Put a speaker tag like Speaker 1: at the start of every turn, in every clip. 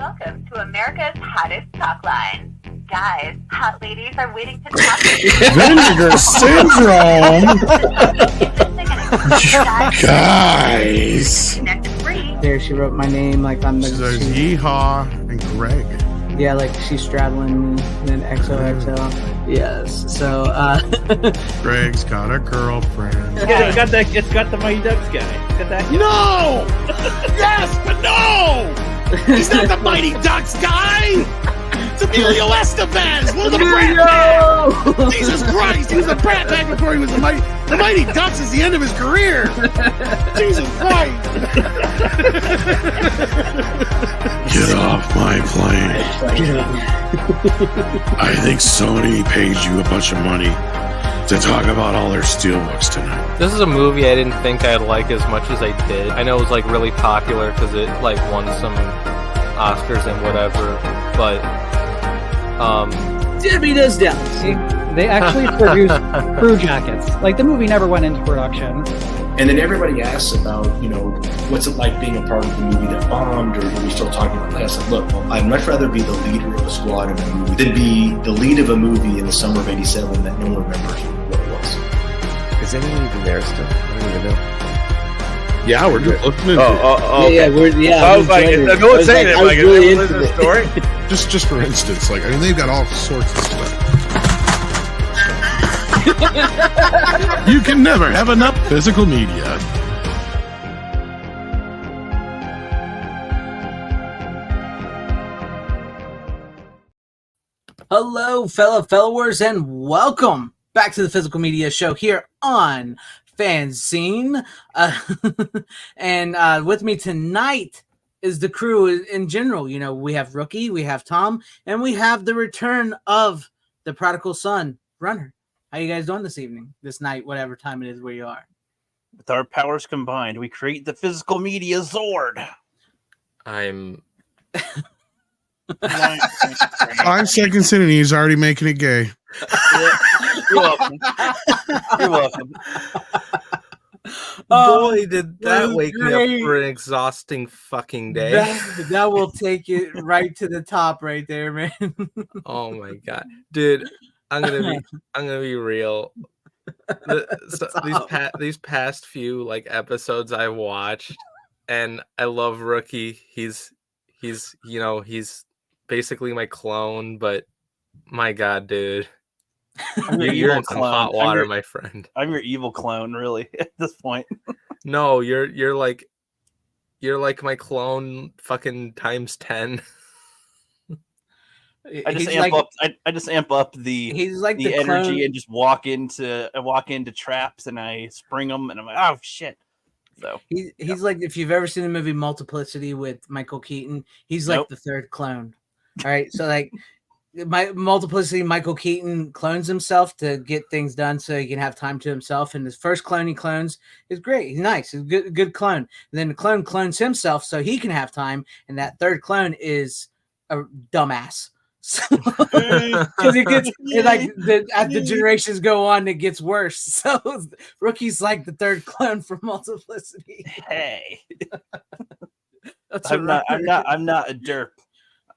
Speaker 1: Welcome to America's hottest talk line. Guys, hot ladies are waiting to talk to you.
Speaker 2: Vinegar syndrome. Guys.
Speaker 3: There, she wrote my name like on the.
Speaker 2: She says Yeehaw and Greg.
Speaker 3: Yeah, like she's straddling me, and then XOXO. Yes. So.
Speaker 2: Greg's got a girlfriend.
Speaker 4: Yeah, it's got the Mighty Ducks guy. It's got that.
Speaker 2: No. Yes, but no. He's not the Mighty Ducks guy. It's Emilio Estevez. One of the Brat Pack. Jesus Christ, he was the Brat Pack before he was the Mighty. The Mighty Ducks is the end of his career. Jesus Christ. Get off my plane. I think Sony paid you a bunch of money to talk about all their steelbooks tonight.
Speaker 5: This is a movie I didn't think I'd like as much as I did. I know it was like really popular because it like won some Oscars and whatever, but
Speaker 3: Debbie does Dallas.
Speaker 6: They actually produced crew jackets. Like the movie never went into production.
Speaker 7: And then everybody asks about, what's it like being a part of the movie that bombed, or are we still talking about that? I said, look, I'd much rather be the leader of a squad in a movie than be the lead of a movie in the summer of '87 that no one remembers what it was.
Speaker 8: Is anyone even there still? I don't even know.
Speaker 2: Yeah, we're just listening.
Speaker 8: Okay.
Speaker 4: I was like, no one's saying it. Like,
Speaker 8: really
Speaker 4: is it a story?
Speaker 2: Just for instance, like, I mean, they've got all sorts of stuff. You can never have enough physical media.
Speaker 3: Hello, fellow followers, and welcome back to the Physical Media Show here on FanZcene. And with me tonight is the crew in general. We have Rookie, we have Tom, and we have the return of the prodigal son, Runner. How you guys doing this evening, this night, whatever time it is where you are?
Speaker 4: With our powers combined, we create the Physical Media Zord.
Speaker 5: I'm
Speaker 2: 5 seconds in and he's already making it gay.
Speaker 4: You're welcome. You're welcome.
Speaker 5: boy, did that wake me
Speaker 3: great.
Speaker 5: up for an exhausting fucking day.
Speaker 3: That will take it right to the top right there, man.
Speaker 5: Oh my god, dude. I'm gonna be real. These past few like episodes I watched, and I love Rookie. He's basically my clone, but my god, dude, you're in some hot water, my friend.
Speaker 4: I'm your evil clone, really, at this point.
Speaker 5: No, you're like my clone, fucking times 10.
Speaker 4: I just amp up the energy
Speaker 3: clone.
Speaker 4: and just walk into traps and I spring them and I'm like, oh shit. So
Speaker 3: he's like, if you've ever seen the movie Multiplicity with Michael Keaton, he's like the third clone. All right, so like my Multiplicity, Michael Keaton clones himself to get things done so he can have time to himself. And his first clone he clones is great. He's nice. He's a good clone. And then the clone clones himself so he can have time. And that third clone is a dumbass. Because it gets as the generations go on, it gets worse. So Rookie's like the third clone from Multiplicity.
Speaker 4: Hey,
Speaker 3: I'm
Speaker 4: not a derp.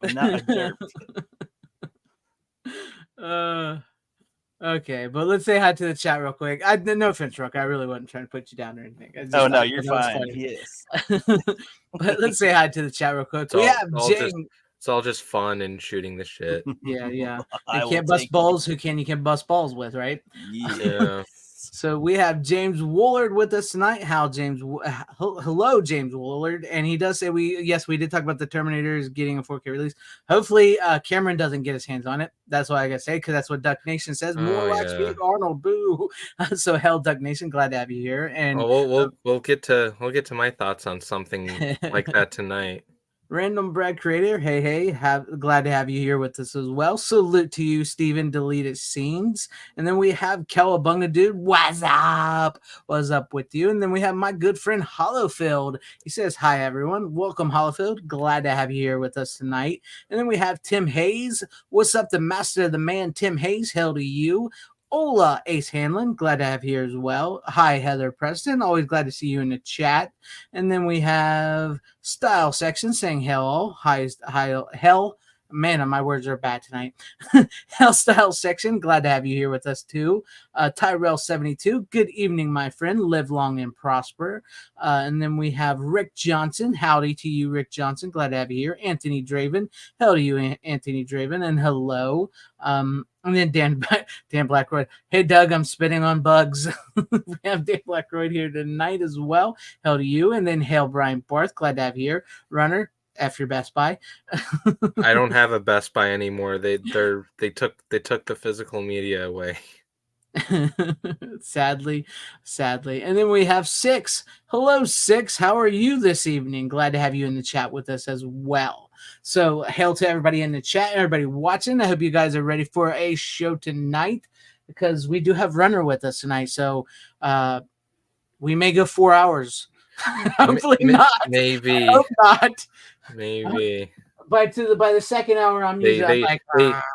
Speaker 4: I'm not a derp.
Speaker 3: Okay, but let's say hi to the chat real quick. No offense, Rook. I really wasn't trying to put you down or anything.
Speaker 4: No, you're fine. Yes.
Speaker 3: But let's say hi to the chat real quick. We have James.
Speaker 5: It's all just fun and shooting the shit.
Speaker 3: Yeah. You can't bust balls. Who can you can bust balls with, right?
Speaker 5: Yeah.
Speaker 3: So we have James Woolard with us tonight. Hello, James Woolard. And he does say we did talk about the Terminator is getting a 4K release. Hopefully Cameron doesn't get his hands on it. That's what I gotta say, because that's what Duck Nation says. More like Speed Arnold, boo. So hell, Duck Nation, glad to have you here. And
Speaker 5: we'll get to my thoughts on something like that tonight.
Speaker 3: Random Brad Creator, hey, glad to have you here with us as well. Salute to you, Steven Deleted Scenes. And then we have Cowabunga Dude, what's up with you? And then we have my good friend Hollowfield. He says, hi, everyone. Welcome, Hollowfield. Glad to have you here with us tonight. And then we have Tim Hayes. What's up, the master of the man, Tim Hayes? Hell to you. Ola Ace Hanlon, glad to have you here as well. Hi, Heather Preston, always glad to see you in the chat. And then we have Style Section saying hello. Hi, hell. Man, my words are bad tonight. Hell Style Section, glad to have you here with us too. Tyrell72, good evening, my friend. Live long and prosper. And then we have Rick Johnson. Howdy to you, Rick Johnson. Glad to have you here. Anthony Draven. Hell to you, Anthony Draven. And hello. And then Dan Blackroyd. Hey, Doug, I'm spitting on bugs. We have Dan Blackroyd here tonight as well. Hell to you. And then hail Brian Barth. Glad to have you here. Runner, F your Best Buy.
Speaker 5: I don't have a Best Buy anymore. They took the physical media away.
Speaker 3: sadly. And then we have Six. Hello, Six. How are you this evening? Glad to have you in the chat with us as well. So hail to everybody in the chat, everybody watching. I hope you guys are ready for a show tonight because we do have Runner with us tonight. So we may go 4 hours. Hopefully not.
Speaker 5: Maybe.
Speaker 3: I hope not.
Speaker 5: Maybe.
Speaker 3: By the second hour, I'm usually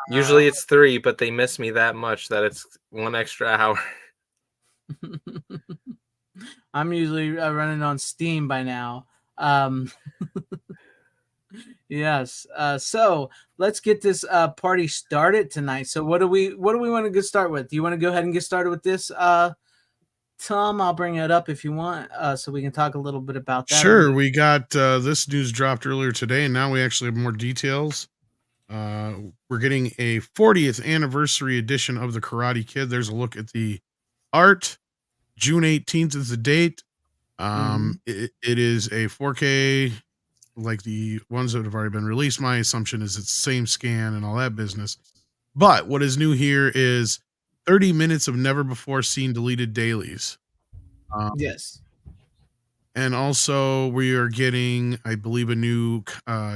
Speaker 5: usually it's 3, but they miss me that much that it's 1 extra hour.
Speaker 3: I'm usually running on Steam by now. Yes. So let's get this party started tonight. So what do we want to get started with? Do you want to go ahead and get started with this? Tom, I'll bring it up if you want, so we can talk a little bit about that.
Speaker 2: Sure. We got this news dropped earlier today, and now we actually have more details. We're getting a 40th anniversary edition of The Karate Kid. There's a look at the art. June 18th is the date. It is a 4K, like the ones that have already been released. My assumption is it's the same scan and all that business. But what is new here is 30 minutes of never before seen deleted dailies.
Speaker 3: Yes.
Speaker 2: And also we are getting, I believe, a new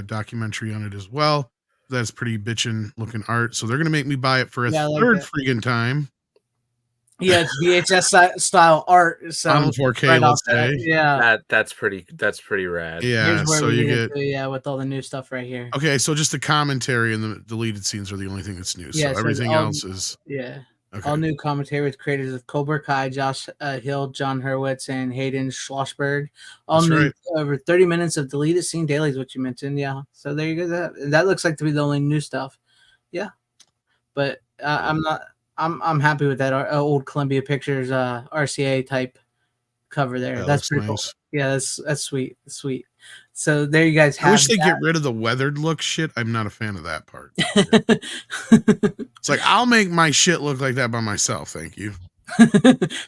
Speaker 2: documentary on it as well. That's pretty bitchin' looking art. So they're going to make me buy it for a third friggin' time.
Speaker 3: Yeah, it's VHS style art. So
Speaker 2: on 4K, let's say.
Speaker 3: Yeah.
Speaker 5: That's pretty rad.
Speaker 2: Yeah.
Speaker 3: Here's where
Speaker 2: so you get
Speaker 3: with all the new stuff right here.
Speaker 2: Okay, so just the commentary and the deleted scenes are the only thing that's new.
Speaker 3: Yeah,
Speaker 2: so everything else is
Speaker 3: okay. All new commentary with creators of Cobra Kai, Josh Hill, John Hurwitz, and Hayden Schlossberg. All
Speaker 2: That's
Speaker 3: new
Speaker 2: right.
Speaker 3: over 30 minutes of deleted scene dailies, what you mentioned. Yeah. So there you go. That looks like to be the only new stuff. Yeah. But I'm happy with that old Columbia Pictures RCA type cover there.
Speaker 2: Yeah,
Speaker 3: that's pretty
Speaker 2: nice.
Speaker 3: Cool. Yeah, that's sweet. Sweet. So there you guys have.
Speaker 2: I wish they get rid of the weathered look shit. I'm not a fan of that part. It's like I'll make my shit look like that by myself. Thank you.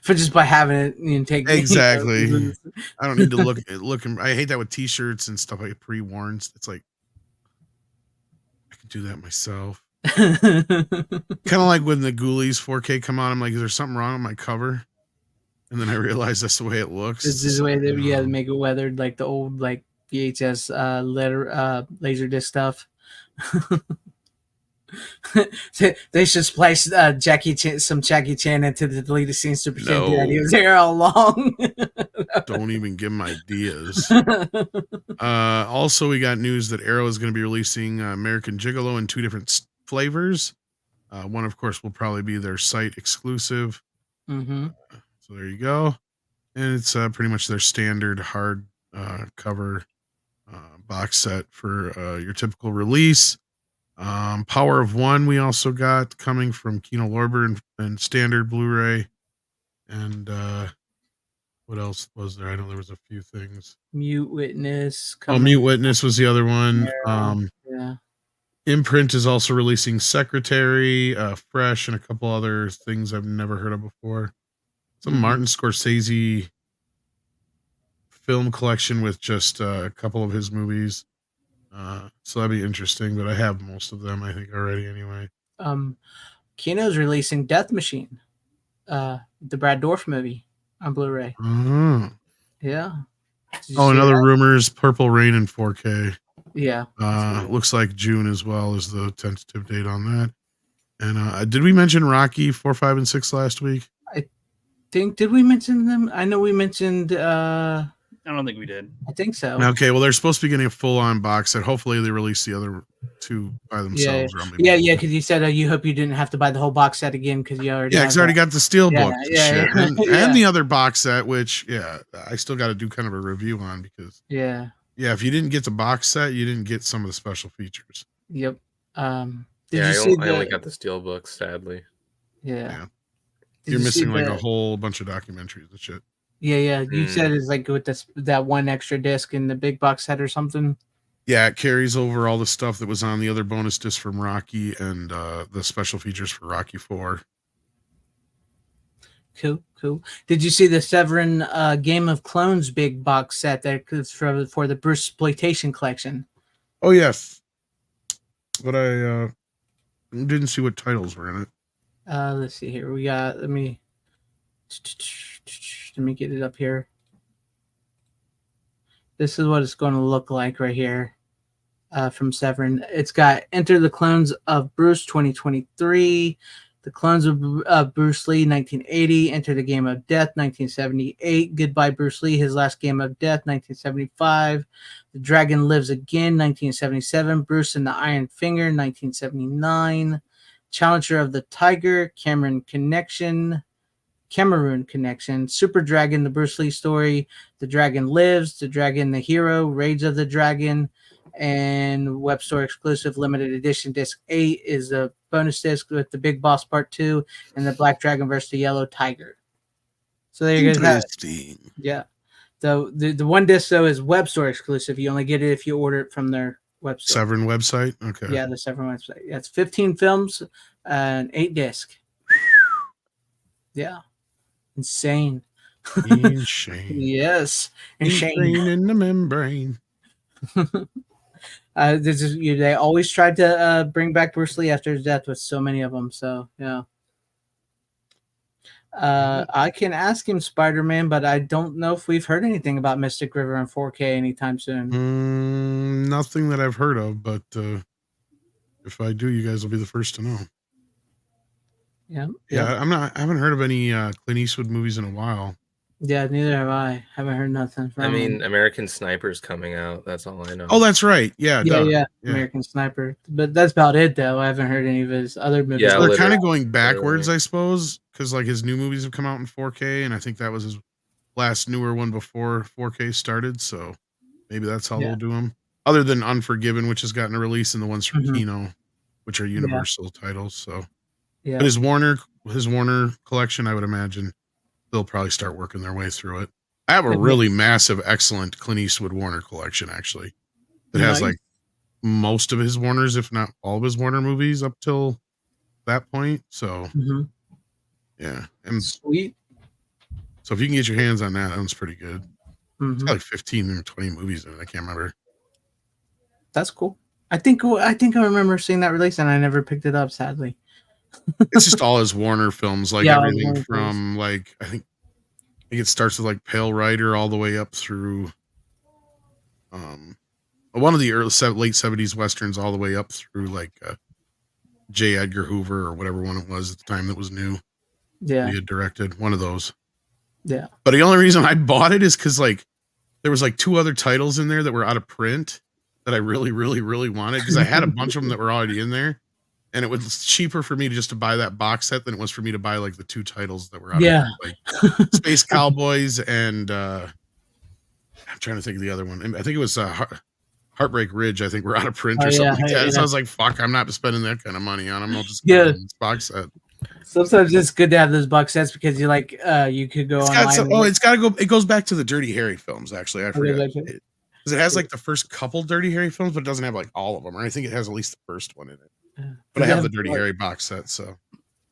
Speaker 3: For just by having it and take
Speaker 2: exactly. I don't need to look. I hate that with T-shirts and stuff like pre-worn. It's like I can do that myself. Kind of like when the Ghoulies 4K come out. I'm like, is there something wrong with my cover? And then I realize that's the way it looks.
Speaker 3: This is the way they make it weathered, like the old like VHS laser disc stuff. They should splice some Jackie Chan into the deleted scenes to pretend that he was there all along.
Speaker 2: Don't even give him ideas. Also, we got news that Arrow is going to be releasing American Gigolo in 2 different flavors. One, of course, will probably be their site exclusive. So there you go. And it's pretty much their standard hard cover box set for your typical release. Power of One we also got coming from Kino Lorber and standard Blu-ray. And what else was there? I know there was a few things.
Speaker 3: Mute Witness.
Speaker 2: Mute Witness was the other one.
Speaker 3: Yeah.
Speaker 2: Imprint is also releasing Secretary, Fresh, and a couple other things I've never heard of before. Some Martin Scorsese film collection with just a couple of his movies. So that'd be interesting, but I have most of them, I think, already anyway.
Speaker 3: Kino's releasing Death Machine, the Brad Dourif movie on Blu-ray. Yeah.
Speaker 2: Another rumor is Purple Rain in 4K.
Speaker 3: Yeah.
Speaker 2: Looks like June as well is the tentative date on that. And did we mention Rocky 4, 5, and 6 last week?
Speaker 3: Did we mention them? I know we mentioned
Speaker 4: I don't think we did.
Speaker 3: I think so.
Speaker 2: Okay, well, they're supposed to be getting a full-on box set. Hopefully, they release the other two by themselves.
Speaker 3: Yeah. Because you said you hope you didn't have to buy the whole box set again because you already.
Speaker 2: Yeah, because I already got the steelbook and the other box set, which I still got to do kind of a review on because if you didn't get the box set, you didn't get some of the special features.
Speaker 3: Yep.
Speaker 5: I only got the steelbook, sadly.
Speaker 3: Yeah.
Speaker 2: You're missing like a whole bunch of documentaries and shit.
Speaker 3: Yeah. You said it's like with that one extra disc in the big box set or something.
Speaker 2: Yeah, it carries over all the stuff that was on the other bonus disc from Rocky and the special features for Rocky 4.
Speaker 3: Cool. Did you see the Severin Game of Clones big box set that's for the Bruceploitation collection?
Speaker 2: Oh yes, but I didn't see what titles were in it.
Speaker 3: Let's see here. We got. Let me get it up here. This is what it's going to look like right here from Severin. It's got Enter the Clones of Bruce 2023, The Clones of Bruce Lee 1980, Enter the Game of Death 1978, Goodbye Bruce Lee, His Last Game of Death 1975, The Dragon Lives Again 1977, Bruce and the Iron Finger 1979, Challenger of the Tiger, Cameroon Connection, Super Dragon, the Bruce Lee story, The Dragon Lives, The Dragon the Hero, Raids of the Dragon, and web store exclusive limited edition disc 8 is a bonus disc with the Big Boss Part 2 and the Black Dragon versus the Yellow Tiger. So there you go. Yeah. The one disc though is web store exclusive. You only get it if you order it from their website.
Speaker 2: Severin website? Okay.
Speaker 3: Yeah, the Severin website. Yeah, it's 15 films and 8 disc. Yeah. Insane. Yes.
Speaker 2: Insane in the membrane.
Speaker 3: They always tried to bring back Bruce Lee after his death with so many of them. So, yeah. I can ask him Spider-Man, but I don't know if we've heard anything about Mystic River in 4K anytime soon.
Speaker 2: Nothing that I've heard of, but if I do, you guys will be the first to know.
Speaker 3: Yeah.
Speaker 2: I haven't heard of any Clint Eastwood movies in a while.
Speaker 3: Yeah, neither have I. Haven't heard nothing from him.
Speaker 5: American Sniper's coming out. That's all I know.
Speaker 2: Oh, that's right. Yeah.
Speaker 3: American Sniper. But that's about it, though. I haven't heard any of his other movies.
Speaker 2: Yeah, they're kind of going backwards, I suppose, because like his new movies have come out in 4K, and I think that was his last newer one before 4K started. So maybe that's how they'll do them. Other than Unforgiven, which has gotten a release, and the ones from Kino, which are Universal titles. So, but his Warner collection, I would imagine they'll probably start working their way through it. I have a really massive, excellent Clint Eastwood Warner collection, actually. It has like most of his Warners, if not all of his Warner movies up till that point. So, yeah. And
Speaker 3: sweet.
Speaker 2: So if you can get your hands on that, that one's pretty good. It's got like 15 or 20 movies in it. I can't remember.
Speaker 3: That's cool. I think I remember seeing that release, and I never picked it up, sadly.
Speaker 2: It's just all his Warner films, like everything from like I think it starts with like Pale Rider all the way up through one of the late 70s westerns all the way up through like J. Edgar Hoover or whatever one it was at the time that was new.
Speaker 3: Yeah,
Speaker 2: he had directed one of those.
Speaker 3: Yeah,
Speaker 2: but the only reason I bought it is because like there was like 2 other titles in there that were out of print that I really, really, really wanted because I had a bunch of them that were already in there. And it was cheaper for me to buy that box set than it was for me to buy like the 2 titles that were out of like Space Cowboys and I'm trying to think of the other one. I think it was Heartbreak Ridge. I think we're out of print or something like that. So I was like, "Fuck, I'm not spending that kind of money on them. I'll just get this box set."
Speaker 3: Sometimes it's good to have those box sets because you like you could go online.
Speaker 2: It's got to go. It goes back to the Dirty Harry films. Actually, I forgot. Because it has like the first couple Dirty Harry films, but it doesn't have like all of them. Or I think it has at least the first one in it. But I have the Dirty Harry box set, so.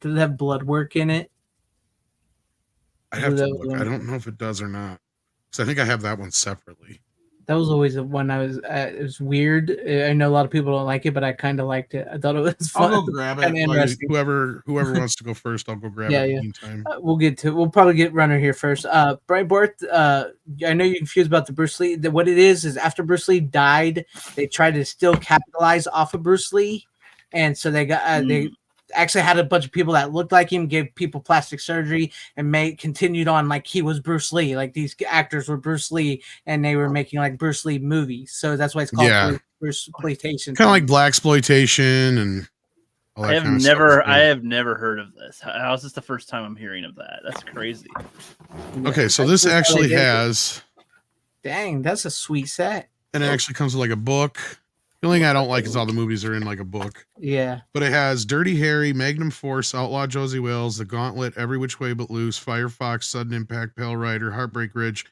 Speaker 3: Does it have blood work in it?
Speaker 2: I have to look. I don't know if it does or not. Because I think I have that one separately.
Speaker 3: That was always the one it was weird. I know a lot of people don't like it, but I kind of liked it. I thought it was fun.
Speaker 2: I'll go grab it. Whoever wants to go first, I'll go grab it in the meantime.
Speaker 3: We'll probably get Runner here first. Brian Barth, I know you're confused about the Bruce Lee. What it is after Bruce Lee died, they tried to still capitalize off of Bruce Lee. And so they got actually had a bunch of people that looked like him, gave people plastic surgery, and continued on like he was Bruce Lee. Like these actors were Bruce Lee, and they were making like Bruce Lee movies. So that's why it's called Bruceploitation.
Speaker 2: Kind of like blaxploitation and all that kind of stuff.
Speaker 4: I have never heard of this. How is this the first time I'm hearing of that? That's crazy.
Speaker 2: Okay, so this actually has.
Speaker 3: Dang, that's a sweet set.
Speaker 2: And it actually comes with like a book. The only thing I don't like is all the movies are in like a book.
Speaker 3: Yeah.
Speaker 2: But it has Dirty Harry, Magnum Force, Outlaw Josie Wales, The Gauntlet, Every Which Way But Loose, Firefox, Sudden Impact, Pale Rider, Heartbreak Ridge,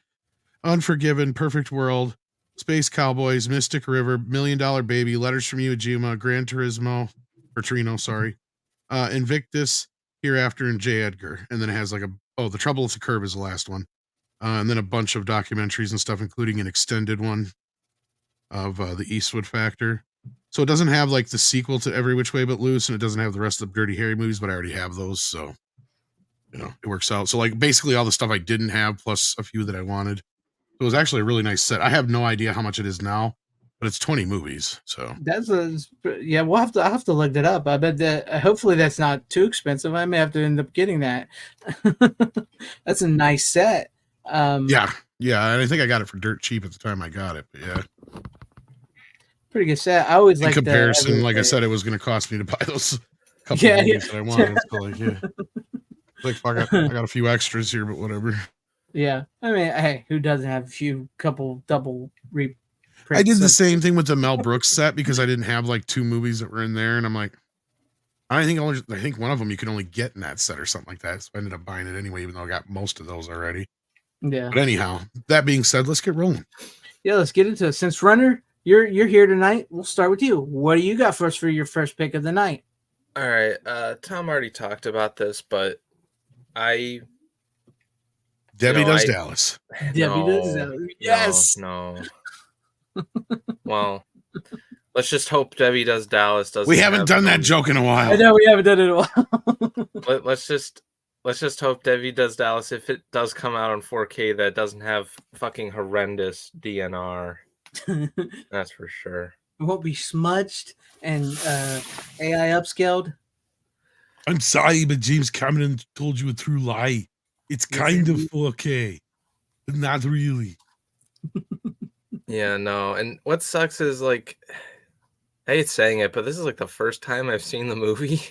Speaker 2: Unforgiven, Perfect World, Space Cowboys, Mystic River, $1 Million Baby, Letters from Iwo Jima, Gran Turismo, or Trino, sorry, Invictus, Hereafter, and J. Edgar. And then it has like The Trouble with the Curve is the last one. And then a bunch of documentaries and stuff, including an extended one of the Eastwood Factor. So it doesn't have like the sequel to Every Which Way But Loose, and it doesn't have the rest of the Dirty Harry movies, but I already have those, so it works out. So like basically all the stuff I didn't have plus a few that I wanted. So it was actually a really nice set. I have no idea how much it is now, but it's 20 movies. So
Speaker 3: I'll have to look that up. I bet that hopefully that's not too expensive. I may have to end up getting that. That's a nice set.
Speaker 2: Yeah, and I think I got it for dirt cheap at the time I got it, but yeah.
Speaker 3: Pretty good set. I always like
Speaker 2: comparison. Like I said, it was going to cost me to buy those couple of movies that I wanted. So like, fuck, I got a few extras here, but whatever.
Speaker 3: Yeah, I mean, hey, who doesn't have a few couple double reprints?
Speaker 2: I did the same thing with the Mel Brooks set because I didn't have like 2 movies that were in there, and I'm like, I think one of them you could only get in that set or something like that. So I ended up buying it anyway, even though I got most of those already.
Speaker 3: Yeah.
Speaker 2: But anyhow, that being said, let's get rolling.
Speaker 3: Yeah, let's get into it. Since Runner, you're here tonight, we'll start with you. What do you got for us for your first pick of the night?
Speaker 5: All right. Tom already talked about this, but
Speaker 2: Debbie Does Dallas.
Speaker 3: Debbie Does Dallas. Yes.
Speaker 5: No. Well, let's just hope Debbie Does Dallas doesn't.
Speaker 2: We haven't done that joke in a while.
Speaker 3: I know we haven't done it in a while.
Speaker 5: Let's just hope Debbie Does Dallas, if it does come out on 4K, that doesn't have fucking horrendous DNR. That's for sure.
Speaker 3: It won't be smudged and AI upscaled.
Speaker 2: I'm sorry, but James Cameron told you a true lie. It's kind of 4K, but not really.
Speaker 5: Yeah, no. And what sucks is, like, I hate saying it, but this is like the first time I've seen the movie.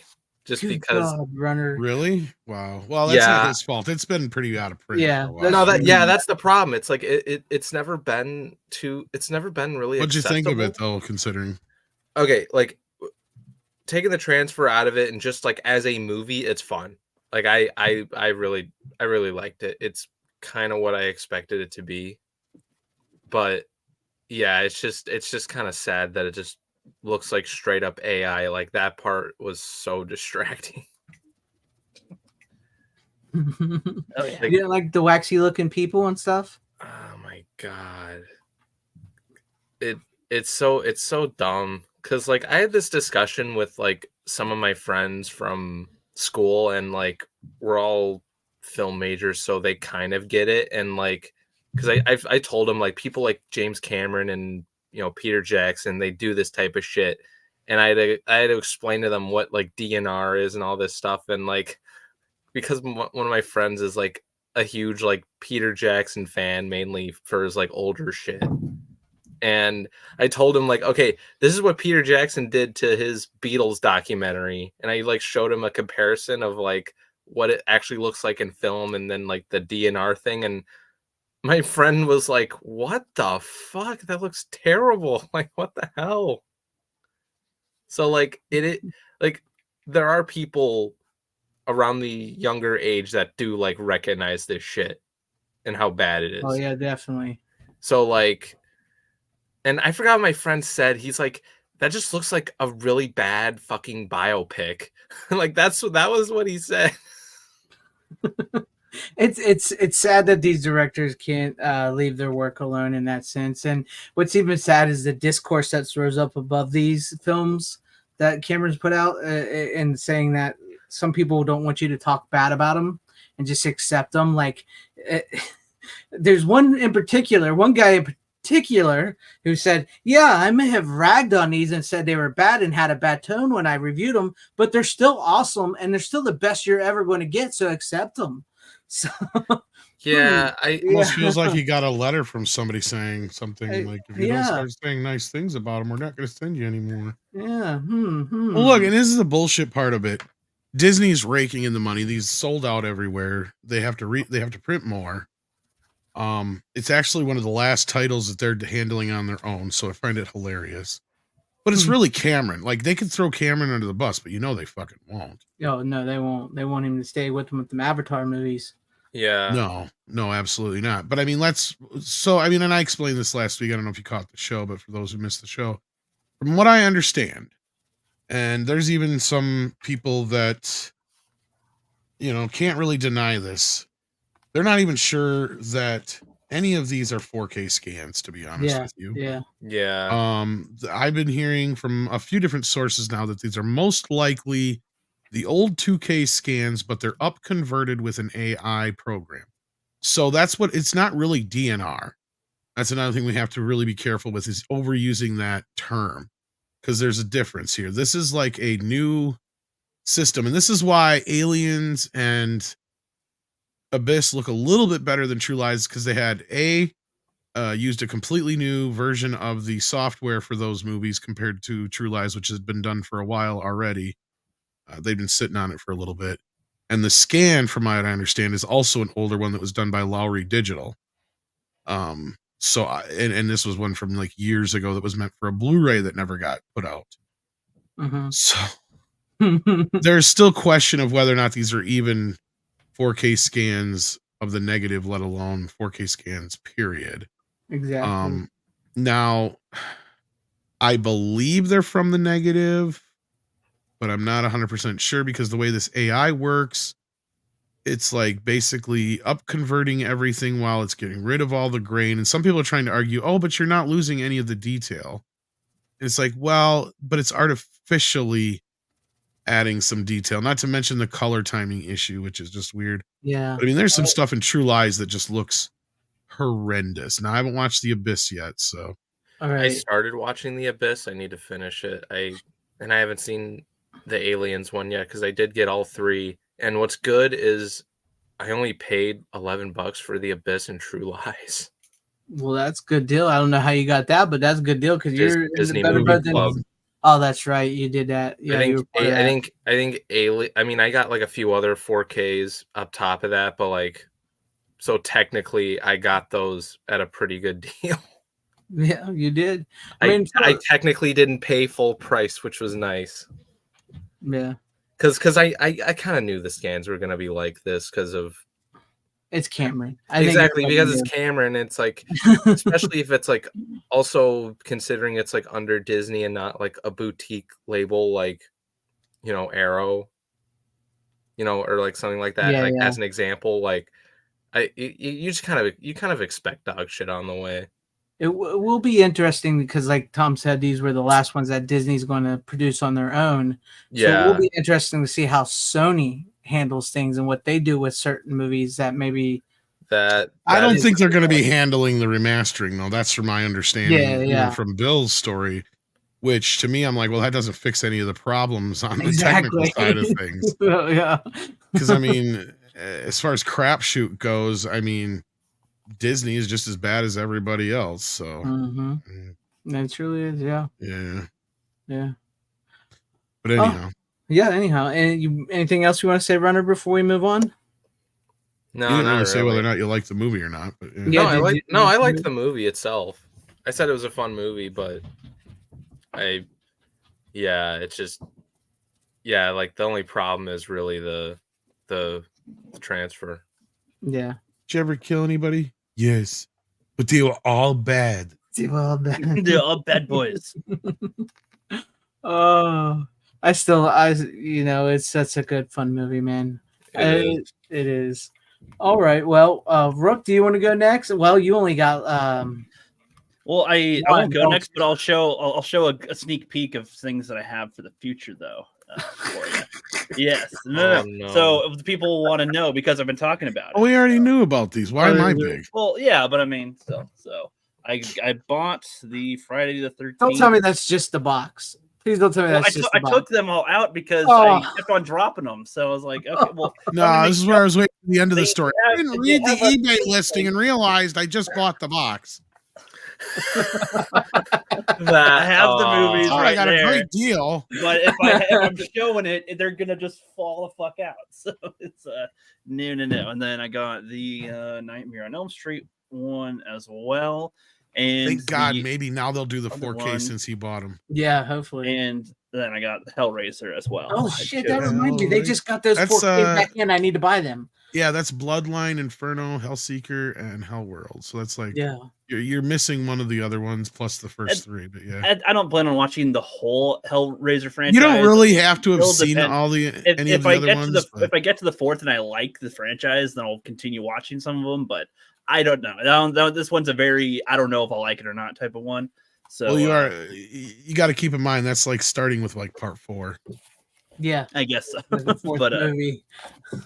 Speaker 5: Just
Speaker 3: Good
Speaker 5: because
Speaker 3: God, Runner.
Speaker 2: Really? Wow. Well, that's not his fault. It's been pretty out of print.
Speaker 3: Yeah.
Speaker 5: That's the problem. It's like it's never been really.
Speaker 2: What'd you think of
Speaker 5: acceptable.
Speaker 2: it though, considering?
Speaker 5: Okay, like taking the transfer out of it and just like as a movie, it's fun. Like I really liked it. It's kind of what I expected it to be. But yeah, it's just kind of sad that it just looks like straight up AI. Like that part was so distracting.
Speaker 3: Oh, yeah. You didn't like the waxy looking people and stuff?
Speaker 5: Oh my god. It's so dumb. Cause like I had this discussion with like some of my friends from school, and like we're all film majors, so they kind of get it. And like, cause I told them like people like James Cameron and Peter Jackson, they do this type of shit, and I had to explain to them what like DNR is and all this stuff. And like, because one of my friends is like a huge like Peter Jackson fan, mainly for his like older shit, and I told him like, okay, this is what Peter Jackson did to his Beatles documentary, and I like showed him a comparison of like what it actually looks like in film, and then like the DNR thing, and my friend was like, what the fuck? That looks terrible. Like, what the hell? So like it like there are people around the younger age that do like recognize this shit and how bad it is.
Speaker 3: Oh yeah, definitely.
Speaker 5: So like, and I forgot what my friend said. He's like, that just looks like a really bad fucking biopic. Like that was what he said.
Speaker 3: It's sad that these directors can't leave their work alone in that sense. And what's even sad is the discourse that throws up above these films that Cameron's put out, and saying that some people don't want you to talk bad about them and just accept them. Like there's one guy in particular who said, "Yeah, I may have ragged on these and said they were bad and had a bad tone when I reviewed them, but they're still awesome and they're still the best you're ever going to get. So accept them." So,
Speaker 5: Yeah,
Speaker 2: Almost feels like he got a letter from somebody saying something like, "If you don't start saying nice things about them, we're not going to send you anymore."
Speaker 3: Yeah.
Speaker 2: Well, look, and this is the bullshit part of it. Disney's raking in the money. These sold out everywhere. They have to print more. It's actually one of the last titles that they're handling on their own, so I find it hilarious. But it's really Cameron. Like, they could throw Cameron under the bus, but they fucking won't.
Speaker 3: Oh no, they won't. They want him to stay with them with the Avatar movies.
Speaker 5: Yeah.
Speaker 2: No, absolutely not. But I mean, and I explained this last week. I don't know if you caught the show, but for those who missed the show, from what I understand, and there's even some people that, can't really deny this. They're not even sure that any of these are 4K scans, to be honest with you.
Speaker 5: Yeah.
Speaker 2: I've been hearing from a few different sources now that these are most likely the old 2K scans, but they're up converted with an AI program. So it's not really DNR. That's another thing we have to really be careful with, is overusing that term, because there's a difference here. This is like a new system, and this is why Aliens and Abyss look a little bit better than True Lies, because they had used a completely new version of the software for those movies compared to True Lies, which has been done for a while already. They've been sitting on it for a little bit. And the scan, from what I understand, is also an older one that was done by Lowry Digital. And this was one from like years ago that was meant for a Blu-ray that never got put out.
Speaker 3: Mm-hmm.
Speaker 2: So there's still question of whether or not these are even 4K scans of the negative, let alone 4K scans, period.
Speaker 3: Exactly.
Speaker 2: Now, I believe they're from the negative, but I'm not 100% sure, because the way this AI works, it's like basically up converting everything while it's getting rid of all the grain. And some people are trying to argue, oh, but you're not losing any of the detail. And it's like, well, but it's artificially adding some detail, not to mention the color timing issue, which is just weird.
Speaker 3: Yeah.
Speaker 2: But I mean, there's some stuff in True Lies that just looks horrendous. Now, I haven't watched The Abyss yet, so.
Speaker 3: All right.
Speaker 5: I started watching The Abyss. I need to finish it. I haven't seen the Aliens one yet, because I did get all three. And what's good is I only paid $11 for The Abyss and True Lies.
Speaker 3: Well, that's a good deal. I don't know how you got that, but that's a good deal, because you're
Speaker 5: Disney
Speaker 3: better
Speaker 5: Movie Club.
Speaker 3: Oh, that's right. You did that. Yeah,
Speaker 5: I think Alien. I mean, I got like a few other 4Ks up top of that, but like, so technically, I got those at a pretty good deal.
Speaker 3: Yeah, you did.
Speaker 5: I technically didn't pay full price, which was nice.
Speaker 3: Yeah,
Speaker 5: because I kind of knew the scans were gonna be like this because of
Speaker 3: it's Cameron.
Speaker 5: Exactly, because it's Cameron. It's like, especially if it's like also considering it's like under Disney and not like a boutique label like, Arrow, or like something like that. As an example, like you kind of expect dog shit on the way.
Speaker 3: It will be interesting because, like Tom said, these were the last ones that Disney's going to produce on their own. So it will be interesting to see how Sony handles things and what they do with certain movies that maybe.
Speaker 2: I don't think they're going to be handling the remastering, though. That's from my understanding.
Speaker 3: Yeah.
Speaker 2: From Bill's story, which to me, I'm like, well, that doesn't fix any of the problems on the technical side of things.
Speaker 3: Yeah.
Speaker 2: Because, I mean, as far as crapshoot goes, I mean, Disney is just as bad as everybody else. So
Speaker 3: It truly is. Yeah.
Speaker 2: But anyhow.
Speaker 3: Anyhow. And anything else you want to say, Runner, before we move on?
Speaker 2: No, you didn't really say whether or not you like the movie or not. But
Speaker 5: I liked the movie itself. I said it was a fun movie, but it's just like the only problem is really the transfer.
Speaker 3: Yeah.
Speaker 2: Did you ever kill anybody? Yes, but they were all bad.
Speaker 4: They're all bad boys.
Speaker 3: It's such a good fun movie, man. It is. All right. Well, Rook, do you want to go next? Well, you only got.
Speaker 4: Well, I won't go next, but I'll show a sneak peek of things that I have for the future, though. For you. Yes. No. So the people want to know because I've been talking about it.
Speaker 2: Oh, we already knew about these. Why am I big?
Speaker 4: Well, yeah, but I mean, so I bought the Friday the 13th.
Speaker 3: Don't tell me that's just the box. Please don't tell me that's just the box.
Speaker 4: I took them all out because I kept on dropping them. So I was like, okay, well.
Speaker 2: No, this is where I was waiting for the end of the story. I
Speaker 4: have-
Speaker 2: didn't
Speaker 4: they
Speaker 2: read the
Speaker 4: have a-
Speaker 2: eBay listing and realized I just bought the box.
Speaker 4: I have the movies
Speaker 2: Oh,
Speaker 4: right
Speaker 2: I got
Speaker 4: there.
Speaker 2: a great deal.
Speaker 4: But if I'm showing it, they're gonna just fall the fuck out. So it's no. And then I got the Nightmare on Elm Street one as well. And
Speaker 2: Thank God, maybe now they'll do the 4K
Speaker 4: one.
Speaker 2: since he bought them.
Speaker 3: Yeah, hopefully.
Speaker 4: And then I got Hellraiser as well.
Speaker 3: Oh shit, that reminds me. They just got those
Speaker 2: That's,
Speaker 3: 4K back in. I need to buy them.
Speaker 2: Yeah, that's Bloodline, Inferno, Hellseeker, and Hellworld. So that's like,
Speaker 3: yeah,
Speaker 2: you're missing one of the other ones plus the first three. But yeah,
Speaker 4: I don't plan on watching the whole Hellraiser franchise.
Speaker 2: You don't really have to have
Speaker 4: It'll
Speaker 2: seen
Speaker 4: depend.
Speaker 2: all the any
Speaker 4: if
Speaker 2: of the
Speaker 4: I
Speaker 2: other
Speaker 4: get
Speaker 2: ones.
Speaker 4: if I get to the fourth and I like the franchise, then I'll continue watching some of them. But I don't know. This one's a very I don't know if I'll like it or not type of one. So
Speaker 2: well, you got to keep in mind that's like starting with like part 4.
Speaker 3: yeah,
Speaker 4: I guess so.
Speaker 3: the fourth
Speaker 4: but
Speaker 3: movie.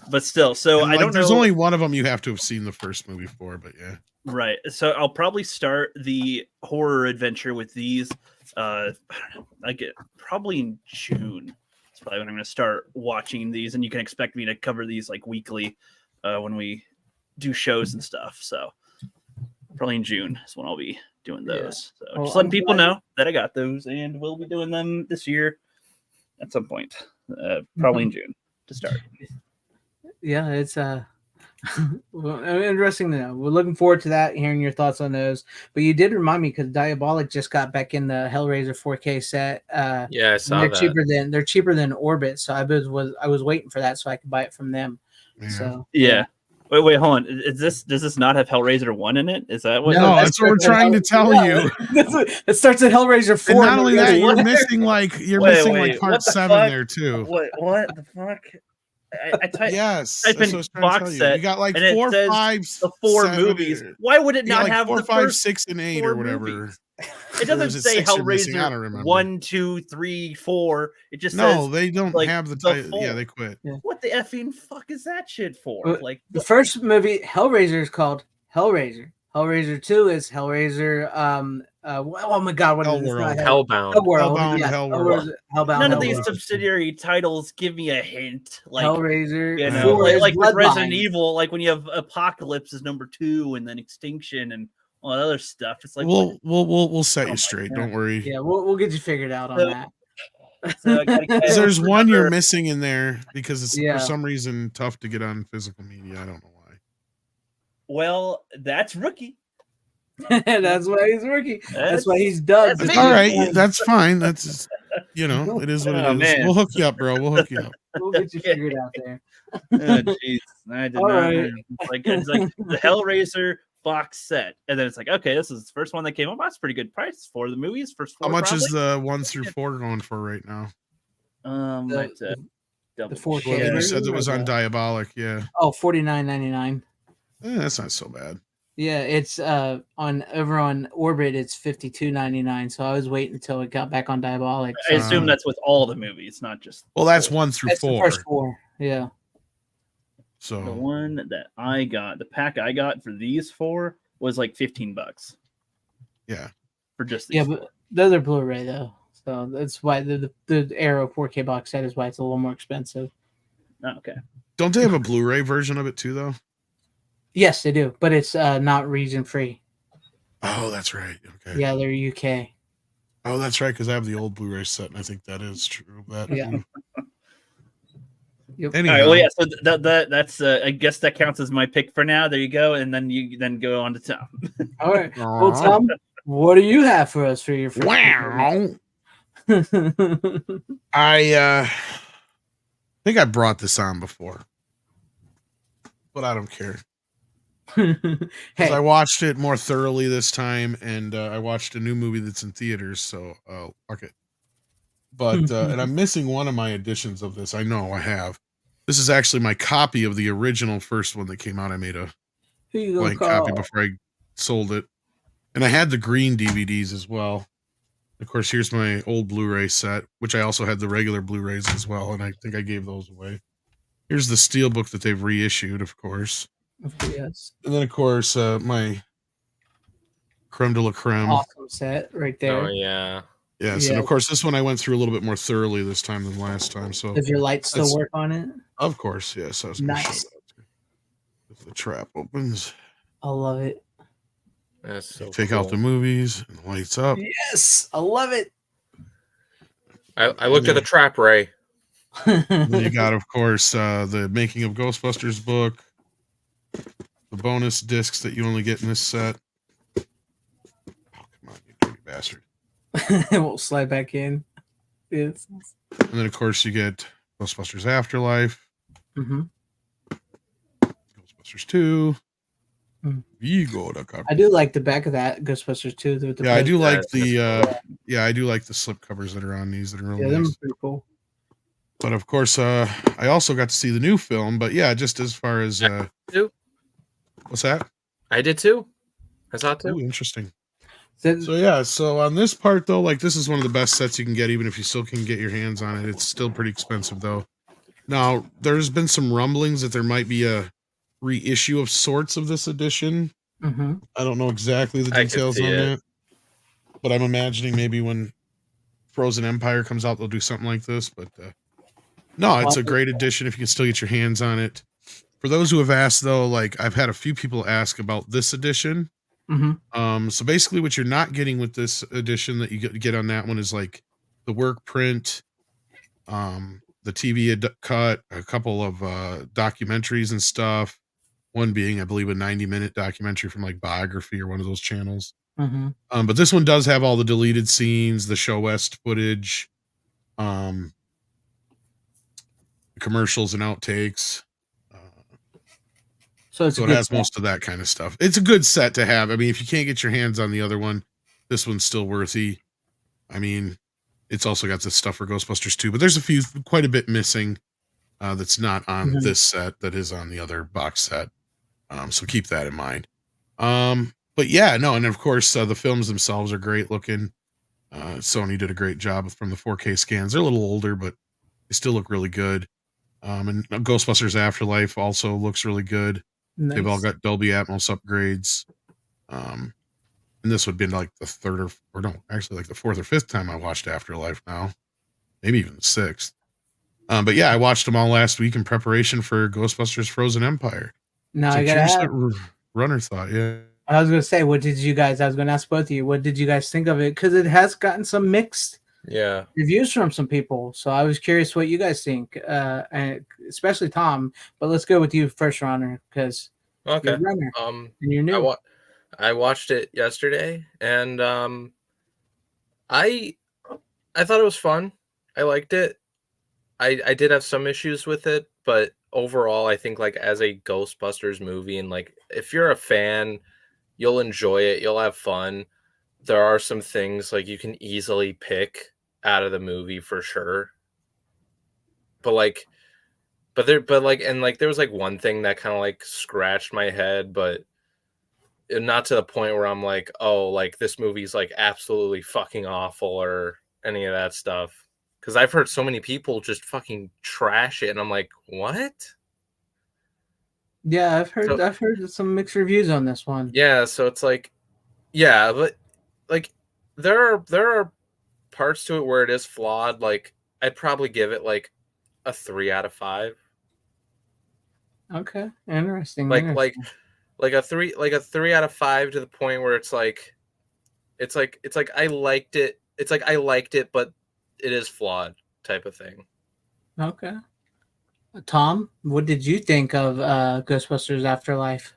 Speaker 4: But still, so
Speaker 2: And,
Speaker 4: I don't know.
Speaker 2: There's only one of them you have to have seen the first movie for, but yeah.
Speaker 4: Right. So I'll probably start the horror adventure with these. I don't know, like it probably in June. That's probably when I'm going to start watching these, and you can expect me to cover these like weekly when we do shows and stuff. So probably in June is when I'll be doing those. So
Speaker 3: Well,
Speaker 4: just letting
Speaker 3: I'm
Speaker 4: people
Speaker 3: glad-
Speaker 4: know that I got those, and we'll be doing them this year at some point. Probably in June to start.
Speaker 3: Yeah, it's well, interesting to know. We're looking forward to that, hearing your thoughts on those. But you did remind me because Diabolic just got back in the Hellraiser 4K set.
Speaker 5: Yeah, I saw
Speaker 3: they're
Speaker 5: that.
Speaker 3: they're cheaper than Orbit, so I was waiting for that so I could buy it from them.
Speaker 2: Yeah.
Speaker 3: So
Speaker 4: Yeah. Wait, hold on. Does this not have Hellraiser 1 in it? Is that what?
Speaker 2: No, that's what we're trying to tell you.
Speaker 3: It starts at Hellraiser 4.
Speaker 2: And not only that, you're
Speaker 3: Wait,
Speaker 2: missing like
Speaker 4: Wait,
Speaker 2: part
Speaker 4: what the
Speaker 2: 7
Speaker 4: fuck?
Speaker 2: there too.
Speaker 4: What the fuck? I type
Speaker 2: Yes,
Speaker 4: type
Speaker 2: that's
Speaker 4: in
Speaker 2: what I was trying to
Speaker 4: box
Speaker 2: tell you.
Speaker 4: set.
Speaker 2: You got like
Speaker 4: and it
Speaker 2: 4,
Speaker 4: says
Speaker 2: 5,
Speaker 4: the 4
Speaker 2: 7,
Speaker 4: movies. Why would it
Speaker 2: you got
Speaker 4: not
Speaker 2: like
Speaker 4: have
Speaker 2: 4,
Speaker 4: the
Speaker 2: 5,
Speaker 4: first
Speaker 2: 6, and 8
Speaker 4: 4
Speaker 2: or whatever.
Speaker 4: movies? It
Speaker 2: Or
Speaker 4: doesn't
Speaker 2: is it
Speaker 4: say
Speaker 2: 6 you're missing? I don't
Speaker 4: Hellraiser
Speaker 2: remember.
Speaker 4: 1, 2, 3, 4. It just
Speaker 2: No,
Speaker 4: says
Speaker 2: they don't
Speaker 4: like,
Speaker 2: have the
Speaker 4: the
Speaker 2: title. Yeah,
Speaker 4: full.
Speaker 2: they quit.
Speaker 4: What the effing fuck is that shit for?
Speaker 3: Well,
Speaker 4: Like
Speaker 3: the first movie, Hellraiser, is called Hellraiser. Hellraiser 2 is Hellraiser. Oh my God, what is this?
Speaker 2: Hellworld.
Speaker 5: Hellbound.
Speaker 3: Hellworld.
Speaker 2: Hellbound,
Speaker 3: Yeah,
Speaker 2: Hellworld.
Speaker 3: Hellbound.
Speaker 4: none of
Speaker 3: Hellworld.
Speaker 4: these subsidiary titles give me a hint. Like
Speaker 3: Hellraiser.
Speaker 4: you know,
Speaker 3: 4 is
Speaker 4: like with Resident
Speaker 3: Bloodlines.
Speaker 4: Evil, like when you have Apocalypse is number 2, and then Extinction and all that other stuff. It's like
Speaker 2: We'll set
Speaker 4: Oh my
Speaker 2: you straight.
Speaker 4: God.
Speaker 2: Don't worry.
Speaker 3: Yeah, we'll get you figured out on
Speaker 4: So-
Speaker 3: that.
Speaker 4: So I gotta get-
Speaker 2: 'Cause there's one you're
Speaker 4: remember-
Speaker 2: missing in there because it's
Speaker 3: Yeah.
Speaker 2: for some reason tough to get on physical media. I don't know why.
Speaker 4: Well, that's rookie.
Speaker 3: That's why he's rookie. That's
Speaker 4: That's-
Speaker 3: why he's dubbed.
Speaker 4: that's
Speaker 3: the
Speaker 4: me.
Speaker 2: All
Speaker 3: big
Speaker 2: right,
Speaker 3: one.
Speaker 2: that's fine. That's it is what it
Speaker 4: Oh,
Speaker 2: is.
Speaker 4: man.
Speaker 2: We'll hook you up, bro. We'll hook you up.
Speaker 3: We'll get you figured out there.
Speaker 4: Oh, jeez, I did
Speaker 3: All
Speaker 4: not.
Speaker 3: right.
Speaker 4: It's like the Hellraiser box set, and then it's like, okay, this is the first one that came up. That's pretty good price for the movies. First,
Speaker 2: How
Speaker 4: four,
Speaker 2: much is
Speaker 4: probably.
Speaker 2: the 1 through 4 going for right now?
Speaker 3: The-
Speaker 4: Like to double
Speaker 3: 4K
Speaker 2: Well,
Speaker 4: check.
Speaker 2: you said it was on
Speaker 3: Yeah.
Speaker 2: Diabolic. Yeah,
Speaker 3: Oh, $49.99.
Speaker 2: that's not so bad.
Speaker 3: Yeah, it's on over on Orbit. It's $52.99. So I was waiting until it got back on Diabolic.
Speaker 4: I
Speaker 3: So
Speaker 4: assume that's with all the movies, not just
Speaker 2: Well, that's 1 through
Speaker 3: that's the
Speaker 2: 4.
Speaker 3: first 4. Yeah.
Speaker 4: the
Speaker 2: So
Speaker 4: one that I got. The pack I got for these 4 was like $15
Speaker 2: yeah,
Speaker 4: for just these.
Speaker 3: Yeah, but those are Blu-ray though. So that's why the Arrow 4K box set is why it's a little more expensive.
Speaker 4: Oh, okay.
Speaker 2: don't they have a Blu-ray version of it too, though?
Speaker 3: Yes, they do, but it's not region free.
Speaker 2: Oh, that's right. Okay.
Speaker 3: Yeah, they're UK.
Speaker 2: Oh, that's right. Because I have the old Blu-ray set, and I think that is true. That
Speaker 3: Yeah. Yep.
Speaker 2: Anyhow,
Speaker 4: All right. Well, yeah. So that's I guess that counts as my pick for now. There you go, and then you go on to Tom.
Speaker 3: All right. Well, Tom, what do you have for us for your first
Speaker 2: wow.
Speaker 3: movie?
Speaker 2: I think I brought this on before, but I don't care. 'Cause I
Speaker 3: Hey,
Speaker 2: watched it more thoroughly this time, and I watched a new movie that's in theaters, so fuck it. But and I'm missing one of my editions of this. I know I have. This is actually my copy of the original first one that came out. I made a
Speaker 3: who you gonna
Speaker 2: blank
Speaker 3: call?
Speaker 2: copy before I sold it, and I had the green DVDs as well. Of course, here's my old Blu-ray set, which I also had the regular Blu-rays as well, and I think I gave those away. Here's the steelbook that they've reissued, of course.
Speaker 3: Yes.
Speaker 2: And then, of course, my creme de la creme.
Speaker 3: Awesome set right there.
Speaker 5: Oh yeah.
Speaker 2: Yes, and of course this one I went through a little bit more thoroughly this time than last time. So
Speaker 3: Does your light still work on it?
Speaker 2: Of course, yes. I was going to show that. If the trap opens,
Speaker 3: I love it.
Speaker 5: That's so
Speaker 2: take
Speaker 5: cool.
Speaker 2: out the movies and the lights up.
Speaker 3: Yes, I love it.
Speaker 5: I looked at the trap, Ray.
Speaker 2: And you got, of course, the Making of Ghostbusters book, the bonus discs that you only get in this set. Oh, come on, you dirty bastard.
Speaker 3: It won't slide back in. Yes.
Speaker 2: And then, of course, you get Ghostbusters Afterlife, Ghostbusters 2.
Speaker 3: I do like the back of that Ghostbusters 2.
Speaker 2: Yeah, I do like the I do like the slip covers that are on these that are really nice.
Speaker 3: Pretty cool.
Speaker 2: But of course, I also got to see the new film. But yeah, just as far as what's that?
Speaker 5: I did too. I saw it too.
Speaker 2: Ooh, interesting. So on this part though, like this is one of the best sets you can get, even if you still can get your hands on it. It's still pretty expensive though. Now there's been some rumblings that there might be a reissue of sorts of this edition. I don't know exactly the details on that, but I'm imagining maybe when Frozen Empire comes out, they'll do something like this. But no, it's a great edition if you can still get your hands on it. For those who have asked though, like I've had a few people ask about this edition. So basically what you're not getting with this edition that you get on that one is like the work print, the TV cut, a couple of documentaries and stuff. One being, I believe, a 90-minute documentary from like Biography or one of those channels. But this one does have all the deleted scenes, the Show West footage, commercials and outtakes. So it has most of that kind of stuff. It's a good set to have. I mean, if you can't get your hands on the other one, this one's still worthy. I mean, it's also got the stuff for Ghostbusters 2, but there's quite a bit missing that's not on this set that is on the other box set. So keep that in mind. But yeah, no, and of course the films themselves are great looking. Sony did a great job from the 4K scans. They're a little older, but they still look really good. And Ghostbusters Afterlife also looks really good. Nice. They've all got Dolby Atmos upgrades. And this would be like the the fourth or fifth time I watched Afterlife now. Maybe even the sixth. But yeah, I watched them all last week in preparation for Ghostbusters Frozen Empire.
Speaker 3: Now I gotta
Speaker 2: Runner thought, yeah.
Speaker 3: I was gonna say, I was gonna ask both of you, what did you guys think of it? Because it has gotten some mixed reviews from some people. So I was curious what you guys think, and especially Tom. But let's go with you first, Runner, because you're Runner, and you're new.
Speaker 5: I watched it yesterday, and I thought it was fun. I liked it. I did have some issues with it, but overall, I think like as a Ghostbusters movie, and like if you're a fan, you'll enjoy it. You'll have fun. There are some things like you can easily pick out of the movie for sure. But there was like one thing that kind of like scratched my head, but not to the point where I'm like, oh, like this movie's like absolutely fucking awful or any of that stuff. Because I've heard so many people just fucking trash it, and I'm like, what?
Speaker 3: Yeah, I've heard some mixed reviews on this one.
Speaker 5: Yeah, so it's like, yeah, but like there are parts to it where it is flawed. Like I'd probably give it like a 3 out of 5.
Speaker 3: Okay, interesting.
Speaker 5: Like a 3 out of 5 to the point where it's like I liked it. It's like I liked it, but it is flawed type of thing.
Speaker 3: Okay. Tom, what did you think of Ghostbusters Afterlife?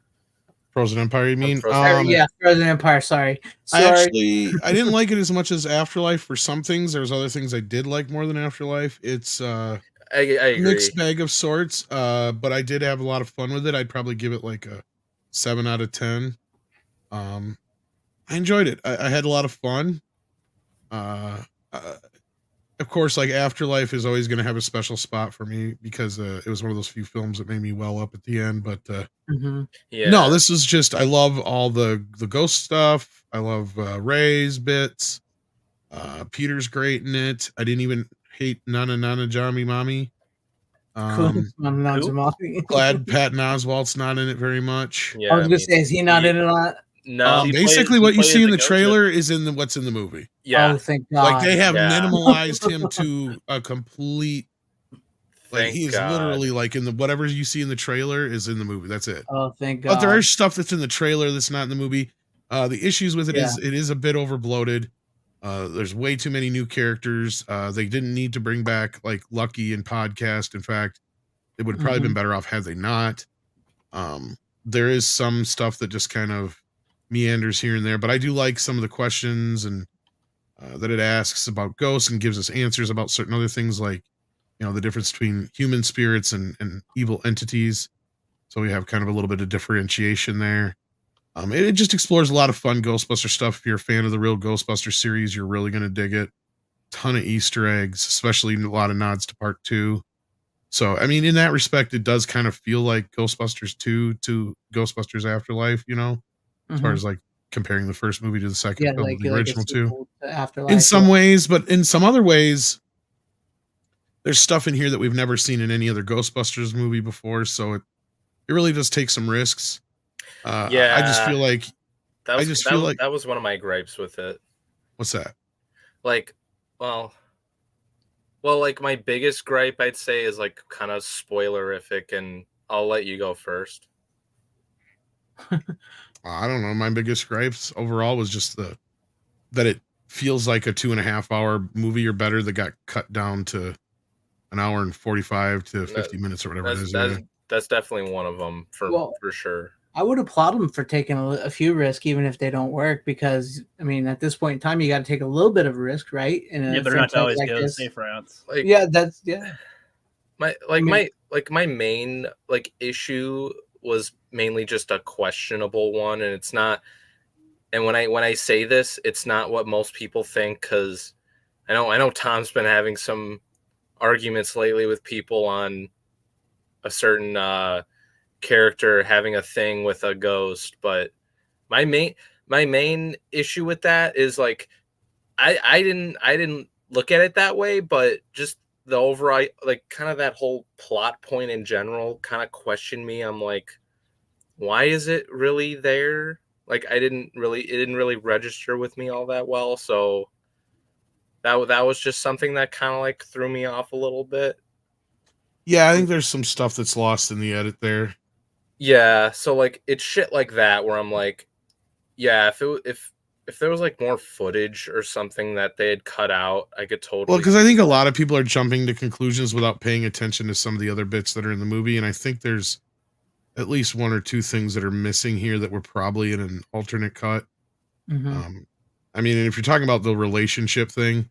Speaker 2: Frozen Empire, you mean?
Speaker 3: Frozen Empire, sorry.
Speaker 2: I didn't like it as much as Afterlife for some things. There's other things I did like more than Afterlife. It's
Speaker 5: I agree.
Speaker 2: Mixed bag of sorts, but I did have a lot of fun with it. I'd probably give it like a 7 out of 10. I enjoyed it. I had a lot of fun. Of course, like Afterlife is always going to have a special spot for me because it was one of those few films that made me well up at the end. But no, this is just, I love all the ghost stuff. I love Ray's bits. Peter's great in it. I didn't even hate Nana Jami Mommy. Glad Patton Oswalt's not in it very much.
Speaker 3: Yeah, I was going to say, is he not in it a lot?
Speaker 5: No,
Speaker 2: basically, what you see in the trailer is in what's in the movie.
Speaker 5: Yeah.
Speaker 3: Oh, thank God.
Speaker 2: Like they have
Speaker 5: Yeah.
Speaker 2: minimalized him to a complete. Like
Speaker 5: Thank
Speaker 2: he is
Speaker 5: God.
Speaker 2: literally like in the whatever you see in the trailer is in the movie. That's it.
Speaker 3: Oh, thank God.
Speaker 2: But there is stuff that's in the trailer that's not in the movie. The issues with it is it is a bit over bloated. There's way too many new characters. They didn't need to bring back like Lucky and Podcast. In fact, it would have probably been better off had they not. There is some stuff that just kind of meanders here and there, but I do like some of the questions and that it asks about ghosts and gives us answers about certain other things, like the difference between human spirits and evil entities. So we have kind of a little bit of differentiation there. It just explores a lot of fun Ghostbuster stuff. If you're a fan of the real Ghostbuster series, you're really going to dig it. Ton of Easter eggs, especially a lot of nods to part 2. So, I mean, in that respect, it does kind of feel like Ghostbusters 2 to Ghostbusters Afterlife, as far as like comparing the first movie to the second film,
Speaker 3: like,
Speaker 2: the original 2.
Speaker 3: Afterlife,
Speaker 2: in some ways, but in some other ways, there's stuff in here that we've never seen in any other Ghostbusters movie before. So it really does take some risks. I just feel like
Speaker 5: that was one of my gripes with it.
Speaker 2: What's that?
Speaker 5: Like, well, like my biggest gripe, I'd say, is like kind of spoilerific, and I'll let you go first.
Speaker 2: I don't know. My biggest gripes overall was just that it feels like a 2.5 hour movie or better that got cut down to an hour and 45 to 50 minutes or whatever it is.
Speaker 5: That's definitely one of them for sure.
Speaker 3: I would applaud them for taking a few risks, even if they don't work, because I mean, at this point in time, you got to take a little bit of risk, right?
Speaker 4: Yeah, but not always go the safe routes.
Speaker 5: Like, My main like issue was mainly just a questionable one, and it's not. And when I say this, it's not what most people think, because I know Tom's been having some arguments lately with people on a certain character having a thing with a ghost, but my main issue with that is like I didn't look at it that way, but just the overall, like, kind of that whole plot point in general kind of questioned me. I'm like, why is it really there? Like, it didn't really register with me all that well. So that was just something that kind of like threw me off a little bit.
Speaker 2: Yeah, I think there's some stuff that's lost in the edit there.
Speaker 5: Yeah, so like it's shit like that where I'm like, yeah, if there was like more footage or something that they had cut out, I could totally.
Speaker 2: Well, because I think a lot of people are jumping to conclusions without paying attention to some of the other bits that are in the movie, and I think there's at least one or two things that are missing here that were probably in an alternate cut. I mean, and if you're talking about the relationship thing,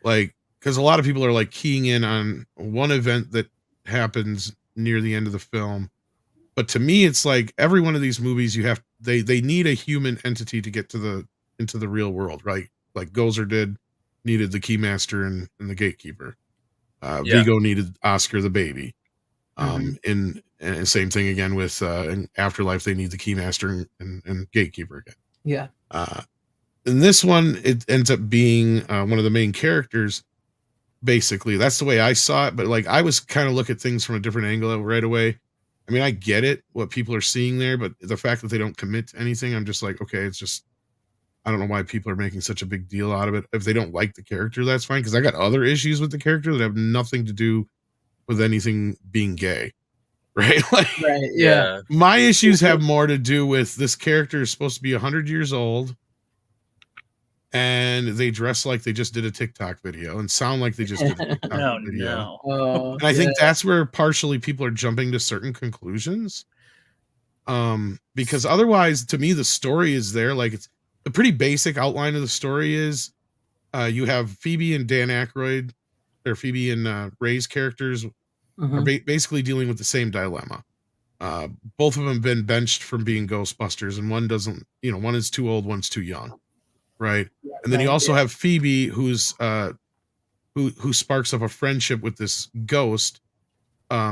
Speaker 2: like, because a lot of people are like keying in on one event that happens near the end of the film. But to me, it's like every one of these movies, they need a human entity to get into the real world, right? Like Gozer needed the Keymaster and the Gatekeeper. Vigo needed Oscar the baby. And same thing again with in Afterlife, they need the Keymaster and Gatekeeper again.
Speaker 3: Yeah.
Speaker 2: In this one, it ends up being one of the main characters. Basically, that's the way I saw it. But like, I was kind of look at things from a different angle right away. I mean, I get it, what people are seeing there, but the fact that they don't commit to anything, I'm just like, okay, it's just, I don't know why people are making such a big deal out of it. If they don't like the character, that's fine, because I got other issues with the character that have nothing to do with anything being gay, right? Like,
Speaker 3: right, yeah.
Speaker 2: My issues have more to do with this character is supposed to be 100 years old, and they dress like they just did a TikTok video and sound like they just did a TikTok video.
Speaker 3: No.
Speaker 2: And I think that's where partially people are jumping to certain conclusions. Because otherwise, to me, the story is there. Like, it's a pretty basic outline of the story is you have Phoebe and Dan Aykroyd, or Phoebe and Ray's characters are basically dealing with the same dilemma. Both of them have been benched from being Ghostbusters, and one doesn't, one is too old, one's too young. Right. And then you also have Phoebe, who's who sparks up a friendship with this ghost,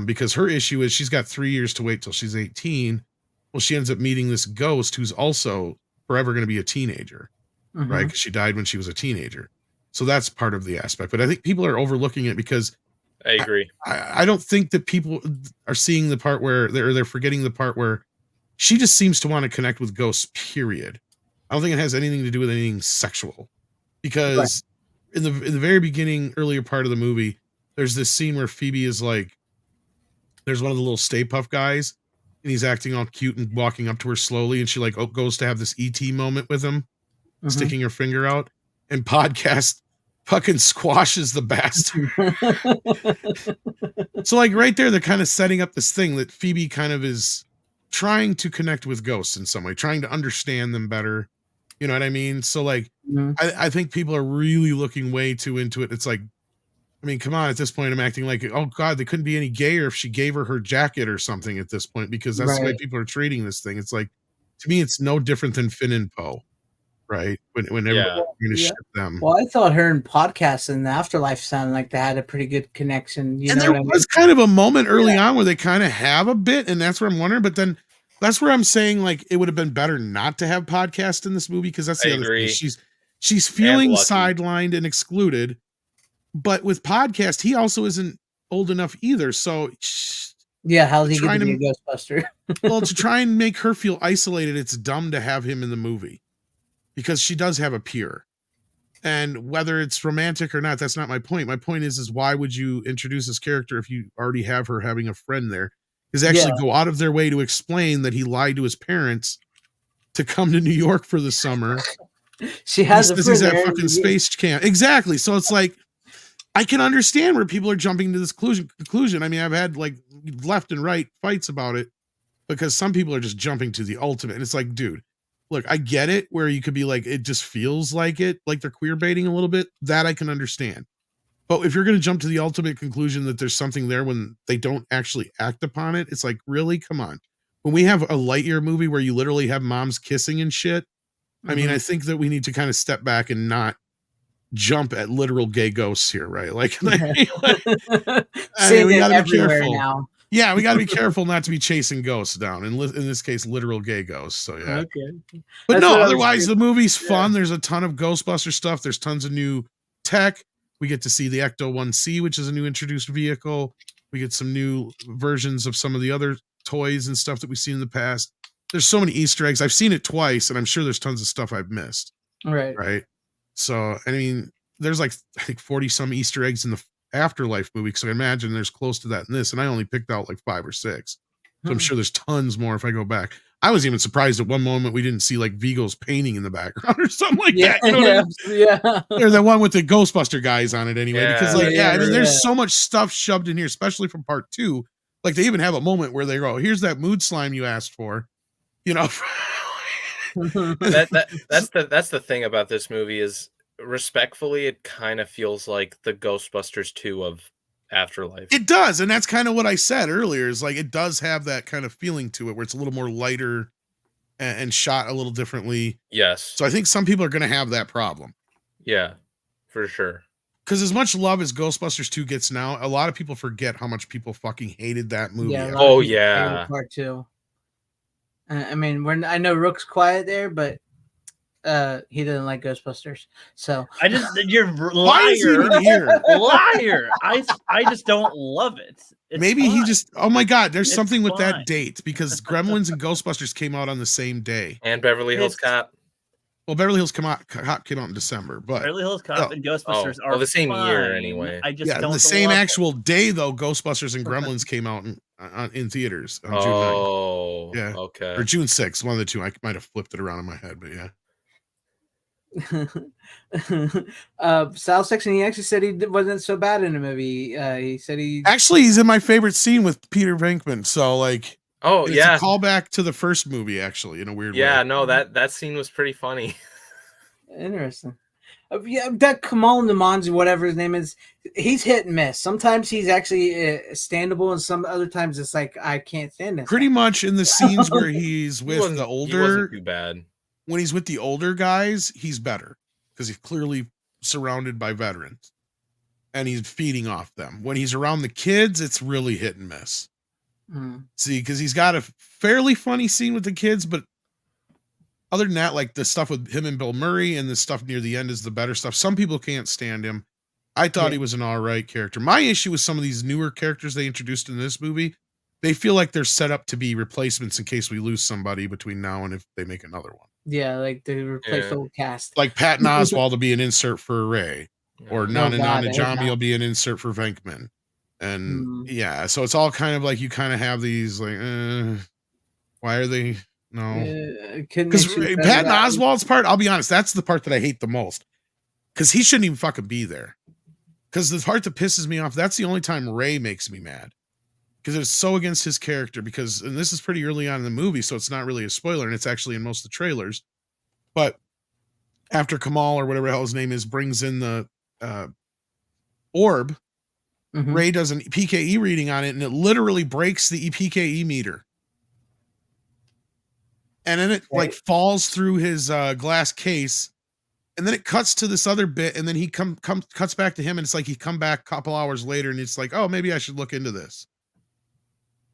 Speaker 2: because her issue is she's got 3 years to wait till she's 18. Well, she ends up meeting this ghost who's also forever going to be a teenager, right? Because she died when she was a teenager. So that's part of the aspect. But I think people are overlooking it because
Speaker 5: I agree.
Speaker 2: I don't think that people are seeing the part where they're forgetting the part where she just seems to want to connect with ghosts, period. I don't think it has anything to do with anything sexual. Because in the very beginning, earlier part of the movie, there's this scene where Phoebe is like, there's one of the little Stay Puft guys, and he's acting all cute and walking up to her slowly, and she like goes to have this ET moment with him, sticking her finger out, and Podcast fucking squashes the bastard. So like right there, they're kind of setting up this thing that Phoebe kind of is trying to connect with ghosts in some way, trying to understand them better. You know what I mean? So like, I think people are really looking way too into it. It's like, I mean, come on, at this point, I'm acting like, oh God, they couldn't be any gayer if she gave her jacket or something at this point, because that's the way people are treating this thing. It's like, to me, it's no different than Finn and Poe, right? When everyone's going to ship them.
Speaker 3: Well, I thought her and Podcast in the Afterlife sounded like they had a pretty good connection. You
Speaker 2: and
Speaker 3: know
Speaker 2: there
Speaker 3: what I mean?
Speaker 2: was kind of a moment early on where they kind of have a bit, and that's where I'm wondering, but then that's where I'm saying like it would have been better not to have Podcast in this movie, because that's the other thing. She's feeling sidelined and excluded, but with Podcast, he also isn't old enough either. So
Speaker 3: how's he going to be a Ghostbuster?
Speaker 2: Well, to try and make her feel isolated, it's dumb to have him in the movie, because she does have a peer. And whether it's romantic or not, that's not my point. My point is why would you introduce this character if you already have her having a friend there? Because they actually go out of their way to explain that he lied to his parents to come to New York for the summer.
Speaker 3: She has a friend.
Speaker 2: He's at fucking space camp. Exactly. So it's like, I can understand where people are jumping to this conclusion. I mean, I've had like left and right fights about it, because some people are just jumping to the ultimate. And it's like, dude, look, I get it where you could be like, it just feels like it, like they're queer baiting a little bit. That I can understand. But if you're going to jump to the ultimate conclusion that there's something there when they don't actually act upon it, it's like, really? Come on. When we have a Lightyear movie where you literally have moms kissing and shit, I mean, I think that we need to kind of step back and not jump at literal gay ghosts here, right? Like, we got to be careful.
Speaker 3: Now.
Speaker 2: Yeah, we got to be careful not to be chasing ghosts down. In this case, literal gay ghosts. So yeah.
Speaker 3: Okay.
Speaker 2: But no, otherwise the movie's fun. There's a ton of Ghostbuster stuff. There's tons of new tech. We get to see the Ecto-1C, which is a new introduced vehicle. We get some new versions of some of the other toys and stuff that we've seen in the past. There's so many Easter eggs. I've seen it twice, and I'm sure there's tons of stuff I've missed. Right. So, I mean, there's like, I think 40 some Easter eggs in the Afterlife movie. So I imagine there's close to that in this. And I only picked out like 5 or 6. So I'm sure there's tons more if I go back. I was even surprised at one moment we didn't see like Vigo's painting in the background or something like that. You know There's the one with the Ghostbuster guys on it anyway. Because like, I mean, there's so much stuff shoved in here, especially from part 2. Like they even have a moment where they go, here's that mood slime you asked for. You know,
Speaker 5: that's the thing about this movie is, respectfully, it kind of feels like the Ghostbusters 2 of Afterlife.
Speaker 2: It does, and that's kind of what I said earlier, is like it does have that kind of feeling to it where it's a little more lighter and shot a little differently.
Speaker 5: Yes.
Speaker 2: So I think some people are going to have that problem.
Speaker 5: Yeah, for sure.
Speaker 2: Because as much love as Ghostbusters 2 gets now, a lot of people forget how much people fucking hated that movie.
Speaker 3: Yeah, part 2. I mean, I know Rook's quiet there, but he didn't like Ghostbusters. So
Speaker 4: you're liar. Liar. I just don't love it.
Speaker 2: Maybe he just, oh my God, there's something with that date, because Gremlins and Ghostbusters came out on the same day.
Speaker 5: And Beverly Hills Cop.
Speaker 2: Well, Beverly Hills Cop came out in December, but
Speaker 4: Beverly Hills Cop and Ghostbusters are
Speaker 5: the same year anyway.
Speaker 4: I just don't
Speaker 2: the same actual day though. Ghostbusters and Gremlins came out in theaters on June 9th. Yeah,
Speaker 5: okay,
Speaker 2: or June 6th, one of the two. I might have flipped it around in my head, but yeah.
Speaker 3: Sal Sexton, he actually said he wasn't so bad in the movie. He said
Speaker 2: he's in my favorite scene with Peter Venkman. So like.
Speaker 5: Oh,
Speaker 2: it's a callback to the first movie, actually, in a weird way.
Speaker 5: Yeah, no, that scene was pretty funny.
Speaker 3: Interesting. That Kamal Namanzi, whatever his name is, he's hit and miss. Sometimes he's actually standable, and some other times it's like, I can't stand it.
Speaker 2: Pretty much in the scenes where he's with the older...
Speaker 5: He wasn't too bad.
Speaker 2: When he's with the older guys, he's better, because he's clearly surrounded by veterans, and he's feeding off them. When he's around the kids, it's really hit and miss. See, because he's got a fairly funny scene with the kids, but other than that, like the stuff with him and Bill Murray and the stuff near the end is the better stuff. Some people can't stand him. I thought he was an all right character. My issue with some of these newer characters they introduced in this movie, they feel like they're set up to be replacements in case we lose somebody between now and if they make another one.
Speaker 3: Yeah, like they replace
Speaker 5: Yeah.
Speaker 3: the whole cast.
Speaker 2: Like Patton Oswalt will be an insert for Ray, or Nana
Speaker 3: God, I hope
Speaker 2: Najami
Speaker 3: not.
Speaker 2: will be an insert for Venkman. And
Speaker 3: Hmm.
Speaker 2: yeah, so it's all kind of like you kind of have these like, why are they no?
Speaker 3: Couldn't
Speaker 2: Because
Speaker 3: they shoot better
Speaker 2: Patton
Speaker 3: that-
Speaker 2: Oswalt's part, I'll be honest, that's the part that I hate the most. Because he shouldn't even fucking be there. Because the part that pisses me off, that's the only time Ray makes me mad. Because it's so against his character. Because, and this is pretty early on in the movie, so it's not really a spoiler, and it's actually in most of the trailers. But after Kamal or whatever the hell his name is brings in the orb,
Speaker 3: Mhm.
Speaker 2: Ray does an PKE reading on it, and it literally breaks the PKE meter. And then it like falls through his glass case, and then it cuts to this other bit, and then he cuts back to him, and it's like he come back a couple hours later, and it's like, oh, maybe I should look into this.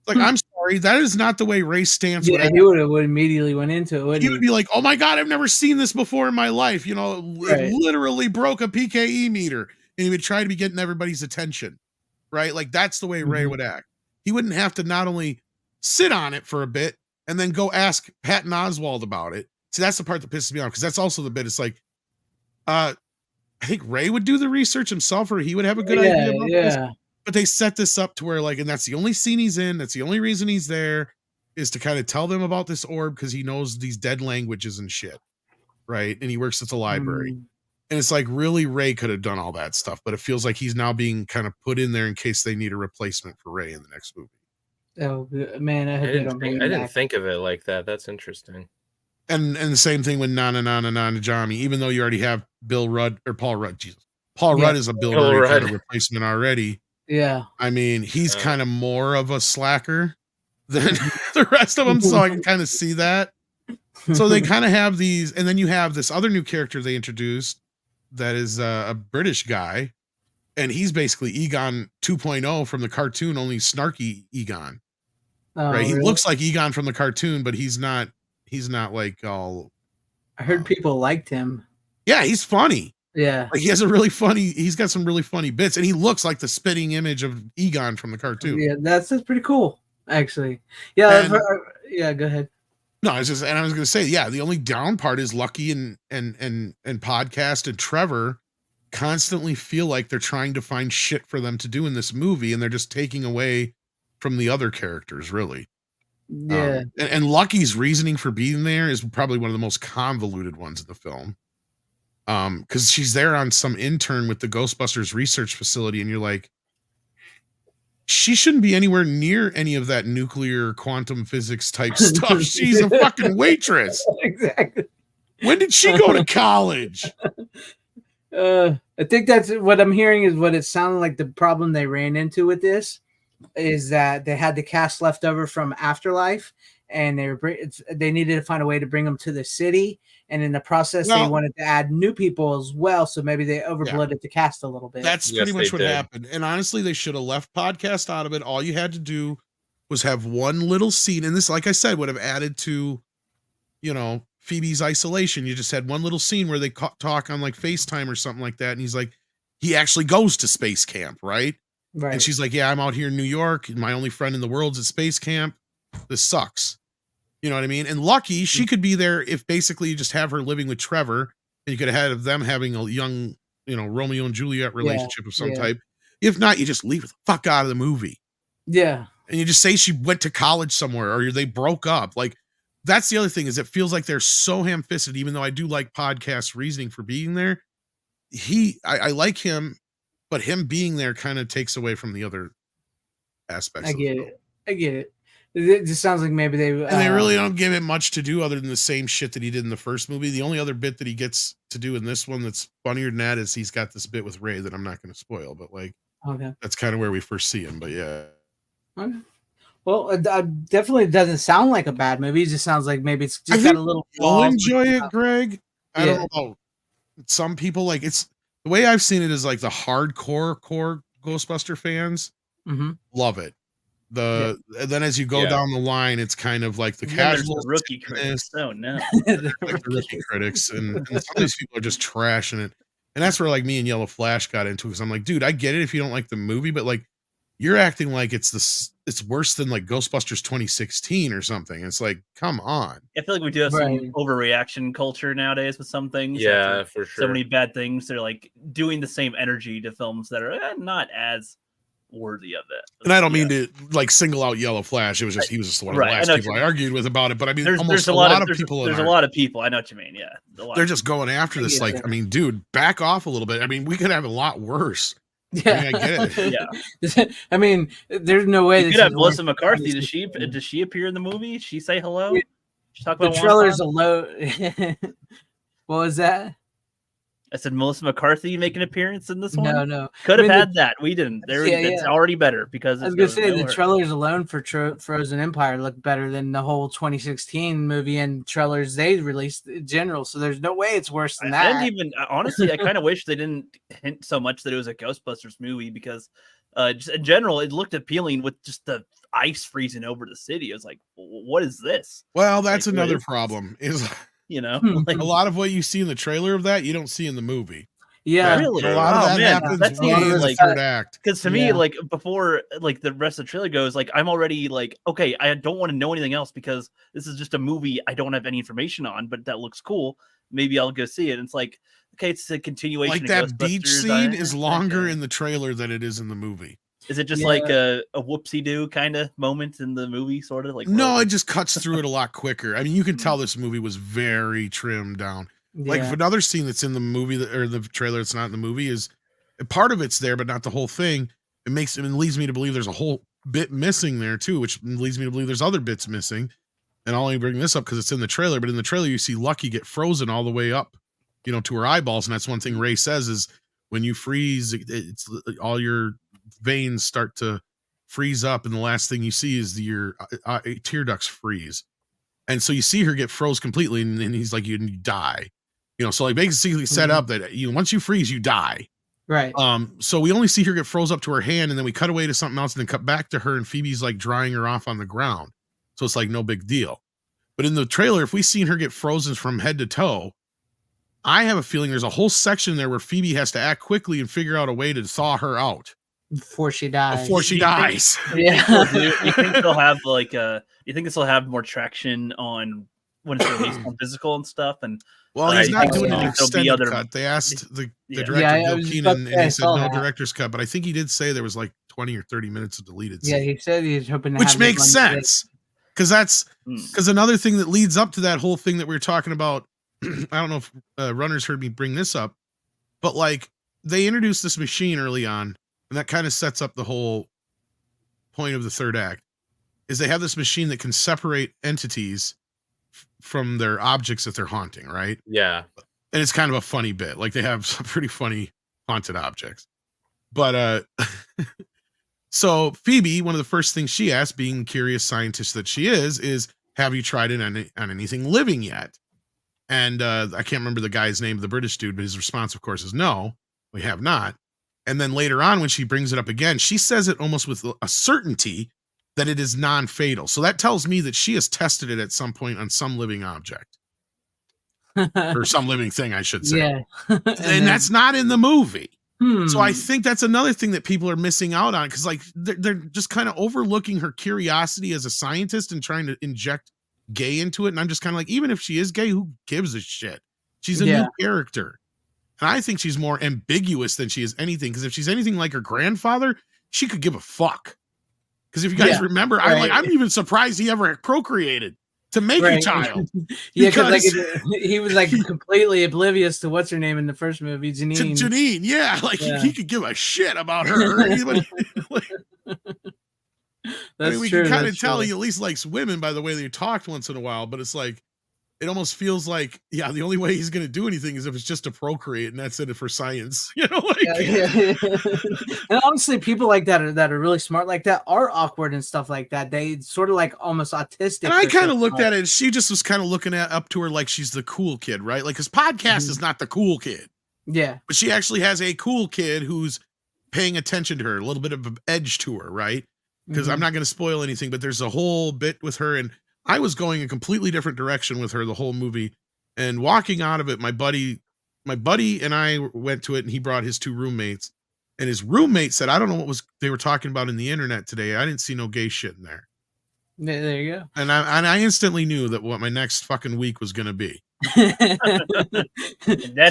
Speaker 2: It's like, I'm sorry, that is not the way Ray Stantz would
Speaker 3: Yeah,
Speaker 2: act.
Speaker 3: he would immediately went into it. Wouldn't
Speaker 2: He would be like, oh my God, I've never seen this before in my life. You know,
Speaker 3: Right.
Speaker 2: it literally broke a PKE meter. And he would try to be getting everybody's attention, right? Like that's the way Ray
Speaker 3: Mhm.
Speaker 2: would act. He wouldn't have to not only sit on it for a bit and then go ask Patton Oswalt about it. See, that's the part that pisses me off because that's also the bit. It's like, I think Ray would do the research himself, or he would have a good idea about this. But they set this up to where, like, and that's the only scene he's in. That's the only reason he's there is to kind of tell them about this orb because he knows these dead languages and shit, right? And he works at the library.
Speaker 3: Mm.
Speaker 2: And it's like, really, Ray could have done all that stuff, but it feels like he's now being kind of put in there in case they need a replacement for Ray in the next movie.
Speaker 3: Oh man, I hope they don't bring him
Speaker 5: I didn't
Speaker 3: back.
Speaker 5: think of it like that. That's interesting.
Speaker 2: And the same thing with Nana Najami, even though you already have Bill Rudd or Paul Rudd. Jesus, Paul Rudd is a Bill Rudd kind of replacement already.
Speaker 3: Yeah,
Speaker 2: I mean, he's kind of more of a slacker than the rest of them, so I can kind of see that. So they kind of have these, and then you have this other new character they introduced that is a British guy, and he's basically Egon 2.0 from the cartoon, only snarky Egon. Right? He looks like Egon from the cartoon, but he's not like all.
Speaker 3: I heard people liked him.
Speaker 2: Yeah, he's funny.
Speaker 3: Yeah,
Speaker 2: Like he's got some really funny bits, and he looks like the spitting image of Egon from the cartoon.
Speaker 3: yeah, that's pretty cool, actually. Yeah, yeah. Go ahead.
Speaker 2: No, I was gonna say, yeah, the only down part is Lucky and Podcast and Trevor constantly feel like they're trying to find shit for them to do in this movie, and they're just taking away from the other characters, really.
Speaker 3: Yeah,
Speaker 2: and Lucky's reasoning for being there is probably one of the most convoluted ones in the film. Because she's there on some intern with the Ghostbusters research facility, and you're like, she shouldn't be anywhere near any of that nuclear quantum physics type stuff. She's a fucking waitress.
Speaker 3: Exactly.
Speaker 2: When did she go to college?
Speaker 3: I think that's what I'm hearing is what it sounded like. The problem they ran into with this is that they had the cast left over from Afterlife, and they needed to find a way to bring them to the city. And in the process, they wanted to add new people as well. So maybe they overbloated the cast a little bit.
Speaker 2: That's pretty much what happened. And honestly, they should have left Podcast out of it. All you had to do was have one little scene. And this, like I said, would have added to, you know, Phoebe's isolation. You just had one little scene where they talk on like FaceTime or something like that. And he's like, he actually goes to space camp, right?
Speaker 3: Right.
Speaker 2: And she's like, yeah, I'm out here in New York. My only friend in the world's at space camp. This sucks. You know what I mean? And Lucky, she could be there if basically you just have her living with Trevor, and you could have had them having a young, you know, Romeo and Juliet relationship of some type. If not, you just leave the fuck out of the movie.
Speaker 3: Yeah.
Speaker 2: And you just say she went to college somewhere or they broke up. Like, that's the other thing is it feels like they're so ham-fisted, even though I do like Podcast reasoning for being there. I like him, but him being there kind of takes away from the other aspects.
Speaker 3: I get it. It just sounds like maybe they
Speaker 2: really don't give it much to do other than the same shit that he did in the first movie. The only other bit that he gets to do in this one that's funnier than that is he's got this bit with Ray that I'm not going to spoil, but like, that's kind of where we first see him. But yeah.
Speaker 3: Okay. Well, it definitely doesn't sound like a bad movie. It just sounds like maybe it's just got a little.
Speaker 2: I'll enjoy it, Greg. I don't know about some people. Like, it's the way I've seen it is like the hardcore core Ghostbuster fans love it. And then as you go down the line, it's kind of like the casual
Speaker 4: rookie critics. Oh no,
Speaker 2: like the rookie critics, and some of these people are just trashing it. And that's where like me and Yellow Flash got into, because I'm like, dude, I get it if you don't like the movie, but like, you're acting like it's worse than like Ghostbusters 2016 or something. It's like, come on.
Speaker 4: I feel like we do have
Speaker 3: Right.
Speaker 4: some overreaction culture nowadays with some things.
Speaker 5: Yeah,
Speaker 4: Like,
Speaker 5: for sure.
Speaker 4: so many bad things. They're like doing the same energy to films that are not as worthy of it.
Speaker 2: And I don't mean to like single out Yellow Flash. It was just he was just one of the last people I argued with about it. But I mean,
Speaker 4: there's
Speaker 2: a lot of people.
Speaker 4: There's a lot of people. I know what you mean. Yeah,
Speaker 2: they're just going after this. Like, I mean, dude, back off a little bit. I mean, we could have a lot worse.
Speaker 3: Yeah,
Speaker 2: I mean, I get it.
Speaker 4: Yeah.
Speaker 3: I mean, there's no way.
Speaker 4: You could have Melissa McCarthy. Does she appear in the movie? She say hello? She talk about
Speaker 3: the trailers alone. What was that?
Speaker 4: I said Melissa McCarthy make an appearance in this one.
Speaker 3: No.
Speaker 4: Could have had that. We didn't. It's already better because
Speaker 3: I was gonna say the trailers alone for Frozen Empire look better than the whole 2016 movie and trailers they released in general. So there's no way it's worse than that.
Speaker 4: And even honestly, I kind of wish they didn't hint so much that it was a Ghostbusters movie because just in general, it looked appealing with just the ice freezing over the city. It was like, what is this?
Speaker 2: Well, that's like, another problem. Is
Speaker 4: like,
Speaker 2: a lot of what you see in the trailer of that you don't see in the movie.
Speaker 3: Yeah,
Speaker 4: really.
Speaker 2: A lot of that happens
Speaker 4: that's
Speaker 2: way in the third act.
Speaker 4: Because to me, like before, like the rest of the trailer goes, like I'm already like, okay, I don't want to know anything else because this is just a movie I don't have any information on, but that looks cool. Maybe I'll go see it. And it's like, okay, it's a continuation.
Speaker 2: Like
Speaker 4: of
Speaker 2: that beach scene is longer in the trailer than it is in the movie.
Speaker 4: Is it just like a whoopsie-doo kind of moment in the movie, sort of? Like
Speaker 2: no, it just cuts through it a lot quicker. I mean, you can tell this movie was very trimmed down. Like if another scene that's in the movie or the trailer that's not in the movie is part of it's there, but not the whole thing. It leads me to believe there's a whole bit missing there too, which leads me to believe there's other bits missing. And I'll only bring this up because it's in the trailer, but in the trailer you see Lucky get frozen all the way up, to her eyeballs, and that's one thing Ray says is when you freeze, it's all your veins start to freeze up, and the last thing you see is your tear ducts freeze, and so you see her get froze completely, and he's like, you die, so like basically set up that once you freeze, you die,
Speaker 3: right?
Speaker 2: So we only see her get froze up to her hand, and then we cut away to something else, and then cut back to her, and Phoebe's like drying her off on the ground, so it's like no big deal. But in the trailer, if we seen her get frozen from head to toe, I have a feeling there's a whole section there where Phoebe has to act quickly and figure out a way to thaw her out
Speaker 3: before she dies.
Speaker 4: Yeah. You think they'll have like you think this will have more traction on when it's released on physical and stuff? And
Speaker 2: well, he's not doing an extended cut. They asked the director Bill Keenan, and he said no director's cut, but I think he did say there was like 20 or 30 minutes of deleted scene.
Speaker 3: Yeah, he said he's hoping to
Speaker 2: which makes sense because another thing that leads up to that whole thing that we were talking about. I don't know if runners heard me bring this up, but like they introduced this machine early on, and that kind of sets up the whole point of the third act. Is they have this machine that can separate entities from their objects that they're haunting, right?
Speaker 5: Yeah,
Speaker 2: and it's kind of a funny bit. Like they have some pretty funny haunted objects, but so Phoebe, one of the first things she asked, being curious scientist that she is have you tried it on anything living yet? And I can't remember the guy's name, the British dude, but his response, of course, is no, we have not. And then later on, when she brings it up again, she says it almost with a certainty that it is non-fatal. So that tells me that she has tested it at some point on some living object. Or some living thing, I should say.
Speaker 3: Yeah.
Speaker 2: and that's not in the movie. So I think that's another thing that people are missing out on, because like they're just kind of overlooking her curiosity as a scientist and trying to inject gay into it. And I'm just kind of like, even if she is gay, who gives a shit? She's a new character. And I think she's more ambiguous than she is anything, because if she's anything like her grandfather, she could give a fuck. Because if you guys remember, I'm even surprised he ever procreated to make a child.
Speaker 3: Because like he was like completely oblivious to what's her name in the first movie, Janine.
Speaker 2: Janine, he could give a shit about her. I mean, we can kind of tell he at least likes women by the way they talked once in a while, but it's like, it almost feels like, the only way he's going to do anything is if it's just to procreate, and that's it for science,
Speaker 3: And honestly, people like that are really smart like that are awkward and stuff like that. They sort of like almost autistic.
Speaker 2: And I kind of looked at it, and she just was kind of looking up to her like she's the cool kid, right? Like, his podcast is not the cool kid.
Speaker 3: Yeah.
Speaker 2: But she actually has a cool kid who's paying attention to her, a little bit of an edge to her, right? Because I'm not going to spoil anything, but there's a whole bit with her, and I was going a completely different direction with her the whole movie. And walking out of it, my buddy and I went to it, and he brought his two roommates, And his roommate said, I don't know what they were talking about in the internet today. I didn't see no gay shit in there.
Speaker 3: There you go.
Speaker 2: And I instantly knew that what my next fucking week was going to be.
Speaker 4: That's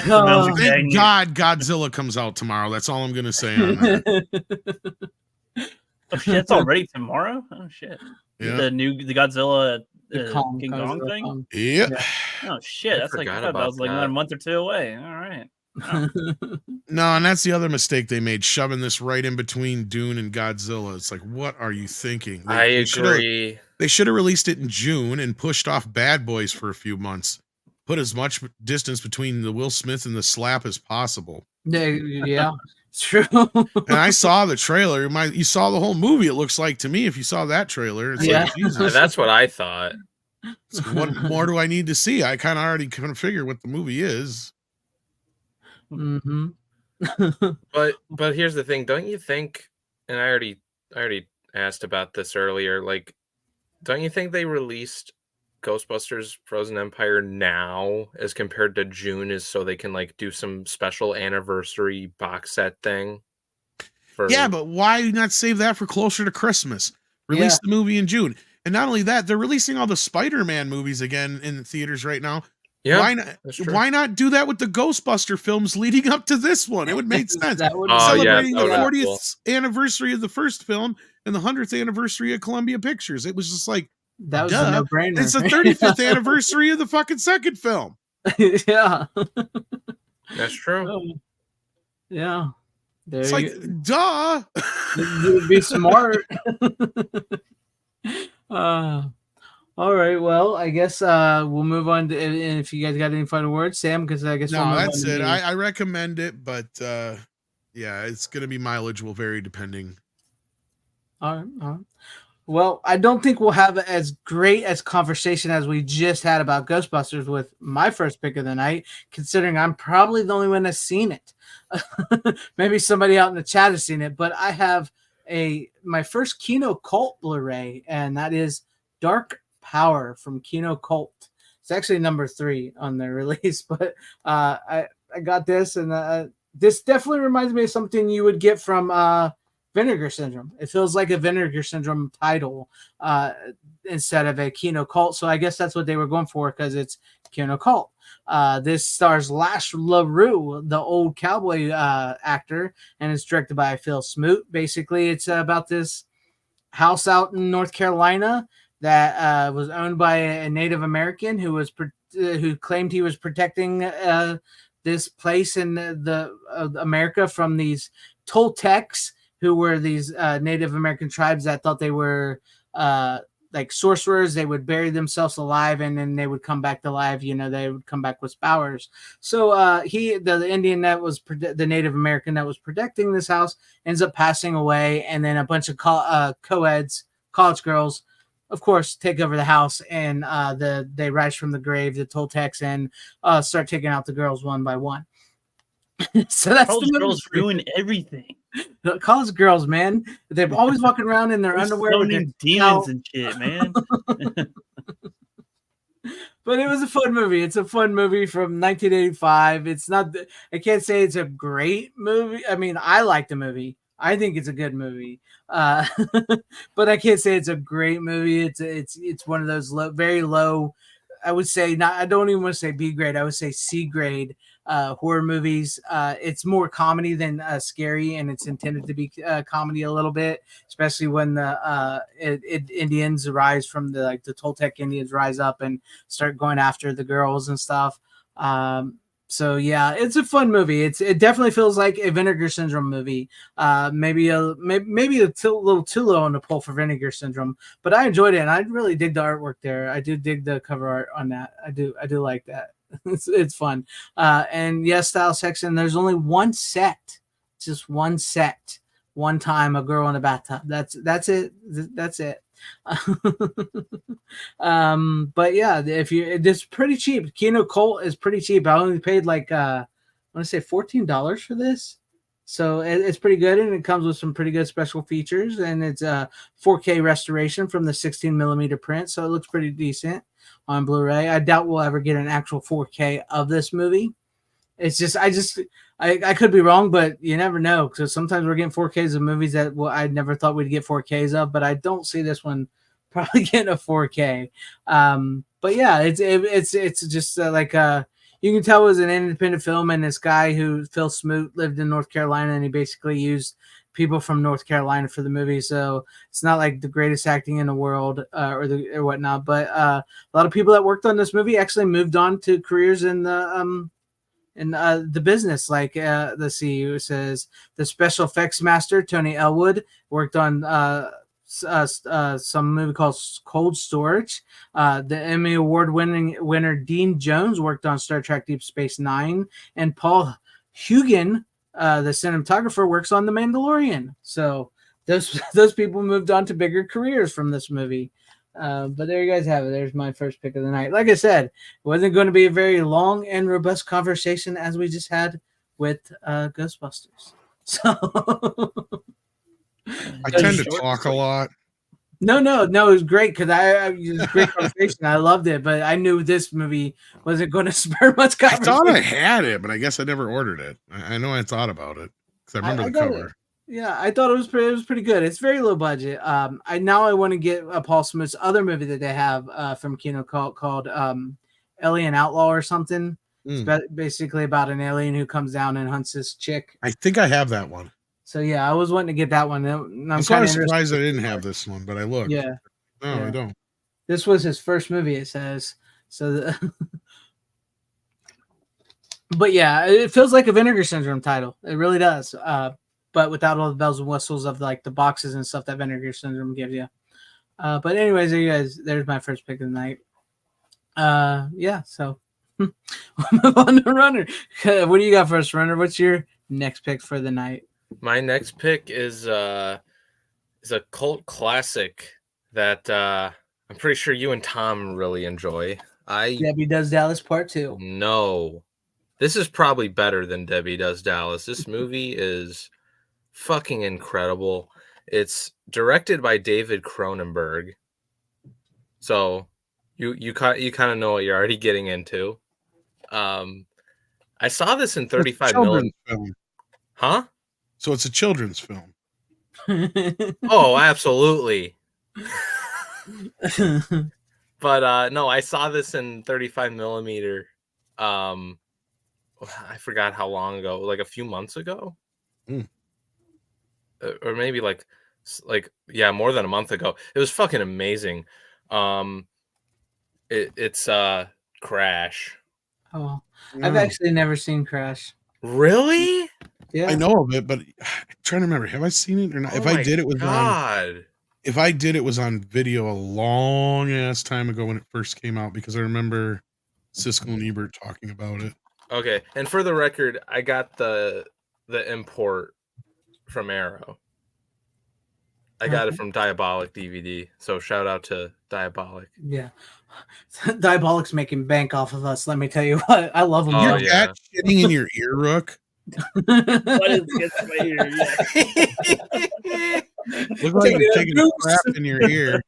Speaker 4: the most
Speaker 2: Thank God Godzilla comes out tomorrow. That's all I'm going to say on that.
Speaker 4: Oh shit! It's already tomorrow. Oh shit!
Speaker 2: Yeah.
Speaker 4: The Godzilla King
Speaker 3: Godzilla
Speaker 4: Kong thing.
Speaker 2: Yeah.
Speaker 4: Oh shit! That's like that was like not a month or two away. All right. Oh.
Speaker 2: No, and that's the other mistake they made, shoving this right in between Dune and Godzilla. It's like, what are you thinking?
Speaker 5: I agree.
Speaker 2: They should have released it in June and pushed off Bad Boys for a few months. Put as much distance between the Will Smith and the slap as possible.
Speaker 3: Yeah, it's true.
Speaker 2: And I saw the trailer. You saw the whole movie, it looks like to me, if you saw that trailer. It's like, Jesus.
Speaker 5: That's what I thought.
Speaker 2: So what more do I need to see? I kind of already figure what the movie is.
Speaker 3: Mm-hmm.
Speaker 5: but here's the thing, don't you think, and I already asked about this earlier, like, don't you think they released Ghostbusters Frozen Empire now as compared to June is so they can like do some special anniversary box set thing?
Speaker 2: Yeah, but why not save that for closer to Christmas? Release the movie in June. And not only that, they're releasing all the Spider-Man movies again in the theaters right now. Yeah, why not do that with the Ghostbuster films leading up to this one? It would make sense. Celebrating the 40th anniversary of the first film and the 100th anniversary of Columbia Pictures. It was just like,
Speaker 3: that was a no-brainer.
Speaker 2: It's the 35th anniversary of the fucking second film.
Speaker 3: Yeah.
Speaker 5: That's true.
Speaker 3: Yeah.
Speaker 2: It's like, duh.
Speaker 3: You would be smart. All right, well, I guess we'll move on to, and if you guys got any final words, Sam, because I guess
Speaker 2: that's it. I recommend it, but yeah, it's gonna be mileage will vary depending.
Speaker 3: All right. Well, I don't think we'll have as great as conversation as we just had about Ghostbusters with my first pick of the night, considering I'm probably the only one that's seen it. Maybe somebody out in the chat has seen it, but I have my first Kino Cult Blu-ray, and that is Dark Power from Kino Cult. It's actually number 3 on their release, but I got this, and this definitely reminds me of something you would get from Vinegar Syndrome. It feels like a Vinegar Syndrome title instead of a Kino Cult, so I guess that's what they were going for because it's Kino Cult. This stars Lash LaRue, the old cowboy actor, and it's directed by Phil Smoot. Basically, it's about this house out in North Carolina that was owned by a Native American who claimed he was protecting this place in the America from these Toltecs, who were these Native American tribes that thought they were like sorcerers. They would bury themselves alive and then they would come back to life. They would come back with powers. So the Indian that was the Native American that was protecting this house ends up passing away, and then a bunch of co-eds, college girls, of course, take over the house, and they rise from the grave, the Toltecs, and start taking out the girls one by one. So that's
Speaker 4: college girls ruin everything.
Speaker 3: The college girls, man, they're always walking around in their underwear with their
Speaker 4: demons and shit, man.
Speaker 3: But it was a fun movie. It's a fun movie from 1985. It's not. I can't say it's a great movie. I mean, I like the movie. I think it's a good movie. But I can't say it's a great movie. It's one of those very low. I would say not. I don't even want to say B grade. I would say C grade horror movies. It's more comedy than scary, and it's intended to be comedy a little bit, especially when the Indians rise from the Toltec Indians rise up and start going after the girls and stuff. So yeah, it's a fun movie. It definitely feels like a Vinegar Syndrome movie. Maybe a little too low on the pull for Vinegar Syndrome, but I enjoyed it, and I really dig the artwork there. I do dig the cover art on that. I do like that. It's fun. And yes, Style Section. There's only one set, just one set, one time, a girl in a bathtub. That's it. That's it. But yeah, it's pretty cheap. Kino Cult is pretty cheap. I only paid I want to say $14 for this, so it's pretty good, and it comes with some pretty good special features, and it's a 4K restoration from the 16mm print, so it looks pretty decent on Blu-ray. I doubt we'll ever get an actual 4K of this movie, It's just I could be wrong, but you never know. Because sometimes we're getting 4Ks of movies that I never thought we'd get 4Ks of, but I don't see this one probably getting a 4K. But yeah, it's just you can tell it was an independent film, and this guy who Phil Smoot lived in North Carolina, and he basically used people from North Carolina for the movie. So it's not like the greatest acting in the world or whatnot. But a lot of people that worked on this movie actually moved on to careers in the business. Like the CEO says, the special effects master Tony Elwood worked on some movie called Cold Storage. The Emmy Award winner Dean Jones worked on Star Trek Deep Space Nine, and Paul Hugen, the cinematographer, works on The Mandalorian. So those people moved on to bigger careers from this movie. But there you guys have it. There's my first pick of the night. Like I said, it wasn't going to be a very long and robust conversation as we just had with Ghostbusters. So
Speaker 2: I tend to talk a lot.
Speaker 3: No, it was great because it was a great conversation. I loved it, but I knew this movie wasn't going to spur much conversation.
Speaker 2: I thought I had it, but I guess I never ordered it. I know I thought about it because I remember the cover.
Speaker 3: Yeah, I thought it was pretty good. It's very low budget. I want to get Paul Smith's other movie that they have from Kino called Alien Outlaw or something. It's basically about an alien who comes down and hunts this chick.
Speaker 2: I think I have that one.
Speaker 3: So yeah, I was wanting to get that one.
Speaker 2: I'm kind of surprised I didn't have this one, but I looked.
Speaker 3: Yeah.
Speaker 2: No, yeah. I don't.
Speaker 3: This was his first movie, it says. So but yeah, it feels like a Vinegar Syndrome title. It really does. But without all the bells and whistles of like the boxes and stuff that Vinegar Syndrome gives you. But anyways, there you guys. There's my first pick of the night. Yeah, so we'll move on to Runner. What do you got for us, Runner? What's your next pick for the night?
Speaker 5: My next pick is a cult classic that I'm pretty sure you and Tom really enjoy.
Speaker 3: Debbie Does Dallas Part 2.
Speaker 5: No. This is probably better than Debbie Does Dallas. This movie is fucking incredible. It's directed by David Cronenberg. So you kind of know what you're already getting into. I saw this in 35 millimeter. Huh?
Speaker 2: So it's a children's film.
Speaker 5: Oh, absolutely. But no, I saw this in 35 millimeter. I forgot how long ago, like a few months ago. Or maybe like more than a month ago. It was fucking amazing. It's Crash.
Speaker 3: Oh, I've actually never seen Crash.
Speaker 5: Really?
Speaker 3: Yeah,
Speaker 2: I know of it, but I'm trying to remember. Have I seen it or not? If I did, it was on. If I did, it was on video a long ass time ago when it first came out because I remember Siskel and Ebert talking about it.
Speaker 5: Okay, and for the record, I got the import from Arrow. I got it from Diabolic DVD, so shout out to Diabolic.
Speaker 3: Yeah, Diabolic's making bank off of us. Let me tell you what, I love them.
Speaker 2: You're shitting in your ear, Rook.
Speaker 4: What is gets my ear? Yeah.
Speaker 2: Look like you're taking a crap in your ear.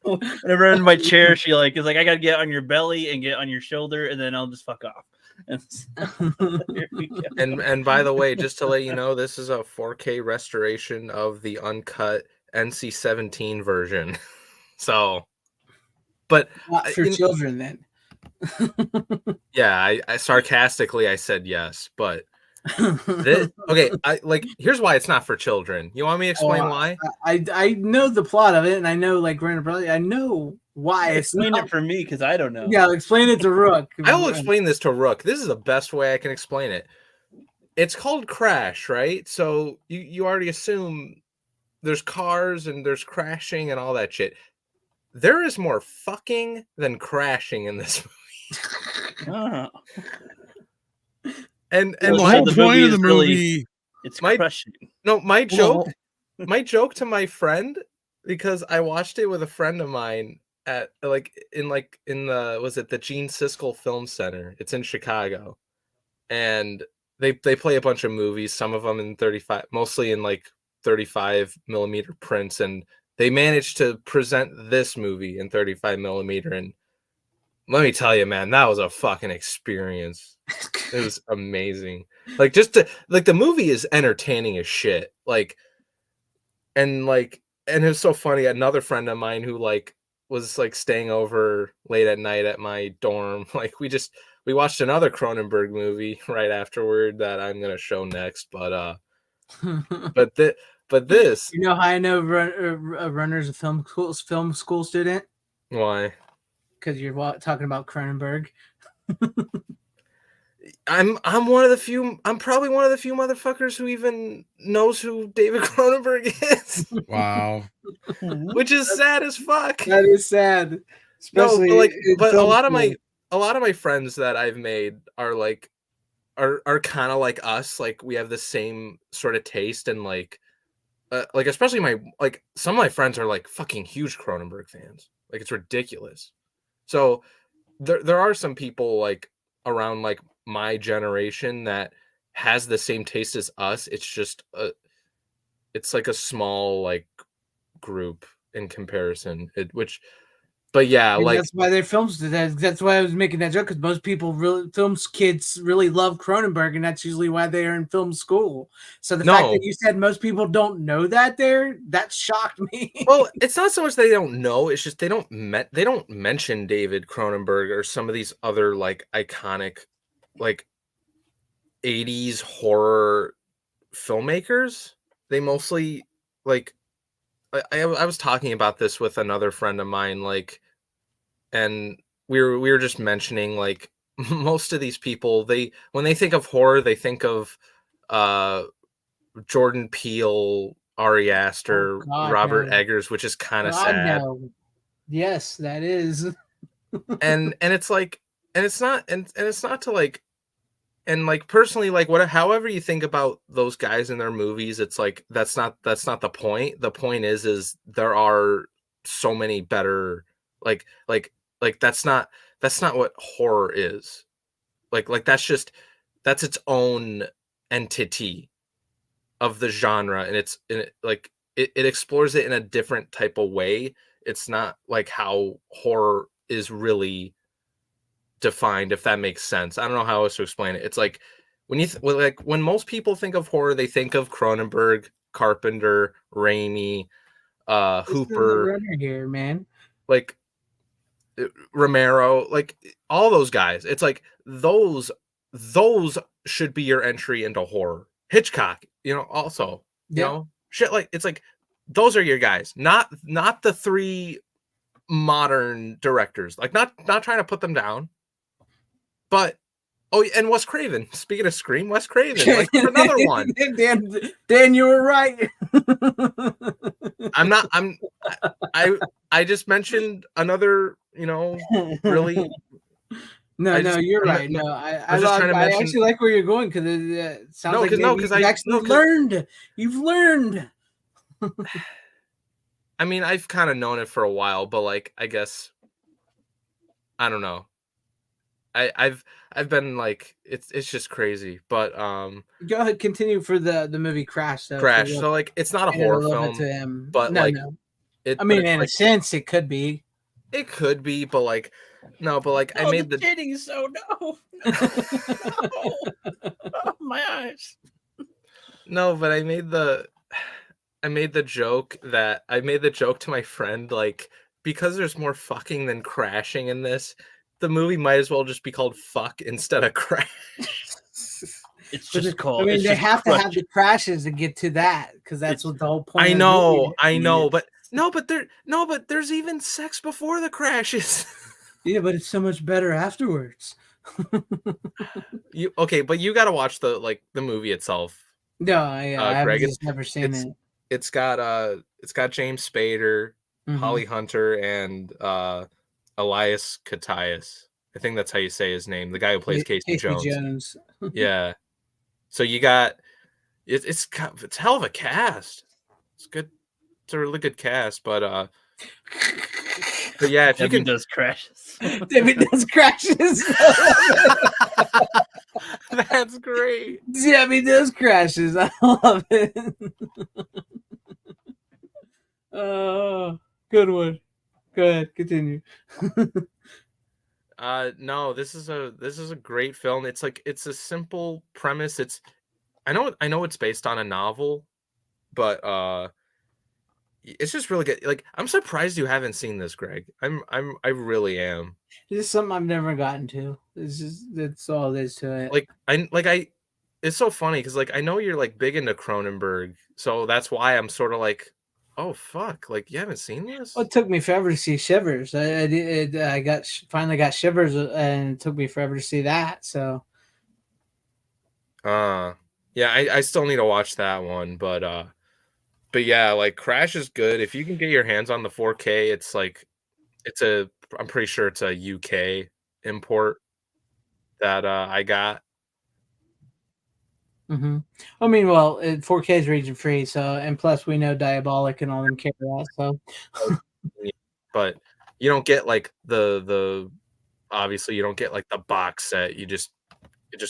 Speaker 4: Whenever I'm in my chair, she is like, I gotta get on your belly and get on your shoulder, and then I'll just fuck off.
Speaker 5: And by the way, just to let you know, this is a 4K restoration of the uncut NC-17 version. So, but
Speaker 3: not for children then.
Speaker 5: Yeah, I sarcastically I said yes, but okay, here's why it's not for children. You want me to explain why?
Speaker 3: I know the plot of it, and I know I know why it's
Speaker 4: explain it for me because I don't know.
Speaker 3: Yeah, explain it to Rook.
Speaker 5: I will explain this to Rook. This is the best way I can explain it. It's called Crash, right? So you already assume there's cars and there's crashing and all that shit. There is more fucking than crashing in this movie.
Speaker 4: Oh.
Speaker 5: And
Speaker 2: the whole point of the movie,
Speaker 4: it's crushing.
Speaker 5: No, my joke to my friend, because I watched it with a friend of mine at in the Gene Siskel Film Center. It's in Chicago, and they play a bunch of movies. Some of them in 35, mostly in 35 millimeter prints, and they managed to present this movie in 35 millimeter, and let me tell you, man, that was a fucking experience. It was amazing. Like just to like the movie is entertaining as shit. Like and it was so funny. Another friend of mine who like was like staying over late at night at my dorm. Like we watched another Cronenberg movie right afterward that I'm gonna show next. But this
Speaker 3: You know how I know Runner's a film school student?
Speaker 5: why
Speaker 3: Because you're talking about Cronenberg.
Speaker 5: I'm one of the few. I'm probably one of the few motherfuckers who even knows who David Cronenberg is.
Speaker 2: Wow.
Speaker 5: Which is sad as fuck.
Speaker 3: That is sad. Especially
Speaker 5: no, but a lot
Speaker 3: school.
Speaker 5: of my friends that I've made are like are kind of like us. Like we have the same sort of taste and like especially some of my friends are like fucking huge Cronenberg fans. Like it's ridiculous. So there are some people like around like my generation that has the same taste as us. It's just it's like a small like group in comparison. But yeah,
Speaker 3: And
Speaker 5: like
Speaker 3: that's why their films. That's why I was making that joke because most people kids really love Cronenberg, and that's usually why they are in film school. So the fact that you said most people don't know that shocked me.
Speaker 5: Well, it's not so much they don't know; it's just they don't mention David Cronenberg or some of these other like iconic, like 80s horror filmmakers. They mostly like. I was talking about this with another friend of mine, like, and we were just mentioning like most of these people, when they think of horror, they think of Jordan Peele, Ari Aster, Robert Eggers, which is kind of sad.
Speaker 3: No. Yes, that is.
Speaker 5: and it's like, and it's not to like, and like personally, like however you think about those guys in their movies, it's like that's not the point. The point is there are so many better like that's not what horror is. Like that's its own entity of the genre, and it explores it in a different type of way. It's not like how horror is really defined, if that makes sense. I don't know how else to explain it. It's like when most people think of horror, they think of Cronenberg, Carpenter, Raimi, Hooper.
Speaker 3: Runner here, man.
Speaker 5: Like Romero, like all those guys. It's like those should be your entry into horror. Hitchcock, also, shit like it's like those are your guys, not the three modern directors. Like not trying to put them down. But and Wes Craven. Speaking of Scream, Wes Craven, like another one.
Speaker 3: Dan, you were right.
Speaker 5: I just mentioned another, really.
Speaker 3: No, you're right. No, I actually like where you're going because it sounds like you've learned. You've learned.
Speaker 5: I mean, I've kind of known it for a while, but like, I guess, I don't know. I've been like it's just crazy, but
Speaker 3: go ahead, continue for the movie Crash though.
Speaker 5: Crash. So like it's not a horror film, but like
Speaker 3: I mean, in a sense, it could be.
Speaker 5: It could be, but like no, but like I made the
Speaker 3: titties. So no.
Speaker 4: Oh, my eyes.
Speaker 5: No, but I made the joke to my friend, like, because there's more fucking than crashing in this, the movie might as well just be called Fuck instead of Crash.
Speaker 4: It's just called.
Speaker 3: I mean, they have to have the crashes to get to that because that's what the whole point.
Speaker 5: I know, but there's even sex before the crashes.
Speaker 3: Yeah, but it's so much better afterwards.
Speaker 5: But you got to watch the movie itself.
Speaker 3: No, I've just never seen it.
Speaker 5: It's got James Spader, Holly Hunter, and Elias Koteas. I think that's how you say his name. The guy who plays Casey Jones. Yeah. So you got it's hell of a cast. It's good. It's a really good cast, but yeah, if
Speaker 4: David does crashes.
Speaker 3: David does crashes.
Speaker 5: That's great.
Speaker 3: David does crashes. I love it. Oh, good one. Go ahead, continue.
Speaker 5: No, this is a great film. It's like it's a simple premise. I know it's based on a novel, but it's just really good. Like I'm surprised you haven't seen this, Greg. I really am.
Speaker 3: This is something I've never gotten to. That's all there is to it.
Speaker 5: It's so funny because like I know you're like big into Cronenberg, so that's why I'm sort of like, oh fuck, like you haven't seen this?
Speaker 3: Well, it took me forever to see Shivers. I finally got Shivers, and it took me forever to see that. So,
Speaker 5: yeah, I still need to watch that one, but yeah, like Crash is good if you can get your hands on the 4K. It's like I'm pretty sure it's a UK import that I got.
Speaker 3: mm-hmm. I mean, well, 4K is region free, so and plus we know Diabolic and all them carry that. So,
Speaker 5: but you don't get like the obviously you don't get like the box set. It just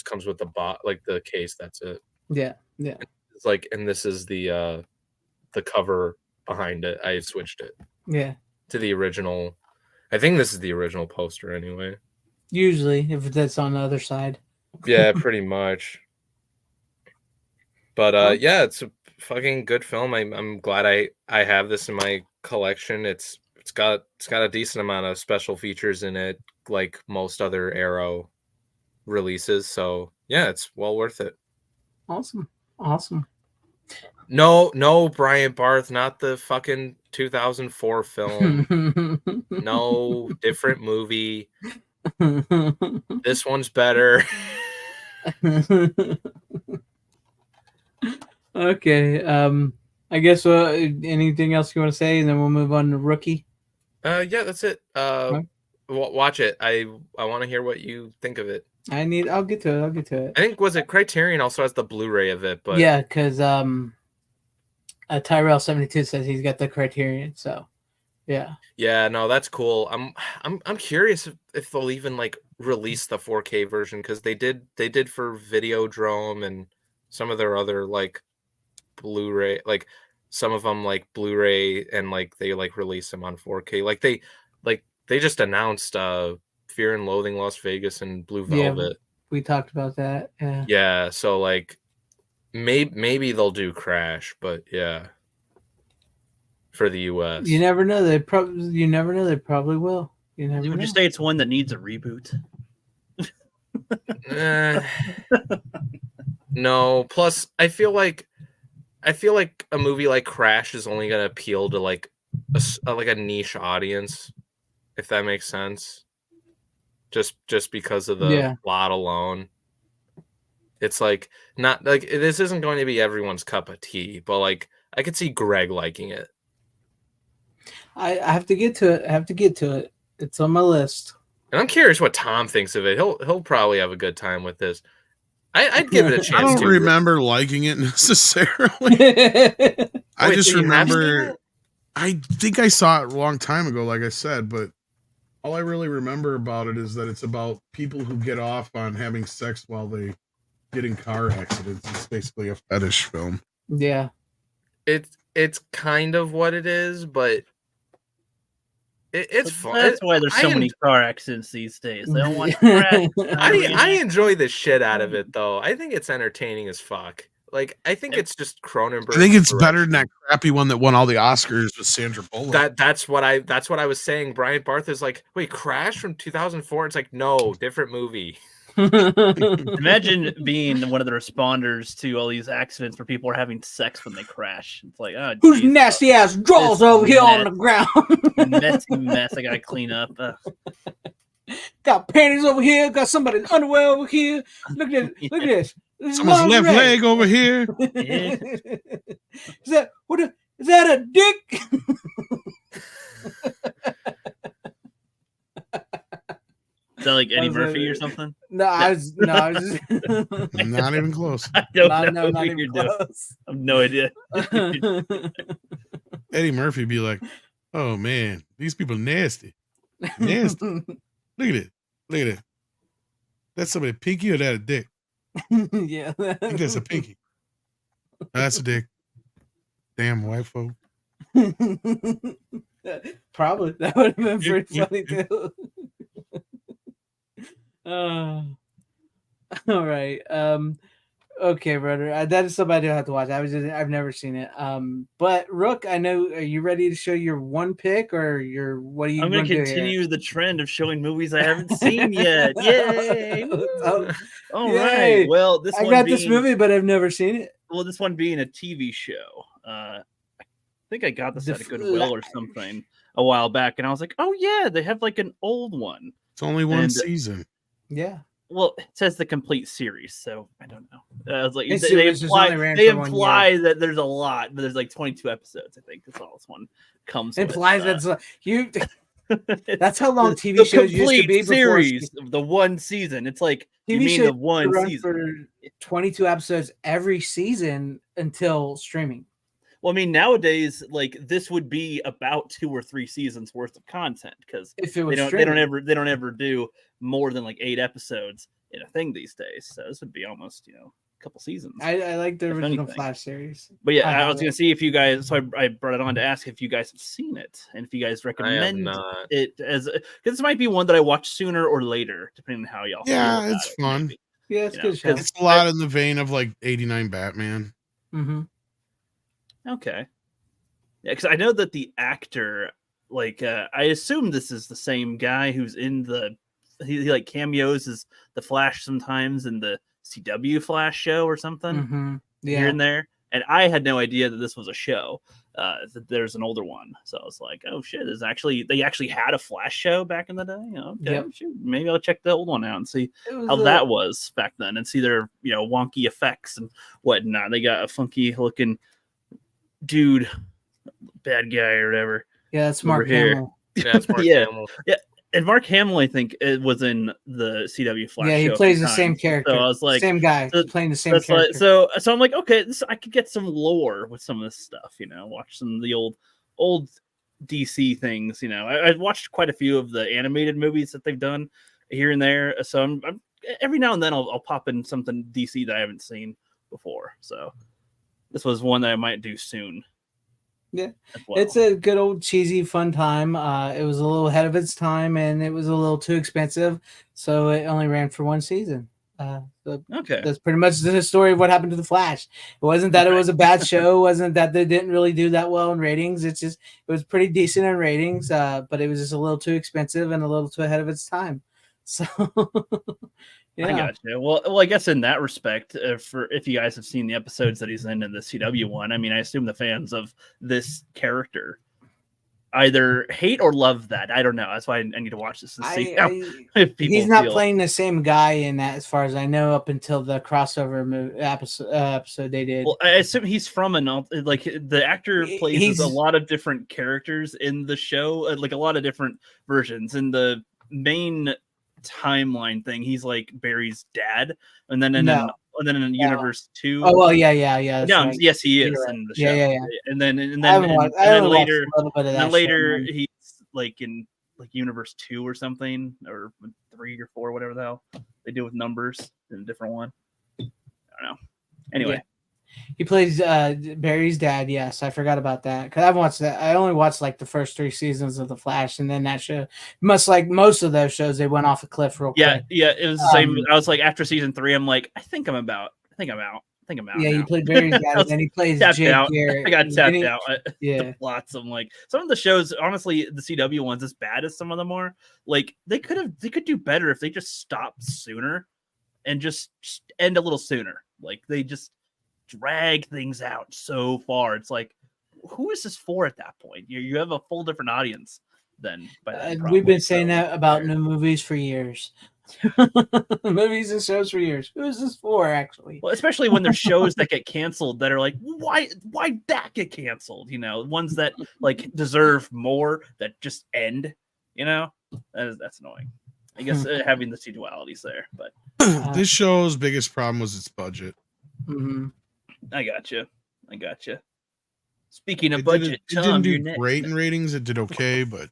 Speaker 5: comes with the case. That's it.
Speaker 3: Yeah.
Speaker 5: It's like, and this is the cover behind it. I switched it.
Speaker 3: Yeah.
Speaker 5: To the original. I think this is the original poster anyway.
Speaker 3: Usually, if that's on the other side.
Speaker 5: Yeah, pretty much. But yeah, it's a fucking good film. I'm glad I have this in my collection. It's got a decent amount of special features in it, like most other Arrow releases. So yeah, it's well worth it.
Speaker 3: Awesome.
Speaker 5: No, Brian Barth, not the fucking 2004 film. No, different movie. This one's better.
Speaker 3: Okay. I guess anything else you want to say, and then we'll move on to Rookie.
Speaker 5: Yeah, that's it. Watch it. I want to hear what you think of it.
Speaker 3: I'll get to it.
Speaker 5: I think was it Criterion also has the Blu-ray of it, but
Speaker 3: yeah, because Tyrell72 says he's got the Criterion, so yeah.
Speaker 5: Yeah, no, that's cool. I'm curious if they'll even like release the 4K version because they did for Videodrome and some of their other like Blu-ray, like some of them like Blu-ray and like they like release them on 4K. Like they just announced Fear and Loathing Las Vegas and Blue Velvet.
Speaker 3: Yeah, we talked about that. Yeah.
Speaker 5: Yeah, so like maybe they'll do Crash, but yeah. For the US.
Speaker 3: You never know. They probably will.
Speaker 4: Would you say it's one that needs a reboot?
Speaker 5: No. Plus, I feel like a movie like Crash is only gonna appeal to like a niche audience, if that makes sense. Just because of the plot alone. It's like not like this isn't going to be everyone's cup of tea, but like I could see Greg liking it.
Speaker 3: I have to get to it. It's on my list.
Speaker 5: And I'm curious what Tom thinks of it. He'll probably have a good time with this. I'd give it a chance.
Speaker 2: I don't remember liking it necessarily. I just remember. I think I saw it a long time ago, like I said, but all I really remember about it is that it's about people who get off on having sex while they get in car accidents. It's basically a fetish film.
Speaker 3: Yeah.
Speaker 5: It's kind of what it is, but it's fun.
Speaker 4: That's why there's so many car accidents these days. They don't want I
Speaker 5: enjoy the shit out of it, though. I think it's entertaining as fuck. Like, I think it's just Cronenberg.
Speaker 2: I think it's better than that crappy one that won all the Oscars with Sandra Bullock.
Speaker 5: That's what I was saying. Brian Barth is like, wait, Crash from 2004? It's like, no, different movie.
Speaker 4: Imagine being one of the responders to all these accidents where people are having sex when they crash. It's like, oh,
Speaker 3: who's nasty ass drawers over here on the ground?
Speaker 4: Messy mess I gotta clean up.
Speaker 3: Got panties over here. Got somebody's underwear over here. Look at this.
Speaker 2: Someone's left leg over here.
Speaker 3: Yeah. Is that a dick?
Speaker 4: Is that like Eddie Murphy or something?
Speaker 3: No, I was
Speaker 2: not even close.
Speaker 4: I don't know
Speaker 3: not
Speaker 4: who
Speaker 3: even
Speaker 4: you're
Speaker 3: close.
Speaker 4: I have no idea.
Speaker 2: Eddie Murphy be like, oh man, these people nasty. Nasty. Look at it. That's somebody pinky or that a dick?
Speaker 3: Yeah.
Speaker 2: I think that's a pinky. That's a dick. Damn white folk.
Speaker 3: Probably. That would have been pretty funny too. All right. Okay, brother. That is somebody I have to watch. I've never seen it. But Rook, I know. Are you ready to show your one pick, or your what are you
Speaker 4: I'm going to
Speaker 3: do here?
Speaker 4: continue the trend of showing movies I haven't seen yet. Yay! All
Speaker 3: Yay.
Speaker 4: right. Well, this
Speaker 3: I
Speaker 4: one
Speaker 3: got
Speaker 4: being,
Speaker 3: this movie, but I've never seen it.
Speaker 4: Well, this one being a TV show. I think I got this at a Goodwill or something a while back, and I was like, oh yeah, they have like an old one.
Speaker 2: It's only one season.
Speaker 3: Yeah.
Speaker 4: Well, it says the complete series, so I don't know. I was like,
Speaker 3: It's-
Speaker 4: they
Speaker 3: it just
Speaker 4: imply,
Speaker 3: only ran
Speaker 4: they
Speaker 3: for 1
Speaker 4: imply that there's a lot, but there's like 22 episodes. I think that's all this one comes.
Speaker 3: Implies
Speaker 4: with.
Speaker 3: that's you. That's how long TV
Speaker 4: the
Speaker 3: shows used to
Speaker 4: complete
Speaker 3: be before
Speaker 4: series of the one season. It's like you
Speaker 3: TV
Speaker 4: mean
Speaker 3: shows
Speaker 4: the one
Speaker 3: run
Speaker 4: season
Speaker 3: for 22 episodes every season until streaming.
Speaker 4: Well, I mean, nowadays, like this would be about 2 or 3 seasons worth of content because
Speaker 3: If it was
Speaker 4: they don't ever do more than like 8 episodes in a thing these days. So this would be almost a couple seasons.
Speaker 3: I like the
Speaker 4: if
Speaker 3: original
Speaker 4: anything.
Speaker 3: Flash series.
Speaker 4: But yeah, I was gonna see if you guys. So I brought it on to ask if you guys have seen it and if you guys recommend it as because this might be one that I watch sooner or later, depending on how y'all.
Speaker 2: Yeah,
Speaker 4: feel
Speaker 2: it's fun.
Speaker 4: Maybe.
Speaker 3: Yeah, it's good show.
Speaker 2: It's a lot in the vein of like '89 Batman.
Speaker 3: Mm-hmm.
Speaker 4: Okay. Yeah, because I know that the actor, like, I assume this is the same guy who's in he like cameos as the Flash sometimes in the CW Flash show or something
Speaker 3: Mm-hmm. Yeah.
Speaker 4: here and there. And I had no idea that this was a show. That there's an older one, so I was like, "Oh shit!" They actually had a Flash show back in the day. Okay,
Speaker 3: Yep.
Speaker 4: shoot, maybe I'll check the old one out and see
Speaker 3: was
Speaker 4: how that was back then, and see their wonky effects and whatnot. They got a funky looking dude, bad guy or whatever.
Speaker 3: Yeah, that's
Speaker 4: over
Speaker 3: Mark
Speaker 4: here.
Speaker 3: Hamill.
Speaker 5: Yeah, it's Mark
Speaker 4: Yeah.
Speaker 5: Hamill.
Speaker 4: Yeah, and Mark Hamill, I think, it was in the CW Flash.
Speaker 3: Yeah, he
Speaker 4: show a
Speaker 3: plays
Speaker 4: few
Speaker 3: the same
Speaker 4: times.
Speaker 3: character.
Speaker 4: So I was like,
Speaker 3: same guy playing the same character.
Speaker 4: like, so I'm like, okay, I could get some lore with some of this stuff. Watch some of the old DC things. I've watched quite a few of the animated movies that they've done here and there. So I'm every now and then I'll pop in something DC that I haven't seen before. So this was one that I might do soon.
Speaker 3: Yeah,
Speaker 4: well.
Speaker 3: It's a good old cheesy fun time. It was a little ahead of its time, and it was a little too expensive, so it only ran for 1 season.
Speaker 4: Okay,
Speaker 3: that's pretty much the story of what happened to the Flash. It wasn't that it was a bad show. It wasn't that they didn't really do that well in ratings. It's just it was pretty decent in ratings, but it was just a little too expensive and a little too ahead of its time. So. Yeah.
Speaker 4: I got you. Well, I guess in that respect, if you guys have seen the episodes that he's in the CW one, I mean, I assume the fans of this character either hate or love that. I don't know. That's why I need to watch this and see if people.
Speaker 3: He's not playing the same guy in that, as far as I know, up until the crossover episode they did.
Speaker 4: Well, I assume he's from like the actor plays a lot of different characters in the show, like a lot of different versions. In the main timeline thing, he's like Barry's dad, and then in Universe 2.
Speaker 3: Oh well, yeah.
Speaker 4: No,
Speaker 3: right.
Speaker 4: yes, he is
Speaker 3: right.
Speaker 4: in the show.
Speaker 3: Yeah.
Speaker 4: And then later,
Speaker 3: show,
Speaker 4: he's like in like Universe 2 or something, or 3 or 4, whatever the hell they do with numbers in a different one. I don't know. Anyway.
Speaker 3: Yeah. He plays Barry's dad. Yes, I forgot about that because I haven't watched that. I only watched like the first 3 seasons of The Flash, and then that show. Most of those shows, they went off a cliff real quick.
Speaker 4: Yeah, it was the same. I was like, after season 3, I'm like, I think I'm out.
Speaker 3: Yeah, he played Barry's dad, and then he plays Jake Garrett.
Speaker 4: I got tapped out.
Speaker 3: Yeah,
Speaker 4: the plots. I'm like, some of the shows, honestly, the CW ones, as bad as some of them are, like they could do better if they just stopped sooner and just end a little sooner. Like they just drag things out so far. It's like, who is this for at that point? You have a full different audience then.
Speaker 3: We've been saying that about new movies for years. Movies and shows for years. Who is this for, actually?
Speaker 4: Well, especially when there's shows that get canceled that are like, why that get canceled? Ones that like deserve more that just end. That's annoying. I guess having the two dualities there, but
Speaker 2: this show's biggest problem was its budget.
Speaker 3: Mm-hmm.
Speaker 4: I got you. Speaking of budget,
Speaker 2: it didn't do great in ratings. It did okay, but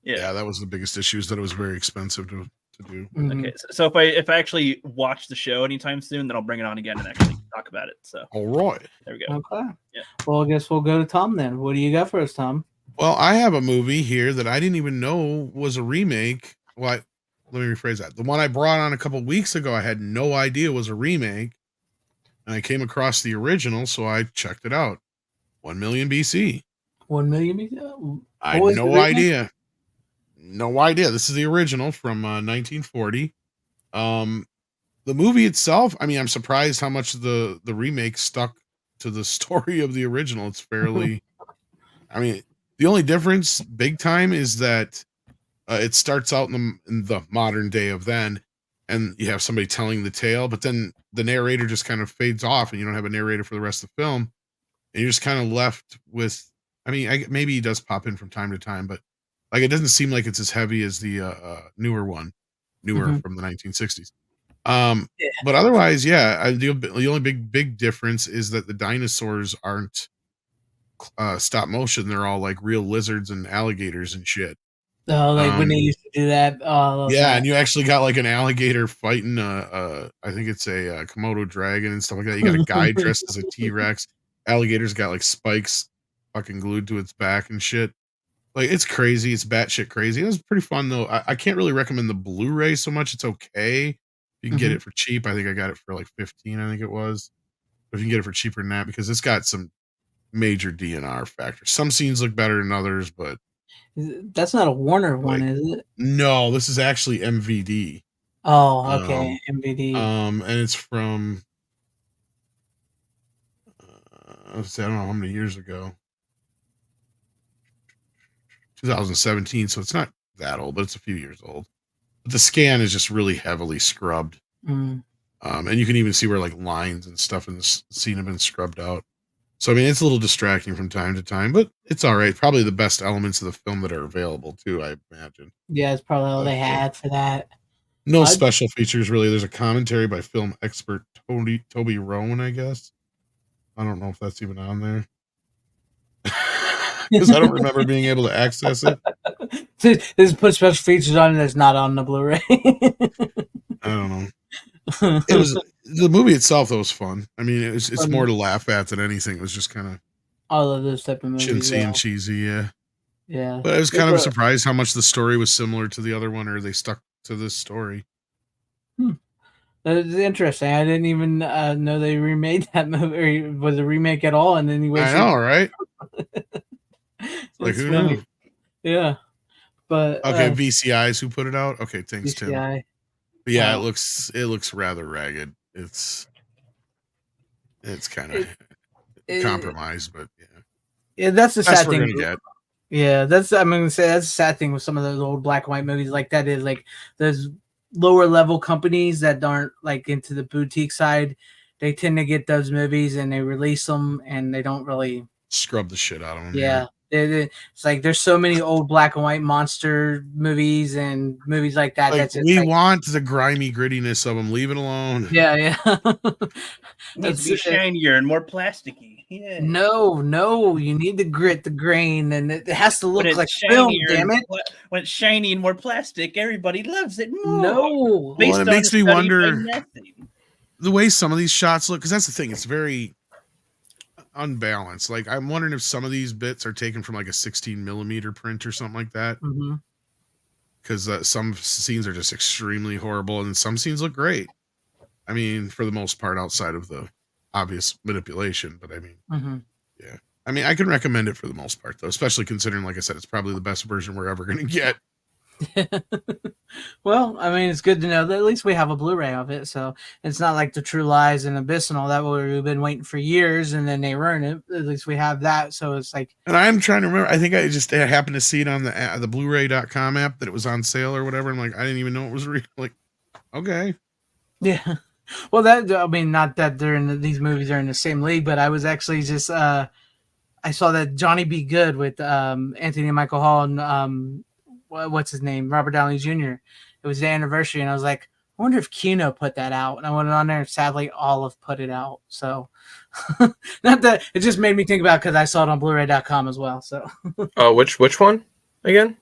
Speaker 2: yeah, that was the biggest issue, is that it was very expensive to do.
Speaker 3: Mm-hmm.
Speaker 4: Okay, so if I actually watch the show anytime soon, then I'll bring it on again and actually talk about it. So
Speaker 2: all right,
Speaker 4: there we go.
Speaker 3: Okay.
Speaker 4: Yeah.
Speaker 3: Well, I guess we'll go to Tom then. What do you got for us, Tom?
Speaker 2: Well, I have a movie here that I didn't even know was a remake. Well, let me rephrase that. The one I brought on a couple weeks ago, I had no idea was a remake, and I came across the original, so I checked it out. 1 million BC.
Speaker 3: 1 million BC.
Speaker 2: I had no idea. No idea. This is the original from 1940. The movie itself, I mean, I'm surprised how much the remake stuck to the story of the original. It's fairly, I mean, the only difference, big time, is that it starts out in the modern day of then, and you have somebody telling the tale, but then the narrator just kind of fades off, and you don't have a narrator for the rest of the film, and you're just kind of left with. I mean, maybe he does pop in from time to time, but like it doesn't seem like it's as heavy as the newer from the 1960s. But otherwise, yeah, the only big difference is that the dinosaurs aren't stop motion. They're all like real lizards and alligators and shit.
Speaker 3: Oh, like when they used to do that.
Speaker 2: Yeah, and you actually got like an alligator fighting I think it's a Komodo dragon and stuff like that. You got a guy dressed as a T-Rex. Alligator's got like spikes fucking glued to its back and shit. Like, it's crazy. It's batshit crazy. It was pretty fun though. I can't really recommend the Blu-ray so much. It's okay. You can get it for cheap. I think I got it for like 15, I think it was. But if you can get it for cheaper than that, because it's got some major DNR factors. Some scenes look better than others, but
Speaker 3: that's not a Warner one, is it?
Speaker 2: No, this is actually MVD.
Speaker 3: Oh, okay. MVD.
Speaker 2: And it's from I don't know how many years ago. 2017, so it's not that old, but it's a few years old. But the scan is just really heavily scrubbed. And you can even see where like lines and stuff in the scene have been scrubbed out. So I mean, it's a little distracting from time to time, but it's all right. Probably the best elements of the film that are available too, I imagine.
Speaker 3: Yeah, it's probably all they had for that.
Speaker 2: No special features really. There's a commentary by film expert Toby Rowan, I guess. I don't know if that's even on there. Because I don't remember being able to access it.
Speaker 3: This put special features on it that's not on the Blu-ray.
Speaker 2: I don't know. It was the movie itself that was fun. I mean, it's more to laugh at than anything. It was just kind of
Speaker 3: all of those type of movies,
Speaker 2: chintzy and cheesy, yeah.
Speaker 3: Yeah.
Speaker 2: But I was kind of surprised how much the story was similar to the other one, or they stuck to this story.
Speaker 3: That's interesting. I didn't even know they remade that movie, or was a remake at all. And anyway,
Speaker 2: I know, right? Like who knew?
Speaker 3: Yeah, but
Speaker 2: okay, VCIs who put it out. Okay, thanks,
Speaker 3: VCI.
Speaker 2: Tim. But yeah, it looks rather ragged. It's kind of compromised, but
Speaker 3: yeah, that's the sad thing.
Speaker 2: Get.
Speaker 3: Yeah, I'm gonna say that's the sad thing with some of those old black and white movies like that is like those lower level companies that aren't like into the boutique side. They tend to get those movies and they release them and they don't really
Speaker 2: scrub the shit out of them.
Speaker 3: Yeah. It's like there's so many old black and white monster movies and movies like that.
Speaker 2: Like, we want the grimy grittiness of them. Leave it alone.
Speaker 3: Yeah.
Speaker 4: It needs to be shinier and more plasticky. Yeah.
Speaker 3: No, you need the grit, the grain, and it has to look like film. Damn it!
Speaker 4: When it's shiny and more plastic, everybody loves it more.
Speaker 3: No,
Speaker 2: it makes me wonder the way some of these shots look. Because that's the thing; it's very unbalanced. Like, I'm wondering if some of these bits are taken from like a 16 millimeter print or something like that. Because some scenes are just extremely horrible, and some scenes look great. I mean, for the most part, outside of the obvious manipulation. But I mean, yeah. I mean, I can recommend it for the most part, though, especially considering, like I said, it's probably the best version we're ever going to get.
Speaker 3: Well, I mean, it's good to know that at least we have a Blu-ray of it, so it's not like the True Lies and Abyss and all that where we've been waiting for years and then they ruin it. At least we have that, so it's like.
Speaker 2: And I'm trying to remember. I think I happened to see it on the Blu-ray.com app that it was on sale or whatever. I'm like, I didn't even know it was real. Like, okay,
Speaker 3: yeah. Well, I mean, not that these movies are in the same league, but I was actually just I saw that Johnny Be Good with Anthony Michael Hall and what's his name, Robert Downey Jr. It was the anniversary, and I was like, I wonder if Kino put that out. And I went on there, and sadly, Olive put it out. So, not that it just made me think about because I saw it on Blu-ray.com as well. So,
Speaker 5: which one again?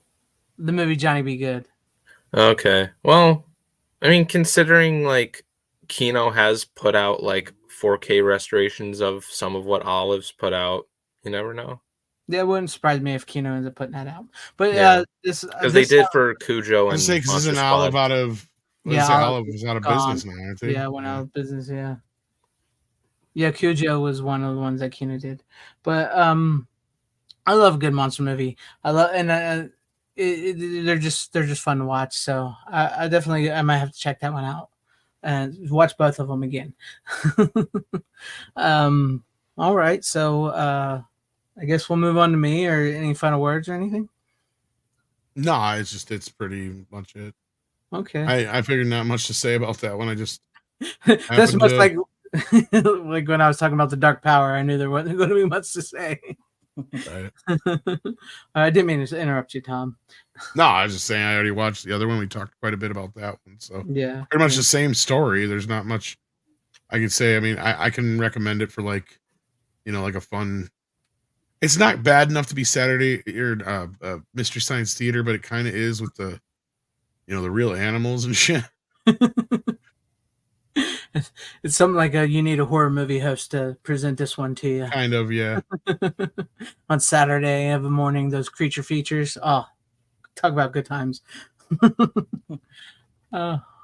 Speaker 3: The movie Johnny Be Good.
Speaker 5: Okay, well, I mean, considering like Kino has put out like 4K restorations of some of what Olive's put out, you never know.
Speaker 3: Yeah, it wouldn't surprise me if Kino ends up putting that out. But
Speaker 5: Yeah.
Speaker 3: this
Speaker 5: Because they did for Cujo
Speaker 2: I
Speaker 5: and
Speaker 2: say because
Speaker 5: Monster
Speaker 2: isn't
Speaker 5: Squad.
Speaker 2: Olive out of?
Speaker 3: Yeah,
Speaker 2: Olive was out of
Speaker 3: gone.
Speaker 2: business now, aren't they?
Speaker 3: Yeah, went out of business. Yeah, yeah. Cujo was one of the ones that Kino did, but I love a good monster movie. I love they're just fun to watch. So I definitely I might have to check that one out and watch both of them again. All right, so I guess we'll move on to me. Or any final words or anything?
Speaker 2: No, it's pretty much it.
Speaker 3: Okay,
Speaker 2: I figured not much to say about that one. I just
Speaker 3: that's much like like when I was talking about the Dark Power. I knew there wasn't going to be much to say.
Speaker 2: right.
Speaker 3: I didn't mean to interrupt you, Tom.
Speaker 2: No, I was just saying I already watched the other one. We talked quite a bit about that one, so
Speaker 3: Yeah,
Speaker 2: pretty much the same story. There's not much I could say. I mean, I can recommend it for like, like a fun. It's not bad enough to be Saturday or Mystery Science Theater, but it kind of is with the, the real animals and shit.
Speaker 3: It's something like you need a horror movie host to present this one to you.
Speaker 2: Kind of, yeah.
Speaker 3: On Saturday of the morning, those creature features. Oh, talk about good times.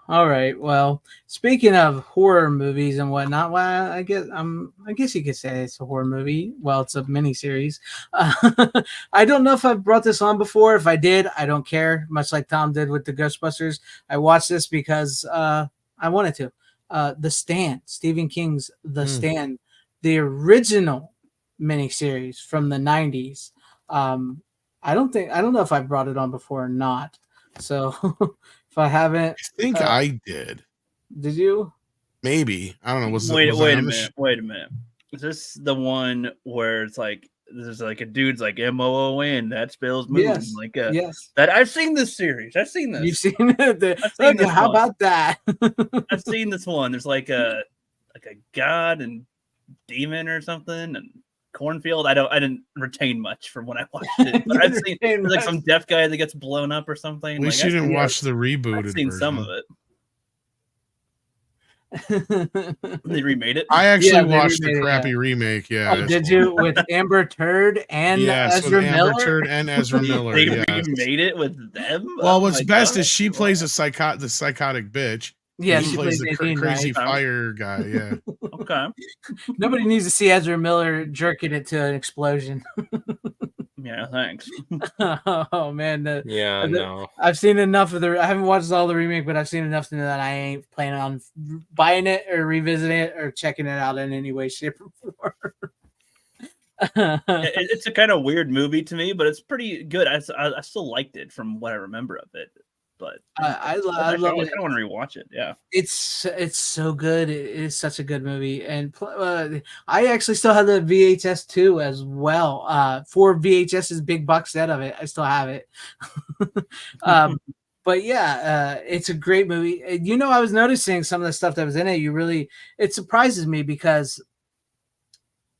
Speaker 3: All right. Well, speaking of horror movies and whatnot, well, I guess you could say it's a horror movie. Well, it's a miniseries. I don't know if I've brought this on before. If I did, I don't care. Much like Tom did with the Ghostbusters, I watched this because I wanted to. The Stand, Stephen King's The Stand, the original miniseries from the 90s. I don't know if I brought it on before or not. So if I haven't,
Speaker 2: I think I did.
Speaker 3: Did you?
Speaker 2: Maybe. I don't know.
Speaker 4: Wait a minute. Is this the one where it's like there's like a dude's like MOON that spells moon?
Speaker 3: Yes.
Speaker 4: Like
Speaker 3: yes.
Speaker 4: That I've seen this series. I've seen this.
Speaker 3: You've seen it. How about that?
Speaker 4: I've seen this one. There's like a god and demon or something and cornfield. I didn't retain much from when I watched it, but I've seen there's like some deaf guy that gets blown up or something.
Speaker 2: At least you didn't watch the rebooted.
Speaker 4: I've seen some of it. They remade it.
Speaker 2: I actually watched the crappy remake. Yeah.
Speaker 3: Oh, did you with Amber Turd and Ezra Miller?
Speaker 2: Amber Turd and Ezra Miller.
Speaker 4: They remade it with them.
Speaker 2: Well, what's best is she plays the psychotic bitch.
Speaker 3: Yeah,
Speaker 2: he plays the crazy fire guy. Yeah.
Speaker 4: Okay.
Speaker 3: Nobody needs to see Ezra Miller jerking it to an explosion.
Speaker 4: Yeah, thanks.
Speaker 3: Oh man,
Speaker 5: no.
Speaker 3: I've seen enough of I haven't watched all the remake, but I've seen enough to know that I ain't planning on buying it or revisiting it or checking it out in any way, shape, or form.
Speaker 4: It's a kind of weird movie to me, but it's pretty good. I still liked it from what I remember of it. But
Speaker 3: I love it.
Speaker 4: I kind of want to rewatch it. Yeah,
Speaker 3: it's so good. It is such a good movie, and I actually still have the VHS too as well. 4 VHS's big box set of it. I still have it. But yeah, it's a great movie. I was noticing some of the stuff that was in it. It surprises me because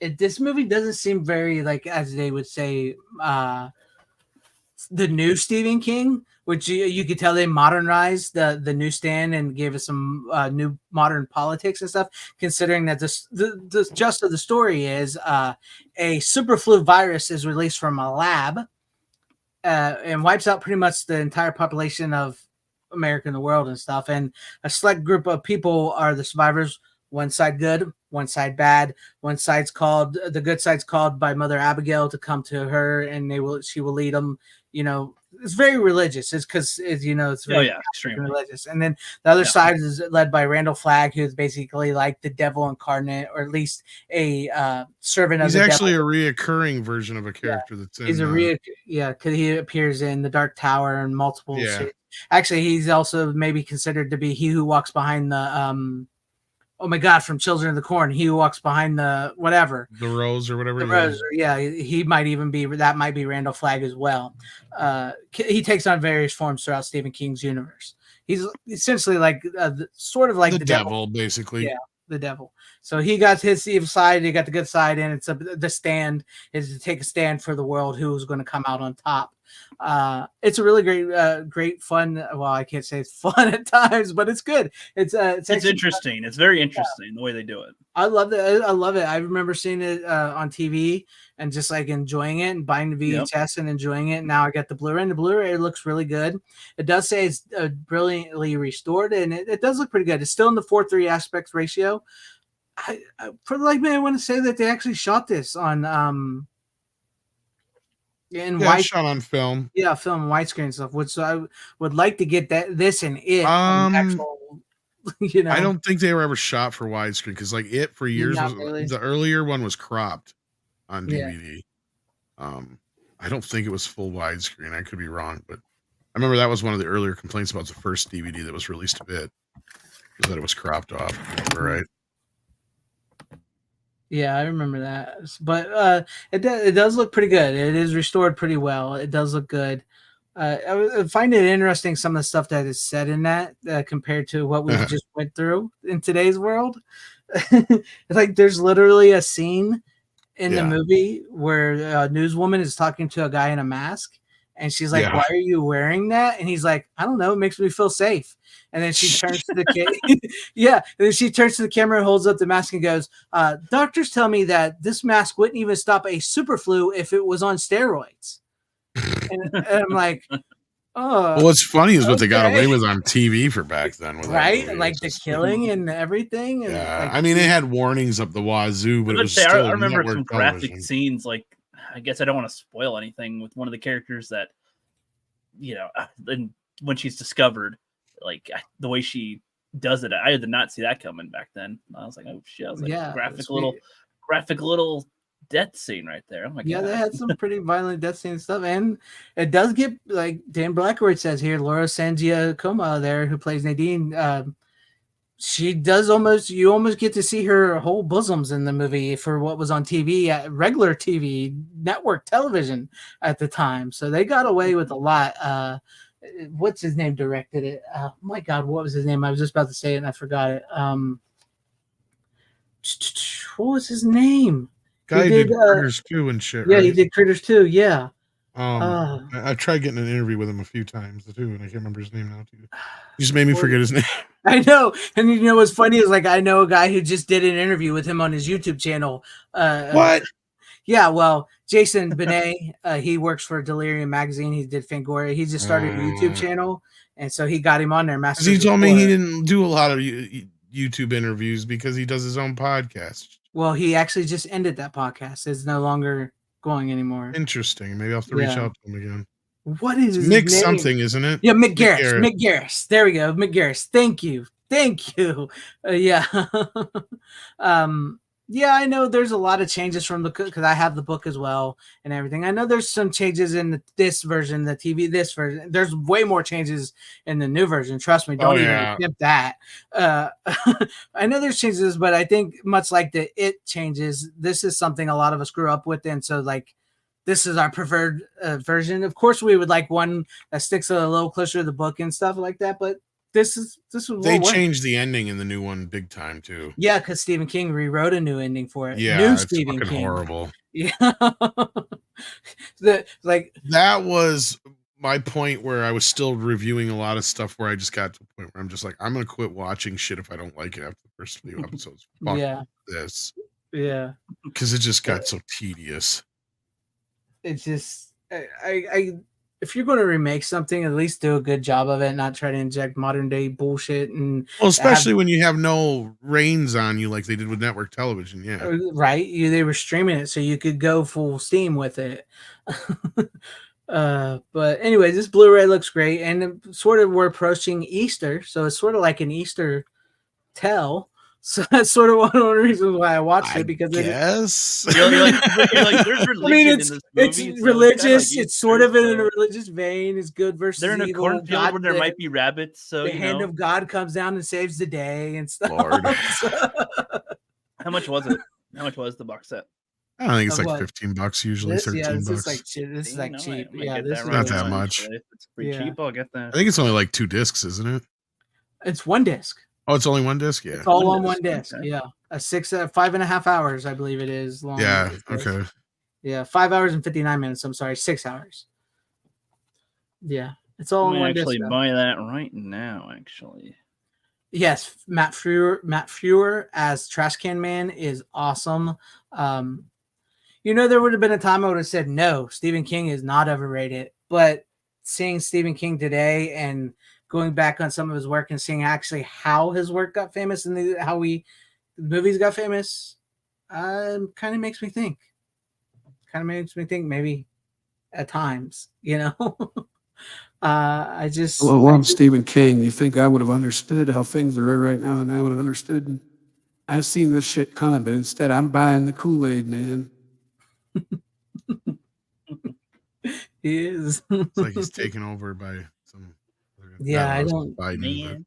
Speaker 3: this movie doesn't seem very like, as they would say, the new Stephen King, which you could tell they modernized the newsstand and gave us some new modern politics and stuff, considering that the gist of the story is a superflu virus is released from a lab and wipes out pretty much the entire population of America and the world and stuff. And a select group of people are the survivors. One side good, one side bad. One side's called, the good side's called by Mother Abigail to come to her, and she will lead them. It's very religious. It's because it's very extremely religious. And then the other side is led by Randall Flagg, who's basically like the devil incarnate, or at least a servant of the devil. He's actually
Speaker 2: a reoccurring version of a character that's in.
Speaker 3: He's because he appears in the Dark Tower and multiple. Series. Actually, he's also maybe considered to be he who walks behind the oh my God, from Children of the Corn, he who walks behind the whatever.
Speaker 2: The rose or whatever.
Speaker 3: The rose, he might even be, that might be Randall Flagg as well. He takes on various forms throughout Stephen King's universe. He's essentially like, sort of like the devil,
Speaker 2: basically.
Speaker 3: Yeah, the devil. So he got his evil side, he got the good side, and it's the stand is to take a stand for the world, who's going to come out on top. It's a really great fun. Well, I can't say it's fun at times, but it's good. It's actually
Speaker 4: interesting. It's very interesting the way they do it.
Speaker 3: I love it. I love it. I remember seeing it on TV and just like enjoying it and buying the VHS and enjoying it. Now I got the Blu-ray, and the Blu-ray looks really good. It does say it's brilliantly restored, and it does look pretty good. It's still in the 4:3 aspect ratio. I for the life of me, I want to say that they actually shot this on
Speaker 2: shot on film.
Speaker 3: Yeah, film widescreen stuff. Which I would like to get this and it actual.
Speaker 2: I don't think they were ever shot for widescreen because, like, it for years the earlier one was cropped on DVD. I don't think it was full widescreen. I could be wrong, but I remember that was one of the earlier complaints about the first DVD that was released of it, was that it was cropped off. Right?
Speaker 3: Yeah, I remember that. But it does look pretty good. It is restored pretty well. It does look good. I find it interesting some of the stuff that is said in that compared to what we just went through in today's world. Like there's literally a scene in the movie where a newswoman is talking to a guy in a mask, and she's like, "Why are you wearing that?" And he's like, "I don't know. It makes me feel safe." And then she turns to the and then she turns to the camera and holds up the mask and goes, "Doctors tell me that this mask wouldn't even stop a super flu if it was on steroids." And I'm like, oh.
Speaker 2: Well, what's funny is what they got away with on TV for back then,
Speaker 3: right? Like the killing and everything. And
Speaker 2: yeah, I mean, it had warnings up the wazoo, but it was still
Speaker 4: I remember some graphic scenes. Like, I guess I don't want to spoil anything with one of the characters that, and when she's discovered, like the way she does it, I did not see that coming back then. I was like, oh shit! I was like, graphic little death scene right there. Oh my god.
Speaker 3: Yeah, they had some pretty violent death scene stuff, and it does get, like Dan Blackwood says here, Laura Sangiacomo there, who plays Nadine, she does you almost get to see her whole bosoms in the movie for what was on TV, regular TV, network television at the time. So they got away with a lot. What's his name directed it? Oh my god, what was his name? I was just about to say it and I forgot it. What was his name?
Speaker 2: Guy did Critters 2 and shit.
Speaker 3: Yeah,
Speaker 2: right?
Speaker 3: he did Critters 2. Yeah.
Speaker 2: I tried getting an interview with him a few times too, and I can't remember his name now too. You just made me forget his name.
Speaker 3: I know, and you know what's funny is like I know a guy who just did an interview with him on his YouTube channel.
Speaker 2: What?
Speaker 3: Yeah, well, Jason Benet, he works for Delirium Magazine. He did Fangoria. He just started a YouTube channel, and so he got him on there.
Speaker 2: He told me he didn't do a lot of YouTube interviews because he does his own podcast.
Speaker 3: Well, he actually just ended that podcast. It's no longer going anymore.
Speaker 2: Interesting. Maybe I'll have to reach out to him again.
Speaker 3: What is his
Speaker 2: Mick
Speaker 3: name?
Speaker 2: Something, isn't it?
Speaker 3: Yeah, Mick Garris. Mick Garris. There we go. Mick Garris. Thank you. Yeah. Yeah, I know there's a lot of changes from because I have the book as well and everything. I know there's some changes in this version, this version. There's way more changes in the new version. Trust me, don't even attempt that. I know there's changes, but I think much like the It changes, this is something a lot of us grew up with, and so like this is our preferred version. Of course, we would like one that sticks a little closer to the book and stuff like that, but this was
Speaker 2: they changed the ending in the new one big time too.
Speaker 3: Yeah, because Stephen King rewrote a new ending for it.
Speaker 2: Yeah,
Speaker 3: new
Speaker 2: it's
Speaker 3: Stephen
Speaker 2: fucking
Speaker 3: King.
Speaker 2: horrible.
Speaker 3: Yeah, that
Speaker 2: was my point where I was still reviewing a lot of stuff where I just got to the point where I'm just like, I'm gonna quit watching shit if I don't like it after the first few episodes. Fuck this.
Speaker 3: Yeah,
Speaker 2: because it just got so tedious.
Speaker 3: It's just I if you're going to remake something, at least do a good job of it, not try to inject modern day bullshit. And
Speaker 2: especially when you have no reins on you like they did with network television. Yeah,
Speaker 3: right. They were streaming it so you could go full steam with it. But anyway, this Blu-ray looks great, and sort of we're approaching Easter, so it's sort of like an Easter tell. So that's sort of one of the reasons why I watched it, because
Speaker 2: yes,
Speaker 4: you're like, there's religion in this movie.
Speaker 3: It's religious. It's sort of in a religious vein. It's good versus
Speaker 4: evil. They're in a cornfield where there might be rabbits. So
Speaker 3: the hand of God comes down and saves the day and stuff.
Speaker 2: Lord.
Speaker 4: How much was it? How much was the box set?
Speaker 2: I think it's like $15 usually. $13.
Speaker 3: Yeah, this is like cheap. Yeah, this is
Speaker 2: not that much.
Speaker 4: If it's pretty cheap, I'll get that.
Speaker 2: I think it's only like 2 discs, isn't it?
Speaker 3: It's 1 disc.
Speaker 2: Oh, it's only 1 disc. Yeah,
Speaker 3: it's all on 1 disc. Okay. Yeah, a 5.5 hours, I believe it is long.
Speaker 2: Yeah. Okay.
Speaker 3: Yeah, 5 hours and 59 minutes. I'm sorry, 6 hours. Yeah, it's all
Speaker 4: I'm
Speaker 3: in
Speaker 4: gonna
Speaker 3: one
Speaker 4: actually
Speaker 3: disc.
Speaker 4: buy that right now. Actually,
Speaker 3: Yes, Matt Frewer as Trash Can Man is awesome. There would have been a time I would have said no, Stephen King is not overrated. But seeing Stephen King today and going back on some of his work and seeing actually how his work got famous and how the movies got famous, kind of makes me think. Maybe at times, I just.
Speaker 9: Well, I'm Stephen King. You think I would have understood how things are right now, and I would have understood. I've seen this shit coming, but instead I'm buying the Kool-Aid, man.
Speaker 3: He is.
Speaker 2: It's like he's taken over by some.
Speaker 3: Yeah, I don't.
Speaker 4: man.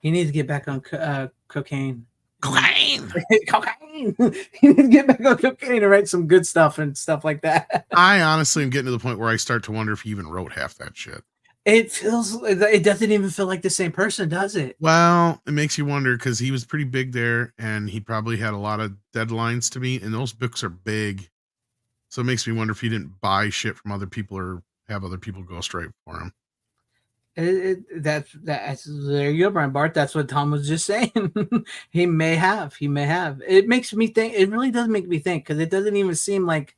Speaker 3: He needs to get back on cocaine.
Speaker 2: Cocaine.
Speaker 3: Cocaine. He needs to get back on cocaine and write some good stuff and stuff like that.
Speaker 2: I honestly am getting to the point where I start to wonder if he even wrote half that shit.
Speaker 3: It doesn't even feel like the same person, does it?
Speaker 2: Well, it makes you wonder because he was pretty big there, and he probably had a lot of deadlines to meet, and those books are big. So it makes me wonder if he didn't buy shit from other people or have other people ghostwrite for him.
Speaker 3: That's there you go, Brian Bart. That's what Tom was just saying. He may have. It makes me think. It really does make me think because it doesn't even seem like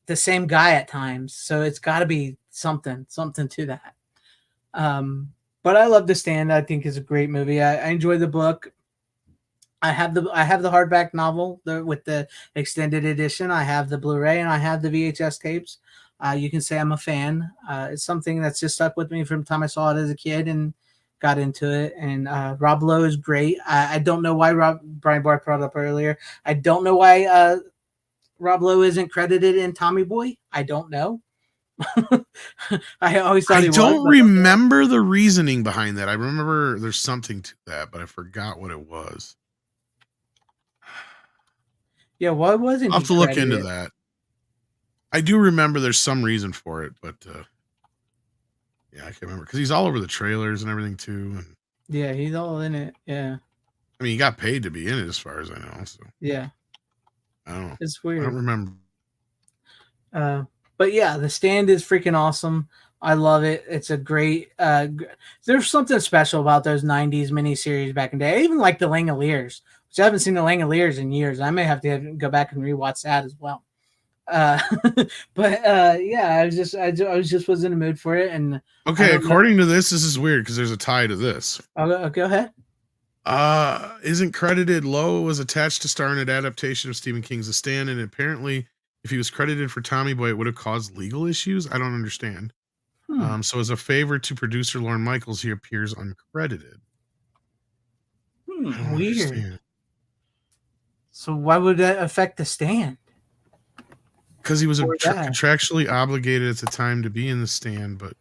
Speaker 3: the same guy at times. So it's got to be something to that. But I love The Stand. I think is a great movie. I enjoy the book. I have the hardback novel with the extended edition. I have the Blu-ray and I have the VHS tapes. You can say I'm a fan. It's something that's just stuck with me from the time I saw it as a kid and got into it. And Rob Lowe is great. I don't know why Brian Bart brought up earlier. I don't know why Rob Lowe isn't credited in Tommy Boy. I don't know. I always thought
Speaker 2: I
Speaker 3: he was.
Speaker 2: don't remember the reasoning behind that. I remember there's something to that, but I forgot what it was.
Speaker 3: Yeah, why wasn't
Speaker 2: I'll
Speaker 3: he
Speaker 2: have to look
Speaker 3: credited?
Speaker 2: into that. I do remember there's some reason for it, but yeah, I can't remember because he's all over the trailers and everything too. And
Speaker 3: Yeah, he's all in it. Yeah.
Speaker 2: I mean, he got paid to be in it, as far as I know. So
Speaker 3: Yeah.
Speaker 2: I don't know.
Speaker 3: It's
Speaker 2: I
Speaker 3: weird.
Speaker 2: don't remember.
Speaker 3: But yeah, The Stand is freaking awesome. I love it. It's a great. There's something special about those '90s miniseries back in the day. I even like the Langoliers, which I haven't seen the Langoliers in years. I may have to go back and rewatch that as well. But yeah, I was just was in the mood for it. And
Speaker 2: Okay, according to this is weird because there's a tie to this.
Speaker 3: Go ahead.
Speaker 2: Isn't credited. Lowe was attached to star in an adaptation of Stephen King's The Stand, and apparently, if he was credited for Tommy Boy, it would have caused legal issues. I don't understand. So as a favor to producer Lorne Michaels, he appears uncredited.
Speaker 3: Weird.
Speaker 2: Understand.
Speaker 3: So why would that affect The Stand?
Speaker 2: Because he was contractually obligated at the time to be in The Stand, but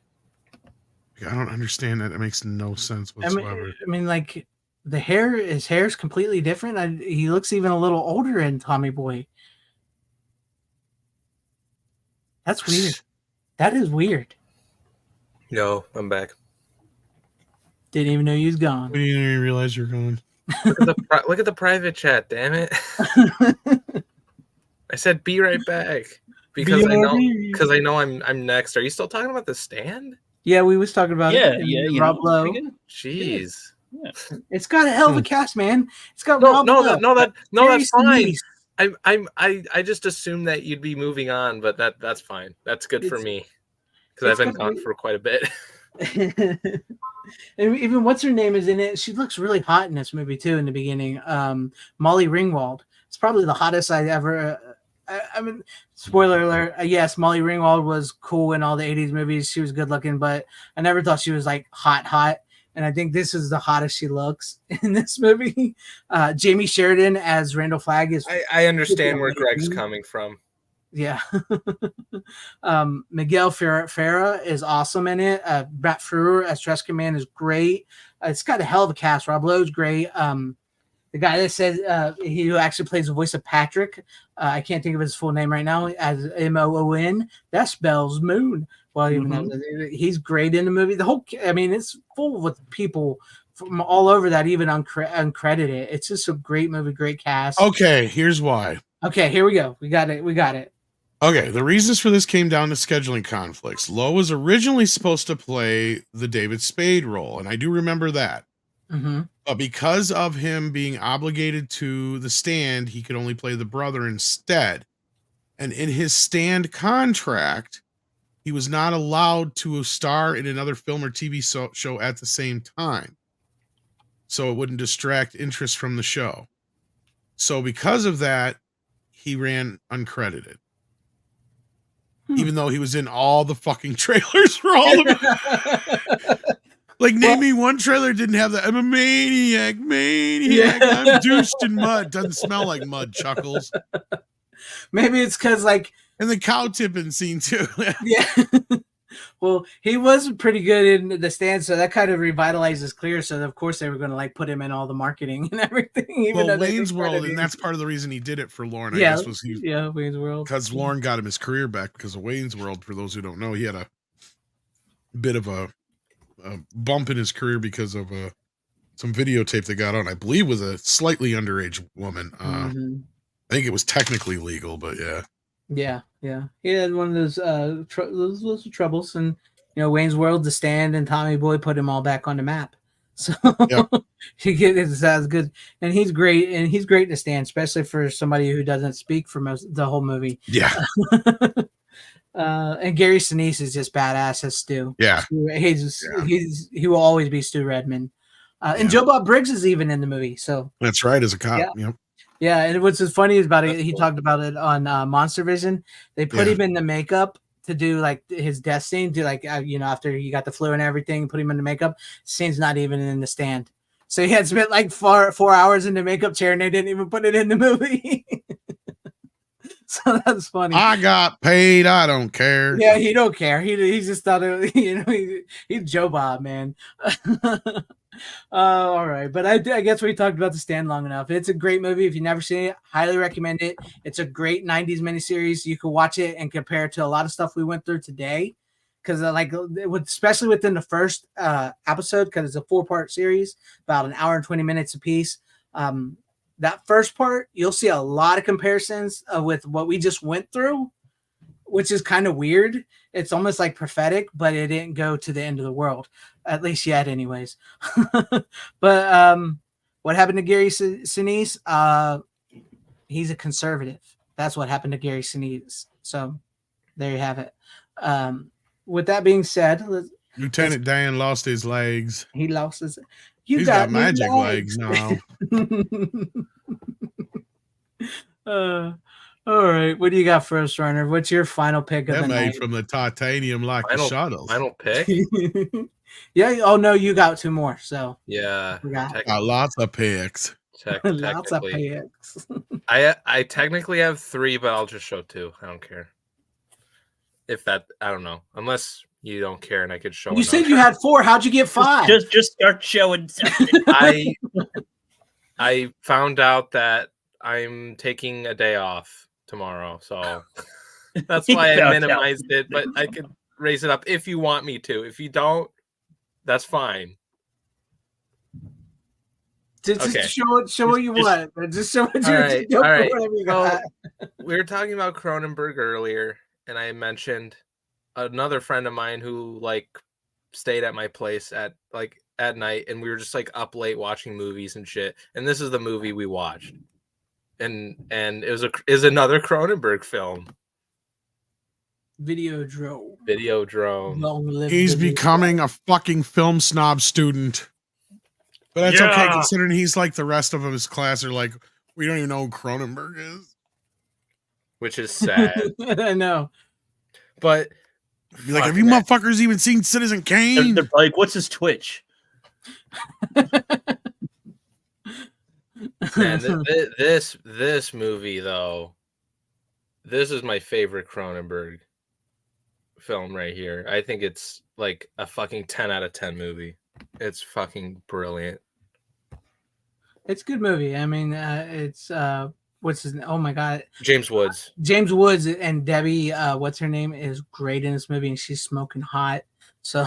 Speaker 2: I don't understand that. It makes no sense whatsoever.
Speaker 3: I mean, like his hair is completely different. He looks even a little older in Tommy Boy. That's weird. That is weird.
Speaker 5: Yo, I'm back.
Speaker 3: Didn't even know you was gone.
Speaker 2: We didn't even realize you're gone.
Speaker 5: Look at the private chat, damn it. I said be right back because I know I'm next. Are you still talking about The Stand?
Speaker 3: Yeah, we was talking about it.
Speaker 4: Yeah,
Speaker 3: Rob Lowe.
Speaker 5: Jeez.
Speaker 4: Yeah.
Speaker 3: It's got a hell of a cast, man. It's got
Speaker 5: No,
Speaker 3: Rob
Speaker 5: no,
Speaker 3: Lowe.
Speaker 5: that's fine.
Speaker 3: Sinise.
Speaker 5: I just assumed that you'd be moving on, but that's fine. That's good for me because I've been gone for quite a bit.
Speaker 3: And even what's her name is in it. She looks really hot in this movie too. In the beginning, Molly Ringwald. It's probably the hottest I ever. I mean, spoiler alert. Yes, Molly Ringwald was cool in all the '80s movies. She was good looking, but I never thought she was like hot. And I think this is the hottest she looks in this movie. Jamie Sheridan as Randall Flagg is.
Speaker 5: I understand where Greg's coming from.
Speaker 3: Yeah. Miguel Ferreira is awesome in it. Matt Frewer as Trash Can Man is great. It's got a hell of a cast. Rob Lowe's great. The guy that says he actually plays the voice of Patrick. I can't think of his full name right now. As Moon. That spells moon. Well, even though he's great in the movie. It's full with people from all over that, even uncredited. It's just a great movie, great cast.
Speaker 2: Okay, here's why.
Speaker 3: Okay, here we go. We got it.
Speaker 2: Okay, the reasons for this came down to scheduling conflicts. Lowe was originally supposed to play the David Spade role, and I do remember that.
Speaker 3: Mm-hmm.
Speaker 2: But because of him being obligated to The Stand, he could only play the brother instead. And in his Stand contract, he was not allowed to star in another film or TV show at the same time. So it wouldn't distract interest from the show. So because of that, he ran uncredited. Even though he was in all the fucking trailers for all the like, name me one trailer didn't have that. I'm a maniac.
Speaker 3: Yeah.
Speaker 2: I'm douched in mud. Doesn't smell like mud, Chuckles.
Speaker 3: Maybe it's because, like,
Speaker 2: and the cow tipping scene too.
Speaker 3: Yeah. Well, he was pretty good in The Stand, so that kind of revitalizes Clear. So of course they were going to like put him in all the marketing and everything. Even
Speaker 2: well, Wayne's World, and that's part of the reason he did it for Lauren.
Speaker 3: Yeah,
Speaker 2: I guess was
Speaker 3: Wayne's World,
Speaker 2: because Lauren got him his career back because of Wayne's World. For those who don't know, he had a bit of a bump in his career because of some videotape they got on. I believe with a slightly underage woman. I think it was technically legal, but yeah.
Speaker 3: Yeah. He had one of those those troubles, and Wayne's World, The Stand, and Tommy Boy put him all back on the map. So he gets as good, and he's great, in The Stand, especially for somebody who doesn't speak for the whole movie.
Speaker 2: Yeah.
Speaker 3: And Gary Sinise is just badass as Stu.
Speaker 2: Yeah,
Speaker 3: he will always be Stu Redman. And Joe Bob Briggs is even in the movie. So
Speaker 2: that's right, as a cop.
Speaker 3: Yeah.
Speaker 2: Yep.
Speaker 3: Yeah, and what's funny about it, he talked about it on Monster Vision. They put him in the makeup to do like his death scene, to like after he got the flu and everything, put him in the makeup. Scene's not even in The Stand, so he had spent like 4 hours in the makeup chair, and they didn't even put it in the movie. So that's funny.
Speaker 2: I got paid. I don't care.
Speaker 3: Yeah, he don't care. He just thought he's Joe Bob, man. All right, but I guess we talked about The Stand long enough. It's a great movie. If you've never seen it, highly recommend it. It's a great 90s miniseries. You can watch it and compare it to a lot of stuff we went through today, because especially within the first episode, because it's a 4-part series, about an hour and 20 minutes apiece. That first part, you'll see a lot of comparisons with what we just went through, which is kind of weird. It's almost like prophetic, but it didn't go to the end of the world, at least yet anyways. But what happened to Gary Sinise? He's a conservative. That's what happened to Gary Sinise. So there you have it. With that being said,
Speaker 2: Lieutenant Dan lost his legs.
Speaker 3: He lost his.
Speaker 2: He's got magic legs now.
Speaker 3: All right, what do you got for us, Runner? What's your final pick of the
Speaker 2: made
Speaker 3: night?
Speaker 2: from the titanium like the shuttles.
Speaker 5: Final pick?
Speaker 3: Yeah. Oh no, you got 2 more. So
Speaker 5: yeah,
Speaker 2: got lots of picks.
Speaker 3: Lots of picks.
Speaker 5: I technically have 3, but I'll just show 2. I don't care. If that, I don't know, unless you don't care, and I could show.
Speaker 3: You said you had 4. How'd you get 5?
Speaker 4: Just start showing something.
Speaker 5: I found out that I'm taking a day off tomorrow, so that's why I minimized it. But I could raise it up if you want me to. If you don't, that's fine.
Speaker 3: Just show what you want. Just show what you want.
Speaker 5: All right.
Speaker 3: Whatever you got.
Speaker 5: We were talking about Cronenberg earlier, and I mentioned another friend of mine who stayed at my place at night, and we were just up late watching movies and shit. And this is the movie we watched, and it is another Cronenberg film.
Speaker 3: Videodrome.
Speaker 2: He's becoming a fucking film snob student. But that's okay, considering he's like the rest of his class are like, we don't even know who Cronenberg is.
Speaker 5: Which is sad.
Speaker 3: I know.
Speaker 5: But
Speaker 2: have you motherfuckers even seen Citizen Kane?
Speaker 4: They're like, what's his Twitch?
Speaker 5: Man, this movie though, this is my favorite Cronenberg film right here. I think it's like a fucking 10 out of 10 movie. It's fucking brilliant.
Speaker 3: It's a good movie. I mean, it's what's his name? Oh my god,
Speaker 5: James Woods.
Speaker 3: James Woods and Debbie, what's her name, is great in this movie, and she's smoking hot. So,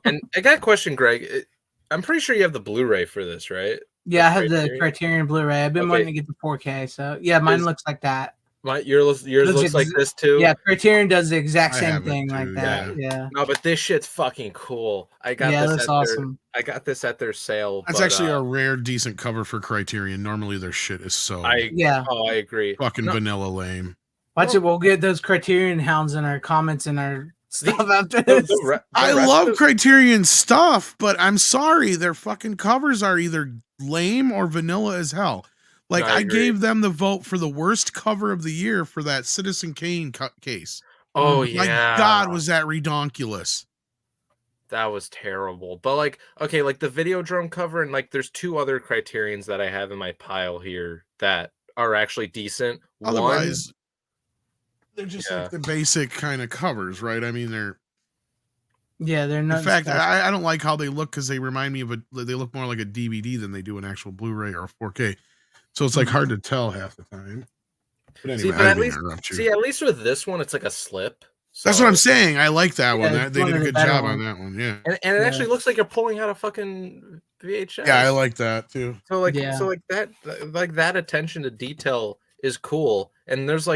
Speaker 5: and I got a question, Greg. I'm pretty sure you have the Blu-ray for this, right?
Speaker 3: Yeah, I have the Criterion Blu-ray. I've been wanting to get the 4K. So yeah, mine looks like that.
Speaker 5: Yours looks like this too.
Speaker 3: Yeah, Criterion does the exact
Speaker 2: I
Speaker 3: same
Speaker 2: have it
Speaker 3: thing like
Speaker 2: too,
Speaker 3: that. Yeah.
Speaker 5: No, but this shit's fucking cool. I got
Speaker 3: Yeah,
Speaker 5: this
Speaker 3: that's
Speaker 5: at
Speaker 3: awesome.
Speaker 5: I got this at their sale.
Speaker 2: That's
Speaker 5: but,
Speaker 2: actually a rare, decent cover for Criterion. Normally, their shit is so
Speaker 5: I agree.
Speaker 2: fucking vanilla lame.
Speaker 3: Watch it. We'll get those Criterion hounds in our comments and our stuff after this.
Speaker 2: I love Criterion stuff, but I'm sorry, their fucking covers are either lame or vanilla as hell. Like, I gave them the vote for the worst cover of the year for that Citizen Kane case.
Speaker 5: Oh,
Speaker 2: my
Speaker 5: yeah.
Speaker 2: God, was that redonkulous?
Speaker 5: That was terrible. But like, okay, like the Videodrome cover, and like there's two other Criterions that I have in my pile here that are actually decent.
Speaker 2: Otherwise, they're just like the basic kind of covers, right? I mean, they're
Speaker 3: they're not.
Speaker 2: In fact, I don't like how they look because they remind me of they look more like a DVD than they do an actual Blu-ray or 4K. So it's like hard to tell half the time. But anyway,
Speaker 5: at least with this one, it's like a slip. So.
Speaker 2: That's what I'm saying. I like that one. They did a good job on that one. Yeah,
Speaker 5: and it actually looks like you're pulling out a fucking VHS.
Speaker 2: Yeah, I like that too.
Speaker 5: So like that attention to detail is cool. And there's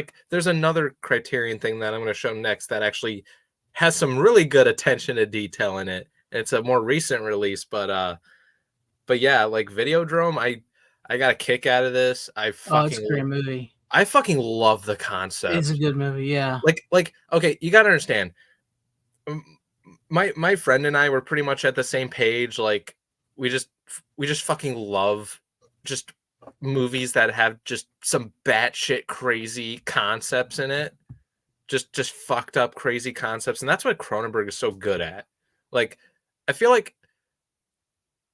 Speaker 5: another Criterion thing that I'm going to show next that actually has some really good attention to detail in it. It's a more recent release, but yeah, like Videodrome, I got a kick out of this.
Speaker 3: It's a great movie.
Speaker 5: I fucking love the concept.
Speaker 3: It's a good movie, yeah.
Speaker 5: Like okay, you got to understand. My friend and I were pretty much at the same page. Like we just fucking love just movies that have just some batshit crazy concepts in it. Just fucked up crazy concepts, and that's what Cronenberg is so good at. Like I feel like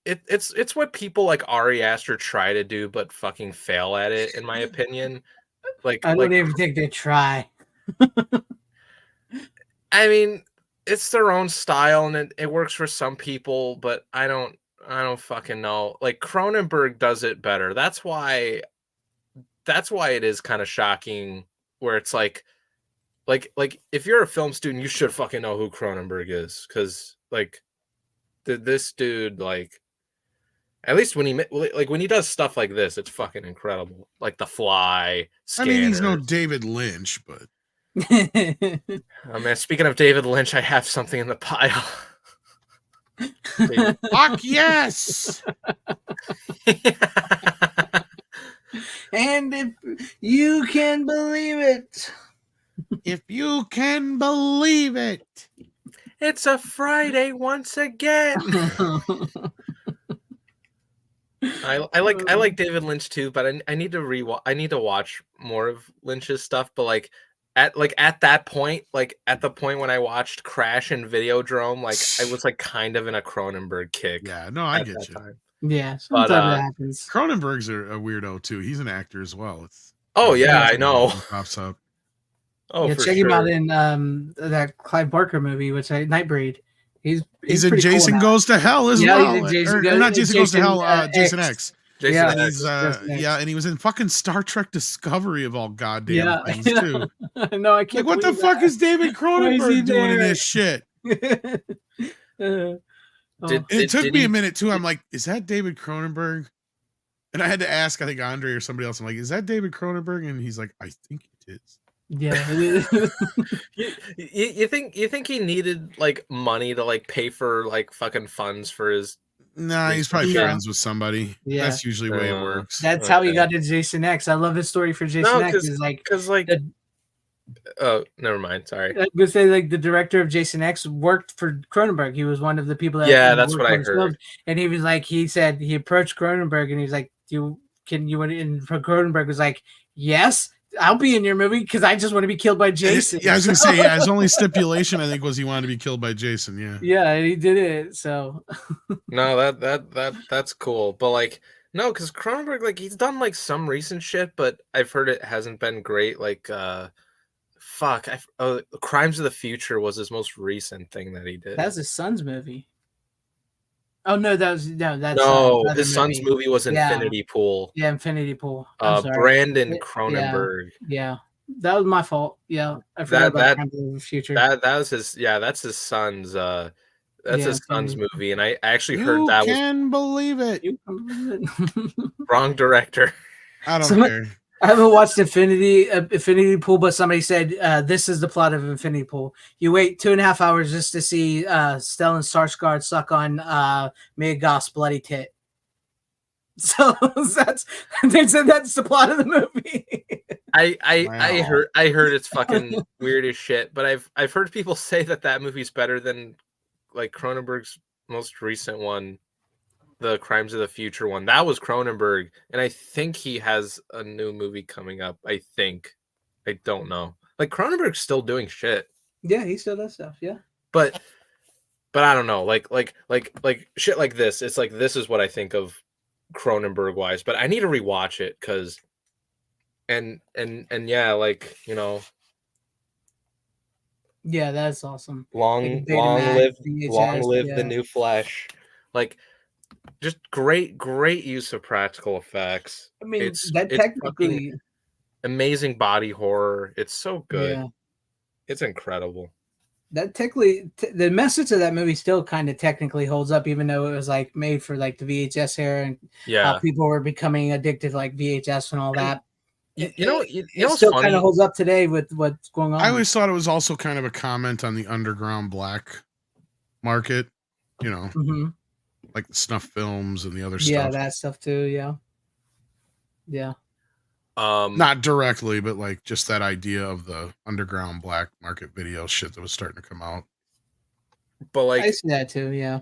Speaker 5: it's what people like Ari Aster try to do but fucking fail at it, in my opinion. Like
Speaker 3: I don't even think they try.
Speaker 5: I mean, it's their own style and it works for some people, but I don't fucking know. Like Cronenberg does it better. That's why it is kind of shocking where it's like if you're a film student, you should fucking know who Cronenberg is, because like this dude, like at least when he does stuff like this, it's fucking incredible. Like The Fly. Scanners.
Speaker 2: I mean, he's no David Lynch, but
Speaker 5: oh man, speaking of David Lynch, I have something in the pile.
Speaker 2: Fuck yes.
Speaker 3: And if you can believe it.
Speaker 2: If you can believe it.
Speaker 5: It's a Friday once again. I like David Lynch too, but I need to watch more of Lynch's stuff. But like at that point, like at the point when I watched Crash and Videodrome, like I was like kind of in a Cronenberg kick.
Speaker 2: Yeah, no, I get you.
Speaker 3: Time. Yeah, sometimes it happens.
Speaker 2: Cronenberg's a weirdo too. He's an actor as well.
Speaker 5: I know.
Speaker 2: Pops up.
Speaker 5: Oh,
Speaker 3: yeah, check him out in that Clive Barker movie, which Nightbreed. He's
Speaker 2: in Jason
Speaker 3: cool
Speaker 2: Goes to Hell as well.
Speaker 3: Not Jason
Speaker 2: Goes to Hell. Jason X.
Speaker 5: Jason
Speaker 2: X. And he was in fucking Star Trek Discovery of all goddamn things too.
Speaker 3: No, I can't.
Speaker 2: Like, what the fuck is David Cronenberg doing in this shit? It took me a minute too. I'm like, is that David Cronenberg? And I had to ask, I think Andre or somebody else. I'm like, is that David Cronenberg? And he's like, I think it is.
Speaker 3: Yeah.
Speaker 5: you think he needed like money to like pay for like fucking funds for his?
Speaker 2: Nah, he's probably friends with somebody. Yeah, that's usually the way it works.
Speaker 3: That's how he got to Jason X. I love his story for Jason X. Is
Speaker 5: because oh, never mind. Sorry.
Speaker 3: I was say like the director of Jason X worked for Cronenberg. He was one of the people that
Speaker 5: that's what I heard.
Speaker 3: Films. And he was like, he said he approached Cronenberg and he was like, and Cronenberg was like, yes, I'll be in your movie because I just want to be killed by Jason.
Speaker 2: Yeah, I was gonna say his only stipulation I think was he wanted to be killed by Jason. Yeah.
Speaker 3: Yeah, and he did it. So
Speaker 5: no, that's cool. But like no, because Cronenberg, like he's done like some recent shit, but I've heard it hasn't been great. Like Crimes of the Future was his most recent thing that he did.
Speaker 3: That's his son's movie. Oh no, that's
Speaker 5: his son's movie was Infinity Pool.
Speaker 3: Yeah, Infinity Pool.
Speaker 5: Brandon Cronenberg.
Speaker 3: Yeah, that was my fault. Yeah, I forgot about Crimes of the Future.
Speaker 5: That was his. Yeah, that's his son's. His son's movie, and I actually heard that.
Speaker 2: You can believe it.
Speaker 5: Wrong director.
Speaker 2: I don't care.
Speaker 3: I haven't watched Infinity Pool, but somebody said this is the plot of Infinity Pool. You wait 2.5 hours just to see Stellan Skarsgård suck on Mia Goth's bloody tit. So they said that's the plot of the movie.
Speaker 5: I heard it's fucking weird as shit, but I've heard people say that movie's better than like Cronenberg's most recent one, the Crimes of the Future one. That was Cronenberg, and I think he has a new movie coming up. I don't know. Like Cronenberg's still doing shit.
Speaker 3: Yeah, he still does stuff. Yeah,
Speaker 5: but I don't know. Like shit like this. It's like this is what I think of Cronenberg wise, but I need to rewatch it because and yeah, like, you know,
Speaker 3: yeah, that's awesome.
Speaker 5: Long live the new Flesh. Like, just great use of practical effects.
Speaker 3: I mean,
Speaker 5: it's
Speaker 3: technically
Speaker 5: amazing body horror. It's so good.
Speaker 3: Yeah.
Speaker 5: It's incredible.
Speaker 3: That technically, the message of that movie still kind of technically holds up, even though it was like made for like the VHS era and how people were becoming addicted to like VHS and all that.
Speaker 5: It
Speaker 3: still kind of holds up today with what's going on.
Speaker 2: I always thought it was also kind of a comment on the underground black market, you know, like the snuff films and the other stuff.
Speaker 3: Yeah, that stuff too. Yeah.
Speaker 2: Not directly, but like just that idea of the underground black market video shit that was starting to come out.
Speaker 5: But like,
Speaker 3: I see that too. Yeah.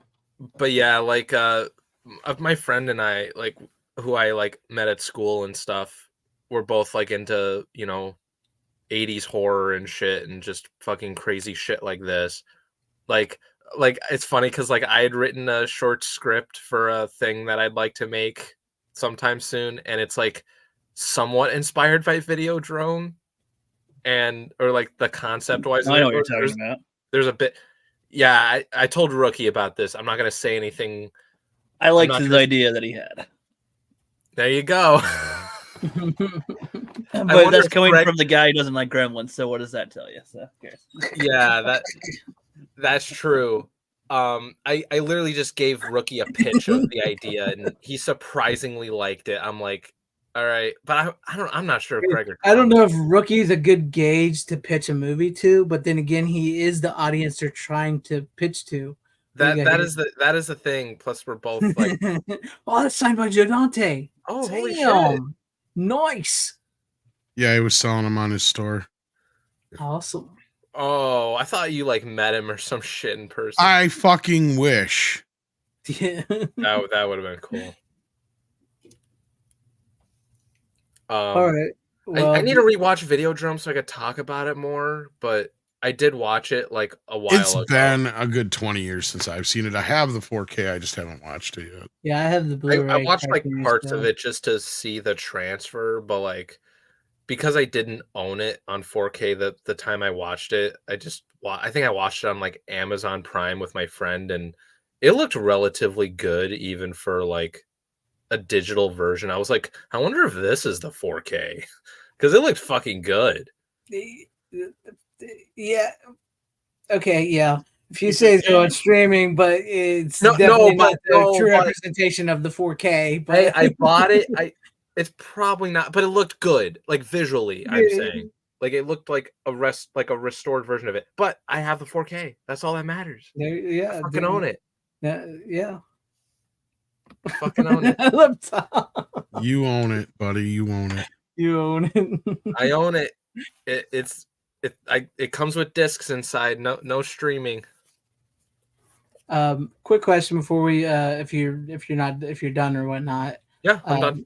Speaker 5: But yeah, like my friend and I, like, who I like met at school and stuff, we're both like into, you know, 80s horror and shit and just fucking crazy shit like this. Like it's funny because like I had written a short script for a thing that I'd like to make sometime soon, and it's like somewhat inspired by Videodrome, or like the concept wise.
Speaker 4: I know what you're talking about.
Speaker 5: There's a bit. Yeah, I told Rookie about this. I'm not gonna say anything.
Speaker 4: I liked his idea that he had.
Speaker 5: There you go.
Speaker 4: But that's coming from the guy who doesn't like Gremlins. So what does that tell you? So
Speaker 5: yeah, that's true. I literally just gave Rookie a pitch of the idea, and he surprisingly liked it. I'm like, all right, but I'm not sure if Gregor.
Speaker 3: I don't know if Rookie is a good gauge to pitch a movie to, but then again, he is the audience they're trying to pitch to.
Speaker 5: That is the thing. Plus, we're both like,
Speaker 3: oh, that's signed by Joe Dante.
Speaker 5: Oh,
Speaker 3: damn.
Speaker 5: holy shit!
Speaker 3: Nice.
Speaker 2: Yeah, he was selling them on his store.
Speaker 3: Awesome.
Speaker 5: Oh, I thought you like met him or some shit in person.
Speaker 2: I fucking wish.
Speaker 3: Yeah.
Speaker 5: that would have been cool.
Speaker 3: All right.
Speaker 5: Well, I need to rewatch Videodrome so I could talk about it more, but I did watch it like a while ago.
Speaker 2: It's been a good 20 years since I've seen it. I have the 4K. I just haven't watched it yet.
Speaker 3: Yeah, I have the Blu-ray.
Speaker 5: I watched like parts of it just to see the transfer, but like because I didn't own it on 4K the time I watched it, I think I watched it on like Amazon Prime with my friend, and it looked relatively good even for like a digital version. I was like, I wonder if this is the 4K because it looked fucking good.
Speaker 3: Yeah. Okay. Yeah. If you say so on streaming, but it's not the true representation of the 4K. But
Speaker 5: I bought it. It's probably not, but it looked good. Like visually, I'm saying, like it looked like a restored version of it. But I have the 4K. That's all that matters.
Speaker 3: Yeah.
Speaker 5: I fucking own it.
Speaker 3: Yeah.
Speaker 5: I fucking own it.
Speaker 2: You own it, buddy. You own it.
Speaker 3: You own it.
Speaker 5: I own it. It comes with discs inside. No streaming.
Speaker 3: Quick question before we if you're done or whatnot.
Speaker 5: Yeah, I'm done.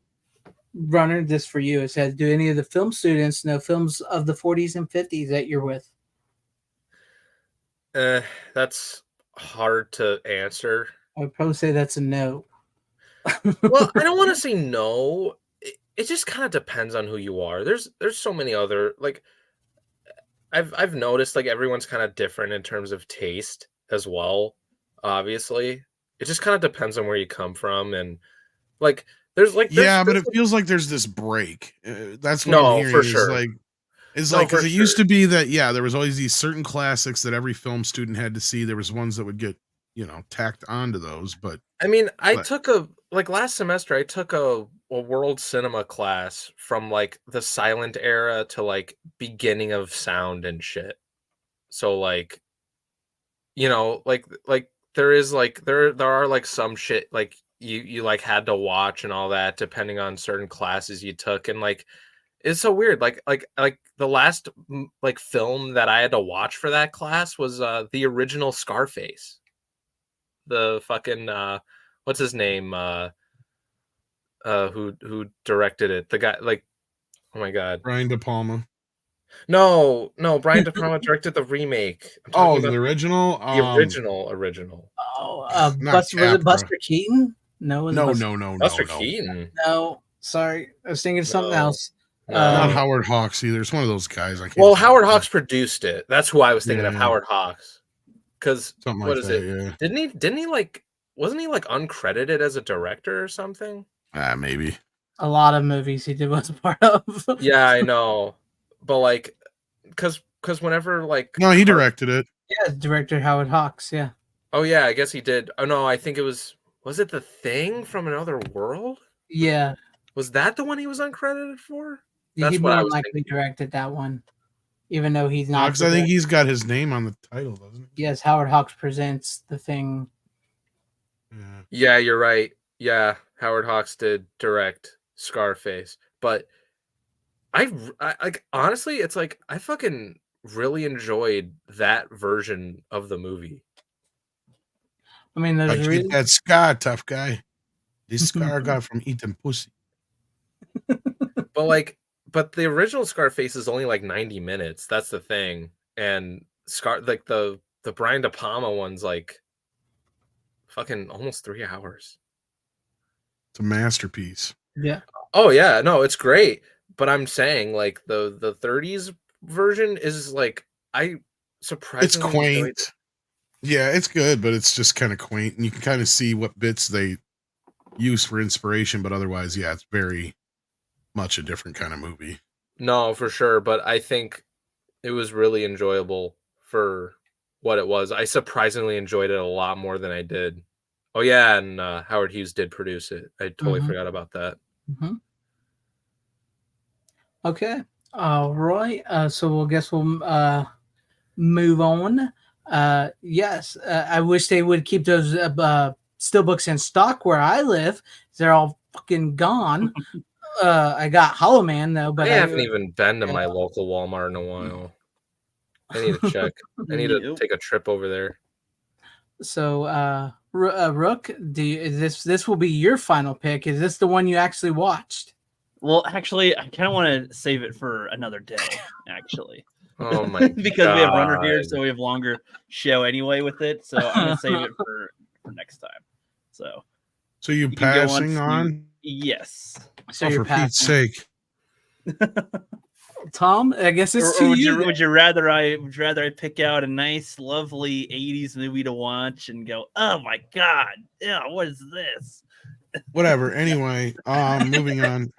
Speaker 3: Runner, this for you. It says, do any of the film students know films of the 40s and 50s that you're with?
Speaker 5: That's hard to answer.
Speaker 3: I would probably say that's a no.
Speaker 5: Well, I don't want to say no. It just kind of depends on who you are. There's so many other, like, I've noticed like everyone's kind of different in terms of taste as well. Obviously, it just kind of depends on where you come from, and like there's but
Speaker 2: it feels like there's this break. That's what I'm hearing.
Speaker 5: For sure.
Speaker 2: It's like because it used to be that there was always these certain classics that every film student had to see. There was ones that would get tacked onto those. But
Speaker 5: I mean, I took last semester I took a a world cinema class from like the silent era to like beginning of sound and shit. So like, you know, like there is like there are like some shit like you like had to watch and all that depending on certain classes you took, and like it's so weird. Like the last like film that I had to watch for that class was the original Scarface. The fucking what's his name? Who directed it? The guy, like, oh my god.
Speaker 2: Brian De Palma.
Speaker 5: No, Brian De Palma directed the remake. I'm talking
Speaker 2: The
Speaker 5: about
Speaker 2: original?
Speaker 5: the original.
Speaker 3: Oh,
Speaker 2: Not
Speaker 3: was it
Speaker 2: Capra.
Speaker 3: Buster Keaton? No, it wasn't
Speaker 2: No.
Speaker 5: Buster Keaton.
Speaker 3: No, sorry, I was thinking of something else.
Speaker 2: Not Howard Hawks either. It's one of those guys. I can't.
Speaker 5: Well, Howard Hawks produced it. That's who I was thinking of.
Speaker 2: Yeah.
Speaker 5: Howard Hawks. Because
Speaker 2: Something
Speaker 5: what
Speaker 2: like
Speaker 5: is
Speaker 2: that,
Speaker 5: it?
Speaker 2: yeah.
Speaker 5: Didn't he like? Wasn't he like uncredited as a director or something?
Speaker 2: Maybe.
Speaker 3: A lot of movies he did was a part of.
Speaker 5: Yeah, I know, but like, because whenever like
Speaker 2: No, he directed it.
Speaker 3: Yeah, director Howard Hawks. Yeah.
Speaker 5: Oh yeah, I guess he did. Oh no, I think it was it The Thing from Another World?
Speaker 3: Yeah.
Speaker 5: Was that the one he was uncredited for?
Speaker 3: He
Speaker 5: That's what I was
Speaker 3: likely directed that one, even though he's not.
Speaker 2: Because I think he's got his name on the title, doesn't he?
Speaker 3: Yes, Howard Hawks presents The Thing.
Speaker 5: Yeah, you're right. Yeah, Howard Hawks did direct Scarface, but I like honestly, it's like I fucking really enjoyed that version of the movie.
Speaker 3: I mean, there's
Speaker 2: Like,
Speaker 3: really
Speaker 2: that scar, tough guy. This scar got from eating pussy.
Speaker 5: But the original Scarface is only like 90 minutes. That's the thing. And like the Brian De Palma one's like fucking almost 3 hours.
Speaker 2: It's a masterpiece.
Speaker 3: Yeah.
Speaker 5: Oh yeah, no, it's great. But I'm saying like the 30s version is like surprisingly
Speaker 2: It's quaint. Yeah, it's good, but it's just kind of quaint, and you can kind of see what bits they use for inspiration, but otherwise, yeah, it's very much a different kind of movie.
Speaker 5: No, for sure, but I think it was really enjoyable for what it was. I surprisingly enjoyed it a lot more than I did. Oh yeah, and Howard Hughes did produce it. I totally forgot about that.
Speaker 3: Mm-hmm. Okay. All right. So we'll move on. Yes, I wish they would keep those steelbooks in stock where I live. They're all fucking gone. I got Hollow Man though, but
Speaker 5: I haven't even been to my local Walmart in a while. I need to check. I need to take a trip over there.
Speaker 3: So, Rook, this will be your final pick? Is this the one you actually watched?
Speaker 4: Well, actually, I kind of want to save it for another day. Actually.
Speaker 5: Oh my
Speaker 4: because we have Runner here, so we have longer show anyway with it. So I'm gonna save it for next time. So
Speaker 2: you passing on?
Speaker 4: Yes.
Speaker 3: So
Speaker 2: for Pete's sake.
Speaker 3: Tom, I guess it's
Speaker 4: or would you rather I pick out a nice, lovely 80s movie to watch and go, oh my god, yeah, what is this?
Speaker 2: Whatever. Anyway, moving on.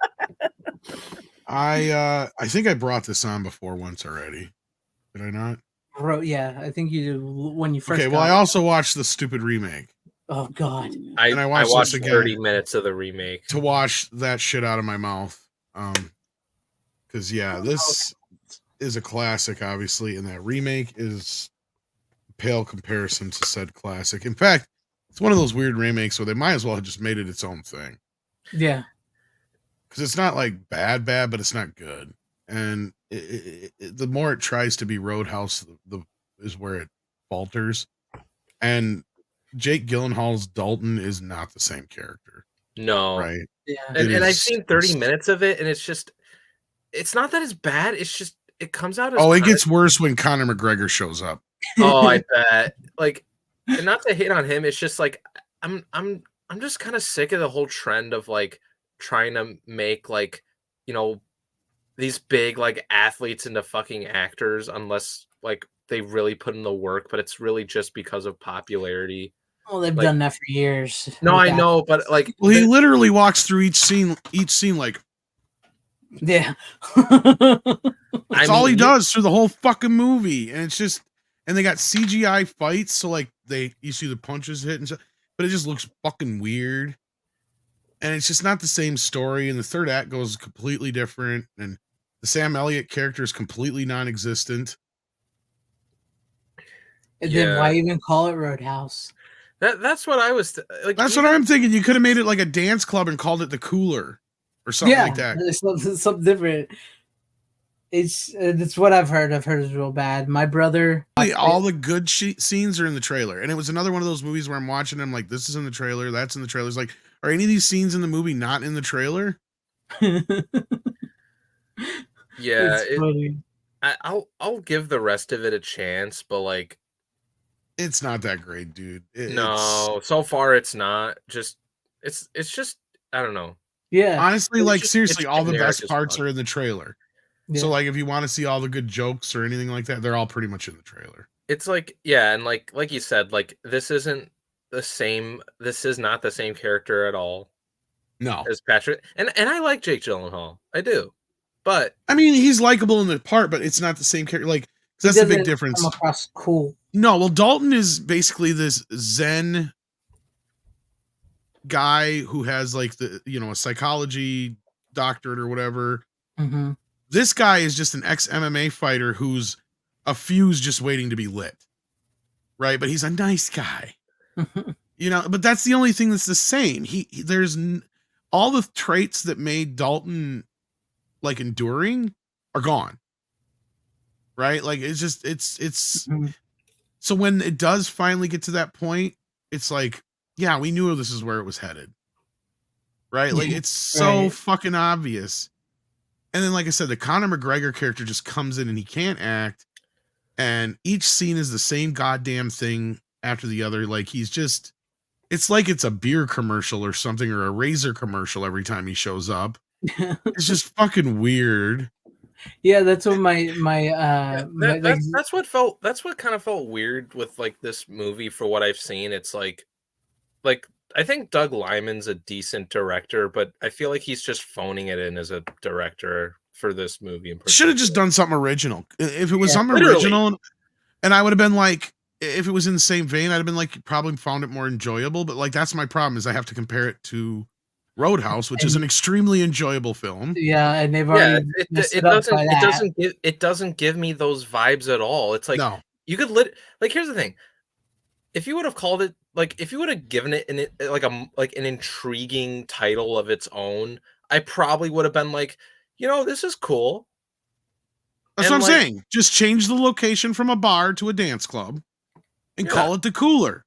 Speaker 2: I think I brought this on before once already. Did I not?
Speaker 3: Yeah, I think you did when you first.
Speaker 2: Okay, well, I also watched the stupid remake.
Speaker 3: Oh God!
Speaker 5: I watched
Speaker 2: this again
Speaker 5: 30 minutes of the remake
Speaker 2: to wash that shit out of my mouth. Because this is a classic, obviously, and that remake is pale comparison to said classic. In fact, it's one of those weird remakes where they might as well have just made it its own thing.
Speaker 3: Yeah.
Speaker 2: Because it's not like bad, but it's not good. And the more it tries to be Roadhouse, is where it falters. And Jake Gyllenhaal's Dalton is not the same character.
Speaker 5: No.
Speaker 2: Right?
Speaker 3: Yeah.
Speaker 5: And I've seen 30 minutes of it, and it's not that it's bad. It's just, it comes out as...
Speaker 2: Oh, it gets worse when Conor McGregor shows up.
Speaker 5: Oh, I bet. Like, and not to hate on him, it's just like, I'm just kind of sick of the whole trend of like trying to make like, these big like athletes into fucking actors unless like they really put in the work, but it's really just because of popularity.
Speaker 3: Well, they've done that for years.
Speaker 5: No, I know, but like,
Speaker 2: well, he literally walks through each scene like,
Speaker 3: yeah.
Speaker 2: That's all he does through the whole fucking movie, and it's just, and they got CGI fights, so like you see the punches hit and stuff, but it just looks fucking weird. and it's just not the same story. And the third act goes completely different, and the Sam Elliott character is completely non-existent.
Speaker 3: And then why even call it Roadhouse?
Speaker 5: That's what I was like.
Speaker 2: That's what I'm thinking. You could have made it like a dance club and called it the Cooler or something like that.
Speaker 3: It's something different. It's what I've heard. I've heard it's real bad. My brother,
Speaker 2: all the good scenes are in the trailer, and it was another one of those movies where I'm watching. I'm like, this is in the trailer. That's in the trailer. It's like, are any of these scenes in the movie not in the trailer?
Speaker 5: Yeah, I'll give the rest of it a chance, but like,
Speaker 2: it's not that great, dude.
Speaker 5: So far it's not. It's just I don't know.
Speaker 3: Yeah,
Speaker 2: honestly, like seriously, all the best parts are in the trailer.
Speaker 3: Yeah.
Speaker 2: So like, if you want to see all the good jokes or anything like that, they're all pretty much in the trailer.
Speaker 5: It's like, yeah, and like you said, like this isn't the same. This is not the same character at all.
Speaker 2: No,
Speaker 5: as Patrick, and I like Jake Gyllenhaal, I do, but
Speaker 2: I mean, he's likable in the part, but it's not the same character. Like, that's the big difference.
Speaker 3: Come across cool.
Speaker 2: No, well, Dalton is basically this Zen guy who has like a psychology doctorate or whatever.
Speaker 3: Mm-hmm.
Speaker 2: This guy is just an ex-MMA fighter who's a fuse just waiting to be lit. Right? But he's a nice guy. But that's the only thing that's the same. There's all the traits that made Dalton like enduring are gone. Right? Like it's just
Speaker 3: Mm-hmm.
Speaker 2: So when it does finally get to that point, it's like, yeah, we knew this is where it was headed. Right? Like it's so fucking obvious. And then, like I said, the Conor McGregor character just comes in and he can't act. And each scene is the same goddamn thing after the other. Like it's like it's a beer commercial or something, or a razor commercial every time he shows up. It's just fucking weird.
Speaker 3: Yeah, that's what
Speaker 5: that's what kind of felt weird with like this movie for what I've seen. It's like I think Doug Liman's a decent director, but I feel like he's just phoning it in as a director for this movie.
Speaker 2: Should have just done something original. If it was something original, and I would have been like, if it was in the same vein, I'd have been like, probably found it more enjoyable. But like, that's my problem, is I have to compare it to Roadhouse, which is an extremely enjoyable film.
Speaker 3: Yeah, and they've already
Speaker 5: it doesn't give me those vibes at all. It's like, no. You could like, here's the thing. If you would have called it, like, if you would have given it an intriguing title of its own, I probably would have been like, this is cool.
Speaker 2: That's what I'm saying. Just change the location from a bar to a dance club and call it the Cooler.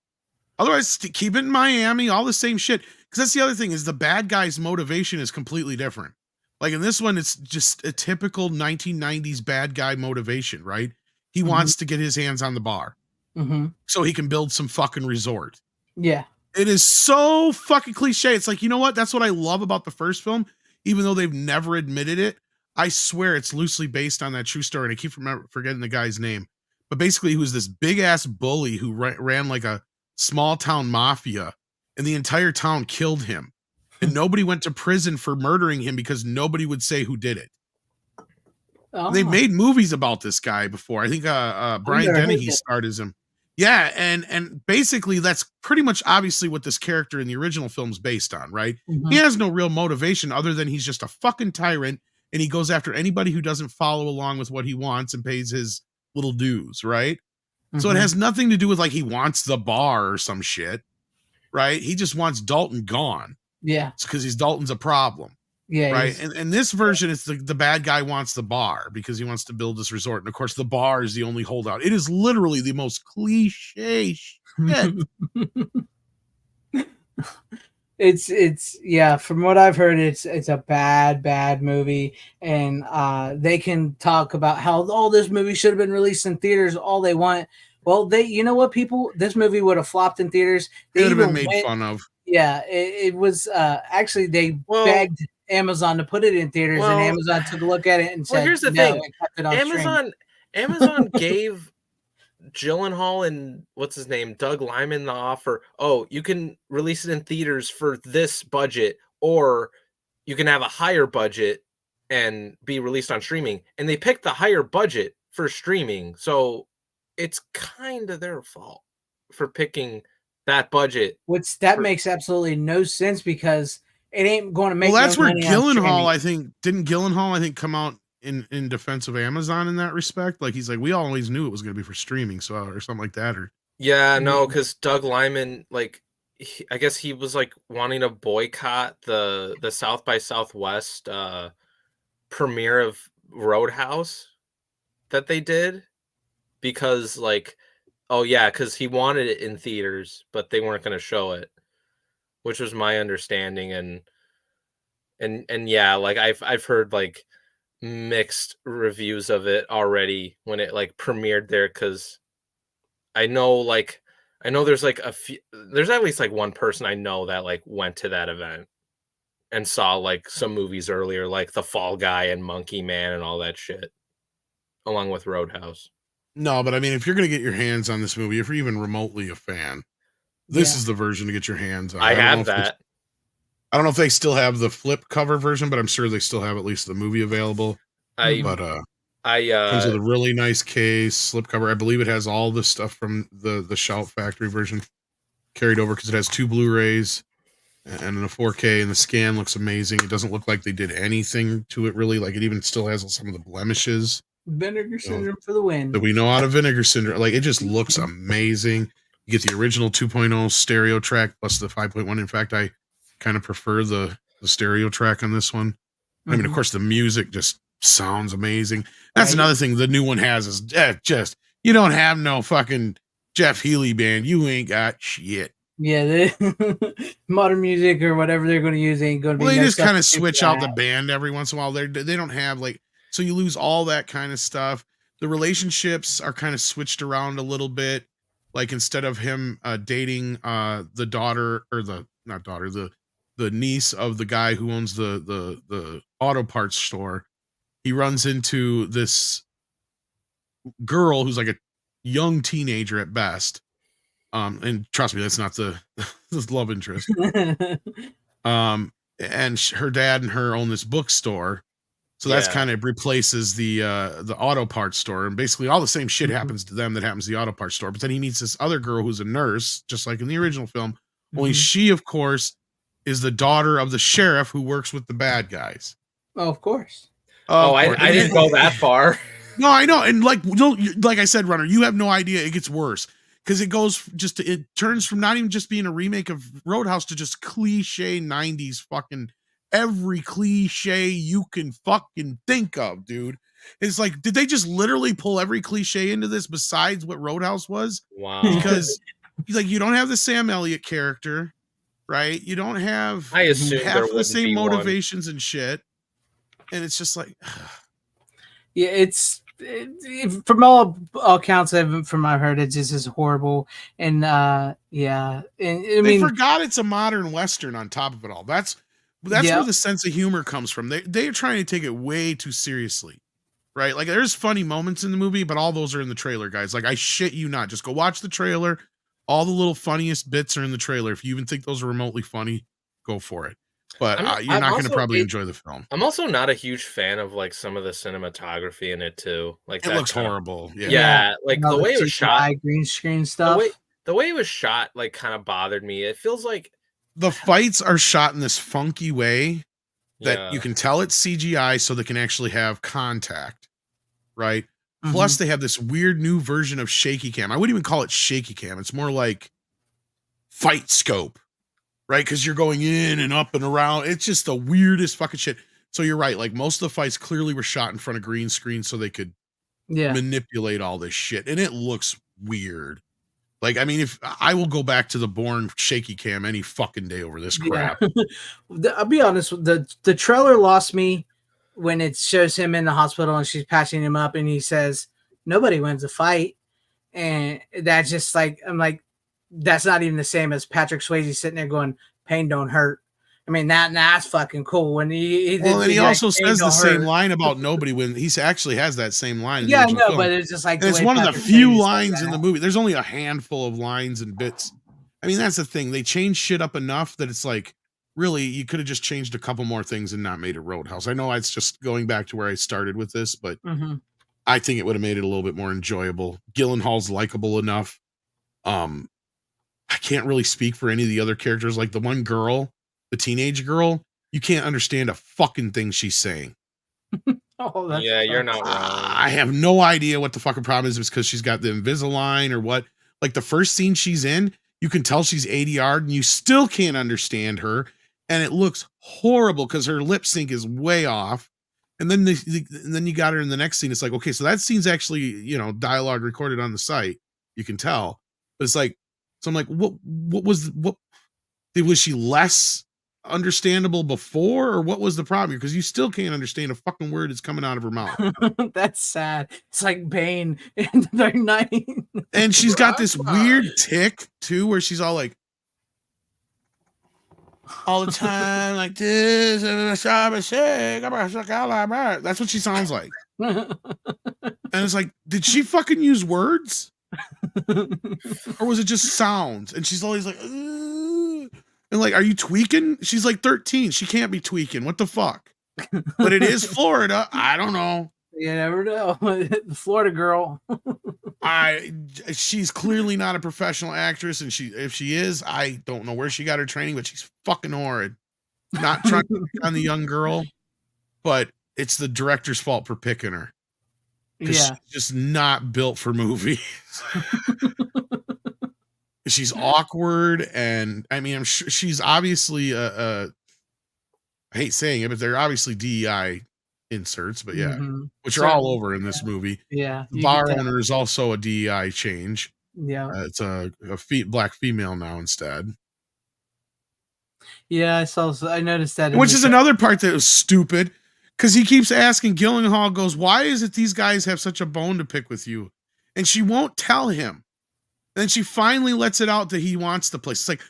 Speaker 2: Otherwise, keep it in Miami, all the same shit. Because that's the other thing, is the bad guy's motivation is completely different. Like in this one, it's just a typical 1990s bad guy motivation, right? He wants to get his hands on the bar.
Speaker 3: Mm-hmm.
Speaker 2: So he can build some fucking resort.
Speaker 3: Yeah.
Speaker 2: It is so fucking cliche. It's like, you know what? That's what I love about the first film. Even though they've never admitted it, I swear it's loosely based on that true story. And I keep forgetting the guy's name. But basically, he was this big ass bully who ran like a small town mafia. And the entire town killed him. And nobody went to prison for murdering him because nobody would say who did it. Oh. They've made movies about this guy before. I think Brian Dennehy starred as him. Yeah, and basically that's pretty much obviously what this character in the original film is based on, right? Mm-hmm. He has no real motivation other than he's just a fucking tyrant, and he goes after anybody who doesn't follow along with what he wants and pays his little dues, right? Mm-hmm. So it has nothing to do with like he wants the bar or some shit, right? He just wants Dalton gone.
Speaker 3: Yeah.
Speaker 2: It's because Dalton's a problem.
Speaker 3: Yeah.
Speaker 2: Right. And this version, it's the bad guy wants the bar because he wants to build this resort. And of course, the bar is the only holdout. It is literally the most cliche shit.
Speaker 3: It's yeah, from what I've heard, it's a bad movie. And they can talk about how this movie should have been released in theaters all they want. Well, you know what, people, this movie would have flopped in theaters.
Speaker 2: It would have been made fun of.
Speaker 3: Yeah, it was actually they begged Amazon to put it in theaters, and Amazon took a look at it and said,
Speaker 5: here's the thing. Amazon gave Gyllenhaal and what's his name, Doug Liman, the offer. Oh, you can release it in theaters for this budget, or you can have a higher budget and be released on streaming. And they picked the higher budget for streaming, so it's kind of their fault for picking that budget.
Speaker 3: Makes absolutely no sense, because it ain't going to make.
Speaker 2: Well, that's
Speaker 3: no
Speaker 2: where
Speaker 3: money on
Speaker 2: Gyllenhaal,
Speaker 3: streaming.
Speaker 2: I think, didn't Gyllenhaal, I think, come out in defense of Amazon in that respect. Like he's like, we always knew it was going to be for streaming, so or something like that, or
Speaker 5: Yeah, no, because Doug Liman, like, I guess he was like wanting to boycott the South by Southwest premiere of Roadhouse that they did because, like, oh yeah, because he wanted it in theaters, but they weren't going to show it, which was my understanding, and yeah, like I've heard like mixed reviews of it already when it like premiered there because I know there's like there's at least like one person I know that like went to that event and saw like some movies earlier, like The Fall Guy and Monkey Man and all that shit, along with Roadhouse.
Speaker 2: no, but I mean, if you're going to get your hands on this movie, if you're even remotely a fan, this is the version to get your hands on.
Speaker 5: I have that.
Speaker 2: I don't know if they still have the flip cover version, but I'm sure they still have at least the movie available. Comes with a really nice case, slip cover. I believe it has all the stuff from the Shout Factory version carried over because it has 2 Blu-rays and in a 4K, and the scan looks amazing. It doesn't look like they did anything to it really. Like it even still has some of the blemishes.
Speaker 3: Vinegar Syndrome for the win.
Speaker 2: That we know out of Vinegar Syndrome. Like it just looks amazing. You get the original 2.0 stereo track plus the 5.1. In fact, I kind of prefer the stereo track on this one. I mean, of course, the music just sounds amazing. That's another thing the new one has is just you don't have no fucking Jeff Healey band. You ain't got shit.
Speaker 3: Yeah, the modern music or whatever they're going to use ain't going to be.
Speaker 2: Well, they just kind of switch out the band every once in a while. They don't have like, so you lose all that kind of stuff. The relationships are kind of switched around a little bit. Like instead of him dating the daughter or the niece of the guy who owns the auto parts store, he runs into this girl who's like a young teenager at best. And trust me, that's not the love interest. And her dad and her own this bookstore. So that's kind of replaces the auto parts store. And basically all the same shit happens to them that happens to the auto parts store. But then he meets this other girl who's a nurse, just like in the original film. Only she, of course, is the daughter of the sheriff who works with the bad guys.
Speaker 3: Oh, of course.
Speaker 5: I didn't go that far.
Speaker 2: No, I know. And like I said, Runner, you have no idea. It gets worse. Because it turns from not even just being a remake of Roadhouse to just cliche 90s fucking every cliche you can fucking think of, dude. It's like, did they just literally pull every cliche into this besides what Roadhouse was?
Speaker 5: Wow.
Speaker 2: Because like you don't have the Sam Elliott character, right? You don't have
Speaker 5: I assume
Speaker 2: half of the same motivations and shit. And it's just like
Speaker 3: yeah, it's from all accounts from I've heard, it just is horrible. And yeah, and I mean,
Speaker 2: forgot it's a modern Western on top of it all. That's where the sense of humor comes from. They're trying to take it way too seriously, right? Like there's funny moments in the movie, but all those are in the trailer, guys. Like I shit you not. Just go watch the trailer. All the little funniest bits are in the trailer. If you even think those are remotely funny, go for it. But you're not going to probably enjoy the film.
Speaker 5: I'm also not a huge fan of like some of the cinematography in it too. Like
Speaker 2: it looks horrible.
Speaker 5: Yeah, like the way it was shot,
Speaker 3: green screen stuff.
Speaker 5: The way it was shot, like kind of bothered me. It feels like
Speaker 2: the fights are shot in this funky way that you can tell it's CGI, so they can actually have contact, right? Plus, they have this weird new version of shaky cam. I wouldn't even call it shaky cam. It's more like fight scope. Right, because you're going in and up and around. It's just the weirdest fucking shit. So you're right. Like most of the fights clearly were shot in front of green screen so they could manipulate all this shit, and it looks weird. Like, I mean, if I will go back to the Bourne shaky cam any fucking day over this crap.
Speaker 3: I'll be honest. The trailer lost me when it shows him in the hospital and she's patching him up, and he says nobody wins a fight, and that's just like I'm like. That's not even the same as Patrick Swayze sitting there going, "Pain don't hurt." I mean, that's fucking cool. When he
Speaker 2: also says the same line about nobody when he actually has that same line.
Speaker 3: Yeah, I know, film. But it's just like
Speaker 2: it's one of the few lines in the movie. There's only a handful of lines and bits. I mean, that's the thing. They change shit up enough that it's like, really, you could have just changed a couple more things and not made a Roadhouse. I know it's just going back to where I started with this, but I think it would have made it a little bit more enjoyable. Gyllenhaal's likable enough. I can't really speak for any of the other characters. Like the one girl, the teenage girl, you can't understand a fucking thing she's saying.
Speaker 3: Oh, that's
Speaker 5: Yeah, you're not wrong.
Speaker 2: I have no idea what the fucking problem is. It's because she's got the Invisalign or what. Like the first scene she's in, you can tell she's ADR and you still can't understand her. And it looks horrible because her lip sync is way off. And then and then you got her in the next scene. It's like, okay, so that scene's actually, you know, dialogue recorded on the site. You can tell. But it's like, so I'm like, what was she less understandable before, or what was the problem? Because you still can't understand a fucking word that's coming out of her mouth.
Speaker 3: That's sad. It's like Bane in the Dark Knight.
Speaker 2: And she's got this weird tick too, where she's all like, all the time like this. That's what she sounds like. And it's like, did she fucking use words? Or was it just sounds? And she's always like, ugh. And like, are you tweaking? She's like 13. She can't be tweaking. What the fuck? But it is Florida. I don't know.
Speaker 3: You never know. The Florida girl.
Speaker 2: She's clearly not a professional actress, and if she is, I don't know where she got her training, but she's fucking horrid. Not trying to pick on the young girl, but it's the director's fault for picking her. Yeah, she's just not built for movies. She's awkward, and I mean, I'm sure she's obviously I hate saying it, but they're obviously DEI inserts, but yeah, which are all over in this movie.
Speaker 3: Yeah,
Speaker 2: the bar owner is also a DEI change.
Speaker 3: Yeah,
Speaker 2: it's a black female now instead.
Speaker 3: Yeah, I noticed that.
Speaker 2: Which is another part that was stupid, because he keeps asking. Gyllenhaal goes, "Why is it these guys have such a bone to pick with you?" And she won't tell him. Then she finally lets it out that he wants the place. It's like,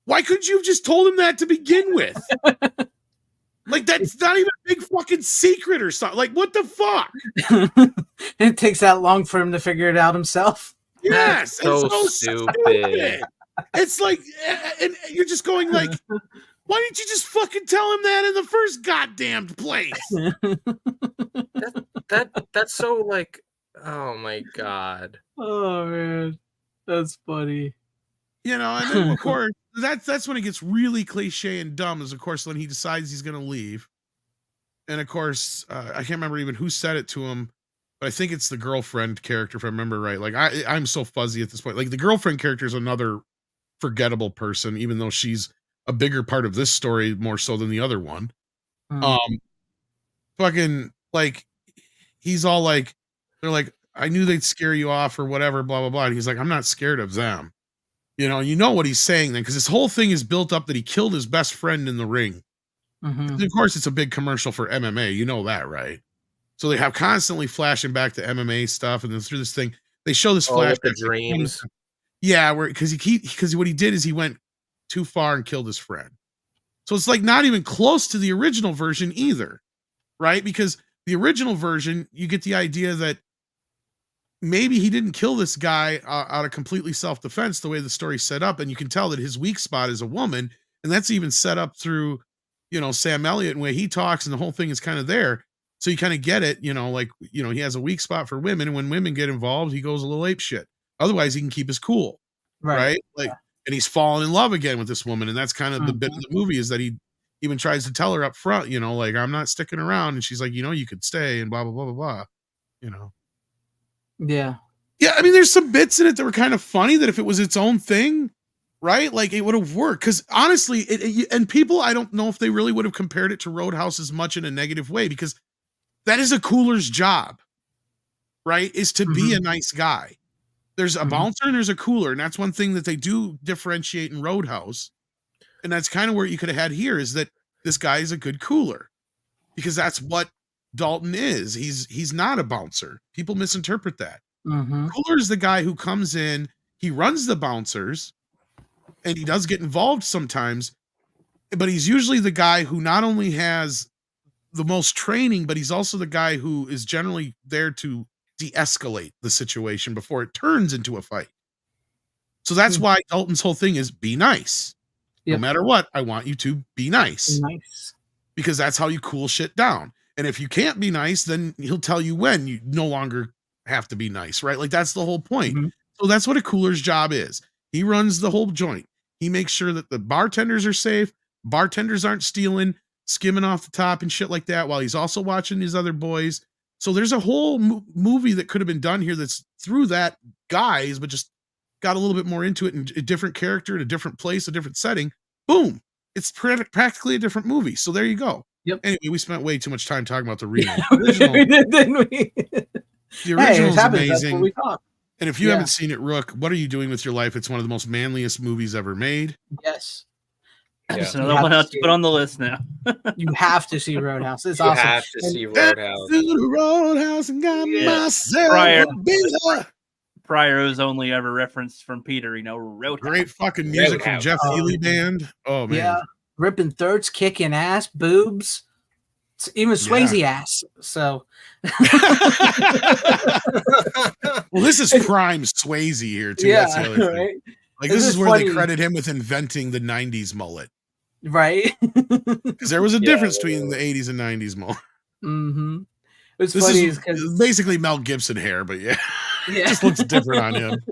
Speaker 2: why couldn't you have just told him that to begin with? Like, that's not even a big fucking secret or something. Like, what the fuck?
Speaker 3: It takes that long for him to figure it out himself.
Speaker 2: Yes,
Speaker 5: so
Speaker 2: it's so
Speaker 5: stupid.
Speaker 2: It's like, and you're just going like, why didn't you just fucking tell him that in the first goddamn place?
Speaker 5: That's so like, oh my god.
Speaker 3: Oh man, that's funny.
Speaker 2: You know, and then of course that's when it gets really cliche and dumb. Is of course when he decides he's going to leave, and of course I can't remember even who said it to him, but I think it's the girlfriend character if I remember right. Like I'm so fuzzy at this point. Like the girlfriend character is another forgettable person, even though she's a bigger part of this story more so than the other one. Fucking like he's all like, they're like, I knew they'd scare you off or whatever, blah blah blah. And he's like, I'm not scared of them. You know what he's saying then, because this whole thing is built up that he killed his best friend in the ring. Of course, it's a big commercial for MMA. You know that, right? So they have constantly flashing back to MMA stuff, and then through this thing, they show this flashback.
Speaker 5: The dreams.
Speaker 2: Yeah, because what he did is he went too far and killed his friend. So it's like not even close to the original version either, right? Because the original version, you get the idea that maybe he didn't kill this guy out of completely self-defense the way the story's set up, and you can tell that his weak spot is a woman, and that's even set up through, Sam Elliott and the way he talks, and the whole thing is kind of there. So you kind of get it, he has a weak spot for women, and when women get involved, he goes a little ape shit. Otherwise, he can keep his cool, right? Like, and he's fallen in love again with this woman, and that's kind of the bit of the movie is that he even tries to tell her up front, like, I'm not sticking around, and she's like, you could stay, and blah blah blah blah blah,
Speaker 3: Yeah.
Speaker 2: I mean, there's some bits in it that were kind of funny that if it was its own thing, right? Like it would have worked. Because honestly, and people, I don't know if they really would have compared it to Roadhouse as much in a negative way, because that is a cooler's job, right? Is to be a nice guy. There's a bouncer and there's a cooler. And that's one thing that they do differentiate in Roadhouse. And that's kind of where you could have had here is that this guy is a good cooler, because that's what Dalton is. He's not a bouncer. People misinterpret that. Cooler is the guy who comes in, he runs the bouncers, and he does get involved sometimes, but he's usually the guy who not only has the most training, but he's also the guy who is generally there to de-escalate the situation before it turns into a fight. So that's why Dalton's whole thing is be nice. No matter what, I want you to be nice. Because that's how you cool shit down. And if you can't be nice, then he'll tell you when you no longer have to be nice, right? Like that's the whole point. So that's what a cooler's job is. He runs the whole joint. He makes sure that the bartenders are safe, bartenders aren't stealing, skimming off the top and shit like that while he's also watching these other boys. So there's a whole movie that could have been done here that's through that guise, but just got a little bit more into it and a different character in a different place, a different setting. Boom. It's practically a different movie. So there you go.
Speaker 3: Yep.
Speaker 2: Anyway, we spent way too much time talking about the remake.
Speaker 3: We did, didn't we?
Speaker 2: The original is
Speaker 3: That's what
Speaker 2: amazing.
Speaker 3: we thought.
Speaker 2: And if you haven't seen it, Rook, what are you doing with your life? It's one of the most manliest movies ever made.
Speaker 3: Yes.
Speaker 4: That's another one to put on the list now.
Speaker 3: You have to see Roadhouse. It's
Speaker 5: You
Speaker 3: awesome.
Speaker 5: have to see Roadhouse.
Speaker 2: To the Roadhouse and got myself
Speaker 4: Prior.
Speaker 2: a beer.
Speaker 4: Prior was only ever referenced from Peter, Roadhouse.
Speaker 2: Great fucking music from Jeff Healey Band. Oh man.
Speaker 3: Yeah. Ripping thirds, kicking ass, boobs. Even Swayze ass. So
Speaker 2: well, this is prime Swayze here too.
Speaker 3: Yeah,
Speaker 2: That's the other thing.
Speaker 3: right.
Speaker 2: Like this is where they credit him with inventing the 90s mullet.
Speaker 3: Right.
Speaker 2: Because there was a difference between the 80s and 90s mullet.
Speaker 3: Mm-hmm. It was
Speaker 2: This
Speaker 3: funny
Speaker 2: is basically Mel Gibson hair, but yeah.
Speaker 3: Yeah.
Speaker 2: It just looks different on him.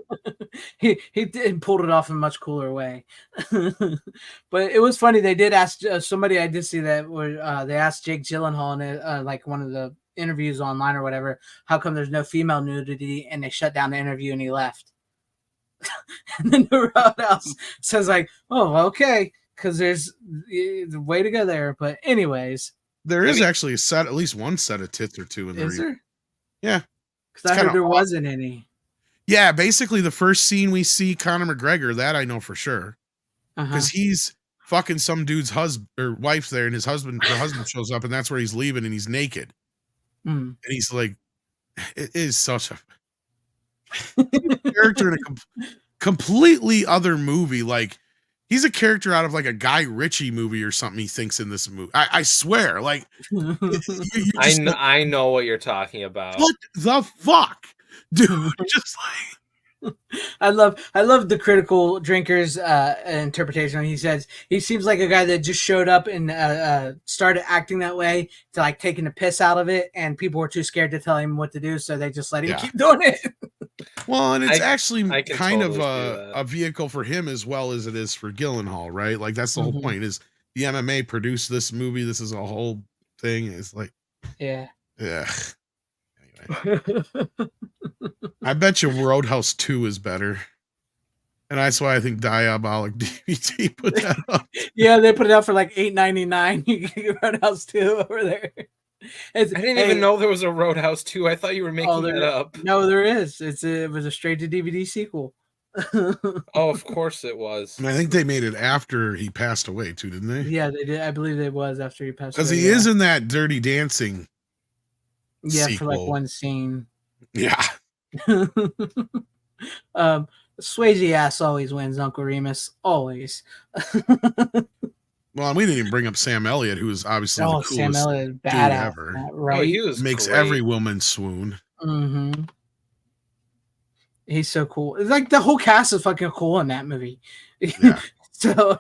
Speaker 3: He did pulled it off in a much cooler way. But it was funny. They did ask somebody I did see that where they asked Jake Gyllenhaal in like one of the interviews online or whatever, how come there's no female nudity, and they shut down the interview and he left. And then the Roadhouse says like, oh, okay, because there's the way to go there. But anyways,
Speaker 2: there is actually at least one set of tits or two in the
Speaker 3: is there?
Speaker 2: Yeah.
Speaker 3: Because I heard there wasn't any.
Speaker 2: Yeah, basically the first scene we see Conor McGregor, that I know for sure. Because he's fucking some dude's husband or wife's there, and her husband shows up, and that's where he's leaving, and he's naked. And he's like, it is such a character in a completely other movie. Like, he's a character out of like a Guy Ritchie movie or something. He thinks in this movie. I swear, like,
Speaker 5: I know what you're talking about.
Speaker 2: What the fuck, dude? Just like.
Speaker 3: I love the critical drinkers interpretation. He says he seems like a guy that just showed up and started acting that way to like taking the piss out of it, and people were too scared to tell him what to do, so they just let him keep doing it.
Speaker 2: Well, and it's actually kind
Speaker 5: totally
Speaker 2: of a vehicle for him as well as it is for Gyllenhaal, right? Like that's the whole point. Is the MMA produced this movie? This is a whole thing. It's like, yeah. Anyway. I bet you Roadhouse 2 is better. And that's why I think Diabolic DVD put that up.
Speaker 3: Yeah, they put it out for like $8.99. You can get Roadhouse 2 over there.
Speaker 5: I didn't even know there was a Roadhouse 2. I thought you were making that up.
Speaker 3: No, there is. It was a straight to DVD sequel.
Speaker 5: Oh, of course it was.
Speaker 2: And I think they made it after he passed away too, didn't they?
Speaker 3: Yeah, they did. I believe it was after he passed away.
Speaker 2: Because he is in that Dirty Dancing.
Speaker 3: Yeah,
Speaker 2: sequel.
Speaker 3: for like one scene.
Speaker 2: Yeah.
Speaker 3: Swayze ass always wins, Uncle Remus. Always.
Speaker 2: Well, and we didn't even bring up Sam Elliott, who is obviously the coolest
Speaker 3: Sam Elliott,
Speaker 2: dude
Speaker 3: badass,
Speaker 2: ever.
Speaker 3: right?
Speaker 5: Oh, he was
Speaker 2: Makes
Speaker 5: great.
Speaker 2: every woman swoon.
Speaker 3: Mm-hmm. He's so cool. It's like the whole cast is fucking cool in that movie.
Speaker 2: Yeah.
Speaker 3: So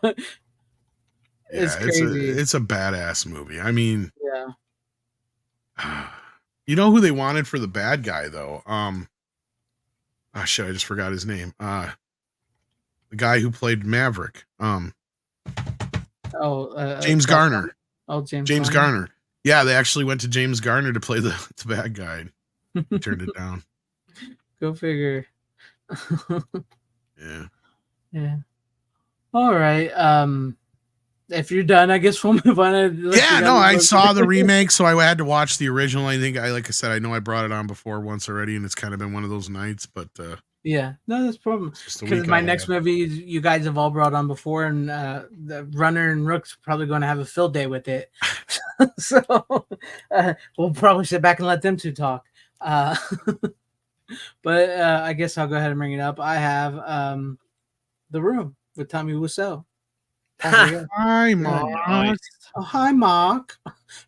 Speaker 2: it's crazy. It's a badass movie. I mean,
Speaker 3: yeah.
Speaker 2: You know who they wanted for the bad guy though? Oh shit, I just forgot his name. The guy who played Maverick. James Garner.
Speaker 3: Oh,
Speaker 2: James Garner. Yeah, they actually went to James Garner to play the bad guy. He turned it down.
Speaker 3: Go figure.
Speaker 2: Yeah.
Speaker 3: Yeah. All right. If you're done, I guess we'll move on.
Speaker 2: I saw the remake, so I had to watch the original. I think like I said, I know I brought it on before once already, and it's kind of been one of those nights, but
Speaker 3: yeah, no, that's a problem. Because my next movie you guys have all brought on before, and the Runner and Rook's probably going to have a field day with it. So we'll probably sit back and let them two talk. But I guess I'll go ahead and bring it up. I have The Room with Tommy Wiseau.
Speaker 2: Hi, Mark.
Speaker 4: Nice.
Speaker 3: Oh, hi, Mark.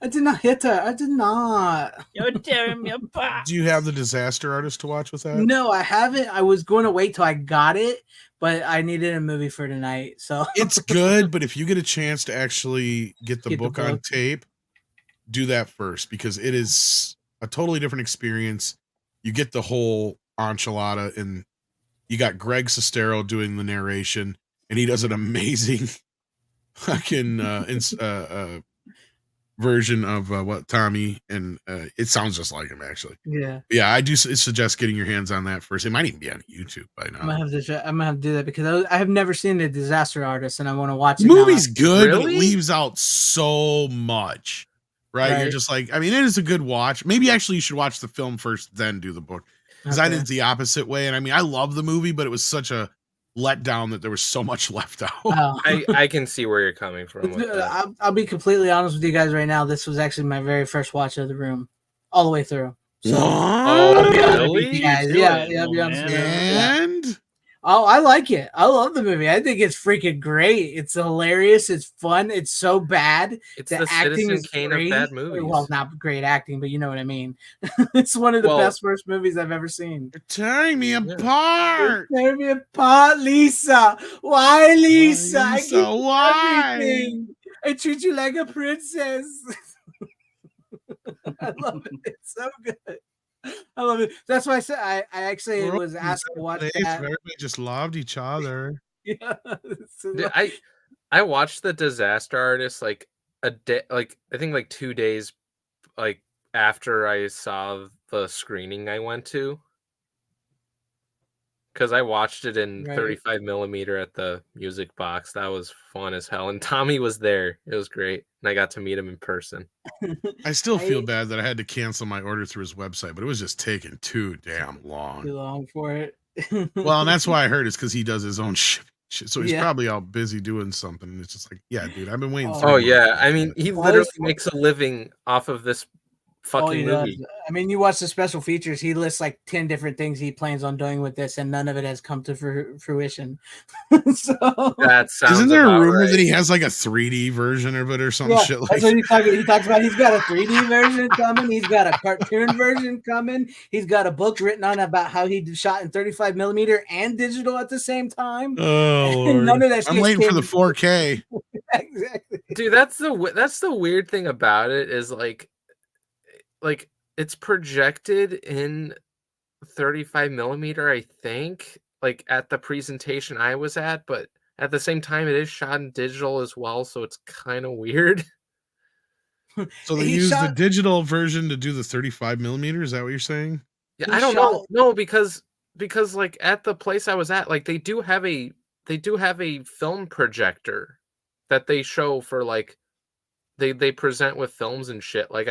Speaker 3: I did not hit her. I did not.
Speaker 4: You're tearing me apart.
Speaker 2: Do you have The Disaster Artist to watch with that?
Speaker 3: No, I haven't. I was going to wait till I got it, but I needed a movie for tonight. So
Speaker 2: It's good, but if you get a chance to actually get the book on tape, do that first because it is a totally different experience. You get the whole enchilada, and you got Greg Sestero doing the narration, and he does an amazing fucking version of what Tommy, and it sounds just like him actually.
Speaker 3: Yeah,
Speaker 2: I do suggest getting your hands on that first. It might even be on YouTube by now.
Speaker 3: I'm gonna have to do that because I have never seen The Disaster Artist, and I want to watch
Speaker 2: The
Speaker 3: it.
Speaker 2: movie's good, but it
Speaker 5: Really?
Speaker 2: leaves out so much. Right? You're
Speaker 3: Right.
Speaker 2: just like, I mean, it is a good watch. Maybe actually you should watch the film first, then do the book. Because I
Speaker 3: Okay.
Speaker 2: did it the opposite way. And I mean, I love the movie, but it was such a letdown that there was so much left out.
Speaker 3: Oh.
Speaker 5: I can see where you're coming from with that.
Speaker 3: I'll be completely honest with you guys right now. This was actually my very first watch of The Room, all the way through. So,
Speaker 5: Oh, really?
Speaker 3: guys, yeah, I'll be honest with you. Yeah.
Speaker 2: And
Speaker 3: Oh, I like it. I love the movie. I think it's freaking great. It's hilarious. It's fun. It's so bad.
Speaker 5: It's the Citizen Kane of bad movies.
Speaker 3: Well, not great acting, but you know what I mean. It's one of the best first movies I've ever seen.
Speaker 2: You're tearing me apart.
Speaker 3: You're tearing me apart, Lisa. Why, Lisa? I
Speaker 2: Lisa,
Speaker 3: give you
Speaker 2: why?
Speaker 3: everything. I treat you like a princess. I love it. It's so good. I love it. That's why I said I actually was asked to watch that.
Speaker 2: Everybody just loved each other.
Speaker 3: Yeah.
Speaker 5: Dude, I watched The Disaster Artist like a day, like I think like 2 days like after I saw the screening I went to, because I watched it in 35 millimeter at the Music Box. That was fun as hell, and Tommy was there. It was great, and I got to meet him in person.
Speaker 2: I still feel bad that I had to cancel my order through his website, but it was just taking too damn long.
Speaker 3: Too long for it.
Speaker 2: Well, and that's why I heard it's because he does his own shit. So he's
Speaker 3: Yeah.
Speaker 2: probably all busy doing something. And it's just like, yeah, dude, I've been waiting.
Speaker 5: Oh yeah, I mean, he literally makes a living off of this fucking movie.
Speaker 3: I mean, you watch the special features. He lists like 10 different things he plans on doing with this, and none of it has come to fruition. So
Speaker 5: that sounds.
Speaker 2: Isn't there a
Speaker 5: about
Speaker 2: rumor
Speaker 5: right.
Speaker 2: that he has like a 3D version of it or something?
Speaker 3: Yeah,
Speaker 2: shit like
Speaker 3: that's what he's talking. He talks about. He's got a 3D version coming. He's got a cartoon version coming. He's got a book written on about how he shot in 35 millimeter and digital at the same time.
Speaker 2: Oh, Lord.
Speaker 3: None of that.
Speaker 2: I'm waiting for the 4K.
Speaker 3: Exactly.
Speaker 5: Dude, that's the weird thing about it is like it's projected in 35 millimeter, I think, like at the presentation I was at, but at the same time it is shot in digital as well, so it's kind of weird.
Speaker 2: So they use the digital version to do the 35 millimeter. Is that what you're saying?
Speaker 5: Yeah, I don't know. No, because like at the place I was at, like they do have a film projector that they show for like they present with films and shit. Like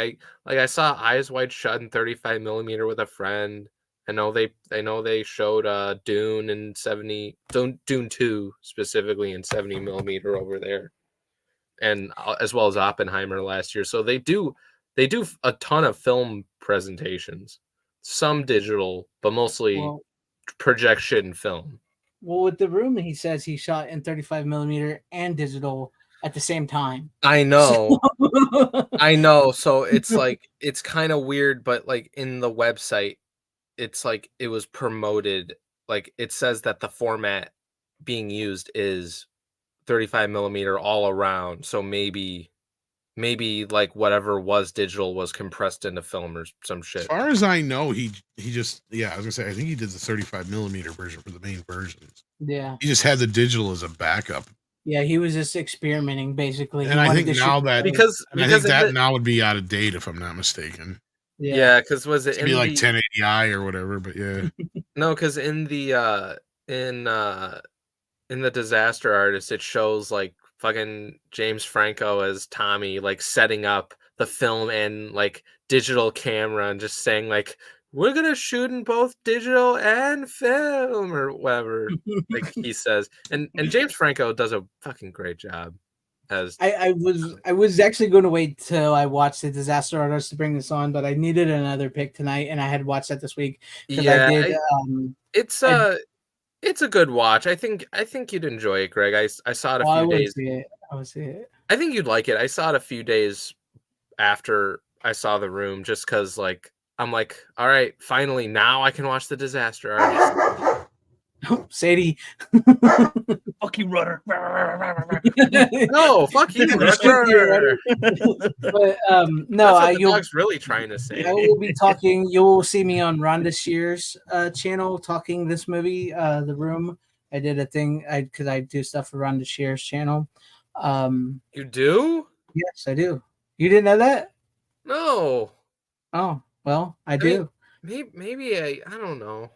Speaker 5: I saw Eyes Wide Shut in 35 millimeter with a friend. I know they showed Dune in Dune 2 specifically in 70 millimeter over there, and as well as Oppenheimer last year. So they do a ton of film presentations, some digital, but mostly projection film.
Speaker 3: Well, with The Room, he says he shot in 35 millimeter and digital at the same time.
Speaker 5: I know. I know. So it's like, it's kind of weird, but like in the website, it's like it was promoted. Like it says that the format being used is 35 millimeter all around. So maybe like whatever was digital was compressed into film or some shit.
Speaker 2: As far as I know, he just, I was gonna say, I think he did the 35 millimeter version for the main versions.
Speaker 3: Yeah.
Speaker 2: He just had the digital as a backup.
Speaker 3: Yeah, he was just experimenting basically.
Speaker 2: And I think now that
Speaker 5: because
Speaker 2: I think that now would be out of date if I'm not mistaken.
Speaker 5: Yeah, because was it
Speaker 2: in be like 1080i or whatever? But yeah,
Speaker 5: no, because in the Disaster Artist, it shows like fucking James Franco as Tommy, like setting up the film and like digital camera and just saying like, we're gonna shoot in both digital and film or whatever, like he says. And James Franco does a fucking great job. As
Speaker 3: I was actually going to wait till I watched The Disaster Artist to bring this on, but I needed another pick tonight, and I had watched that this week.
Speaker 5: Yeah,
Speaker 3: I did,
Speaker 5: it's a good watch. I think you'd enjoy it, Greg. I saw it a few days.
Speaker 3: I would see it.
Speaker 5: I think you'd like it. I saw it a few days after I saw The Room, just because like I'm like, all right, finally now I can watch The Disaster Artist.
Speaker 3: Sadie.
Speaker 4: Fuck you, Rudder.
Speaker 5: No, fuck you, Rudder.
Speaker 3: But no,
Speaker 5: that's what the dog's really trying to say.
Speaker 3: I will be talking. You will see me on Rhonda Shear's channel talking this movie, The Room. I did a thing because I do stuff for Rhonda Shear's channel.
Speaker 5: You do?
Speaker 3: Yes, I do. You didn't know that?
Speaker 5: No.
Speaker 3: Oh, well, I
Speaker 5: mean,
Speaker 3: do.
Speaker 5: maybe I don't know.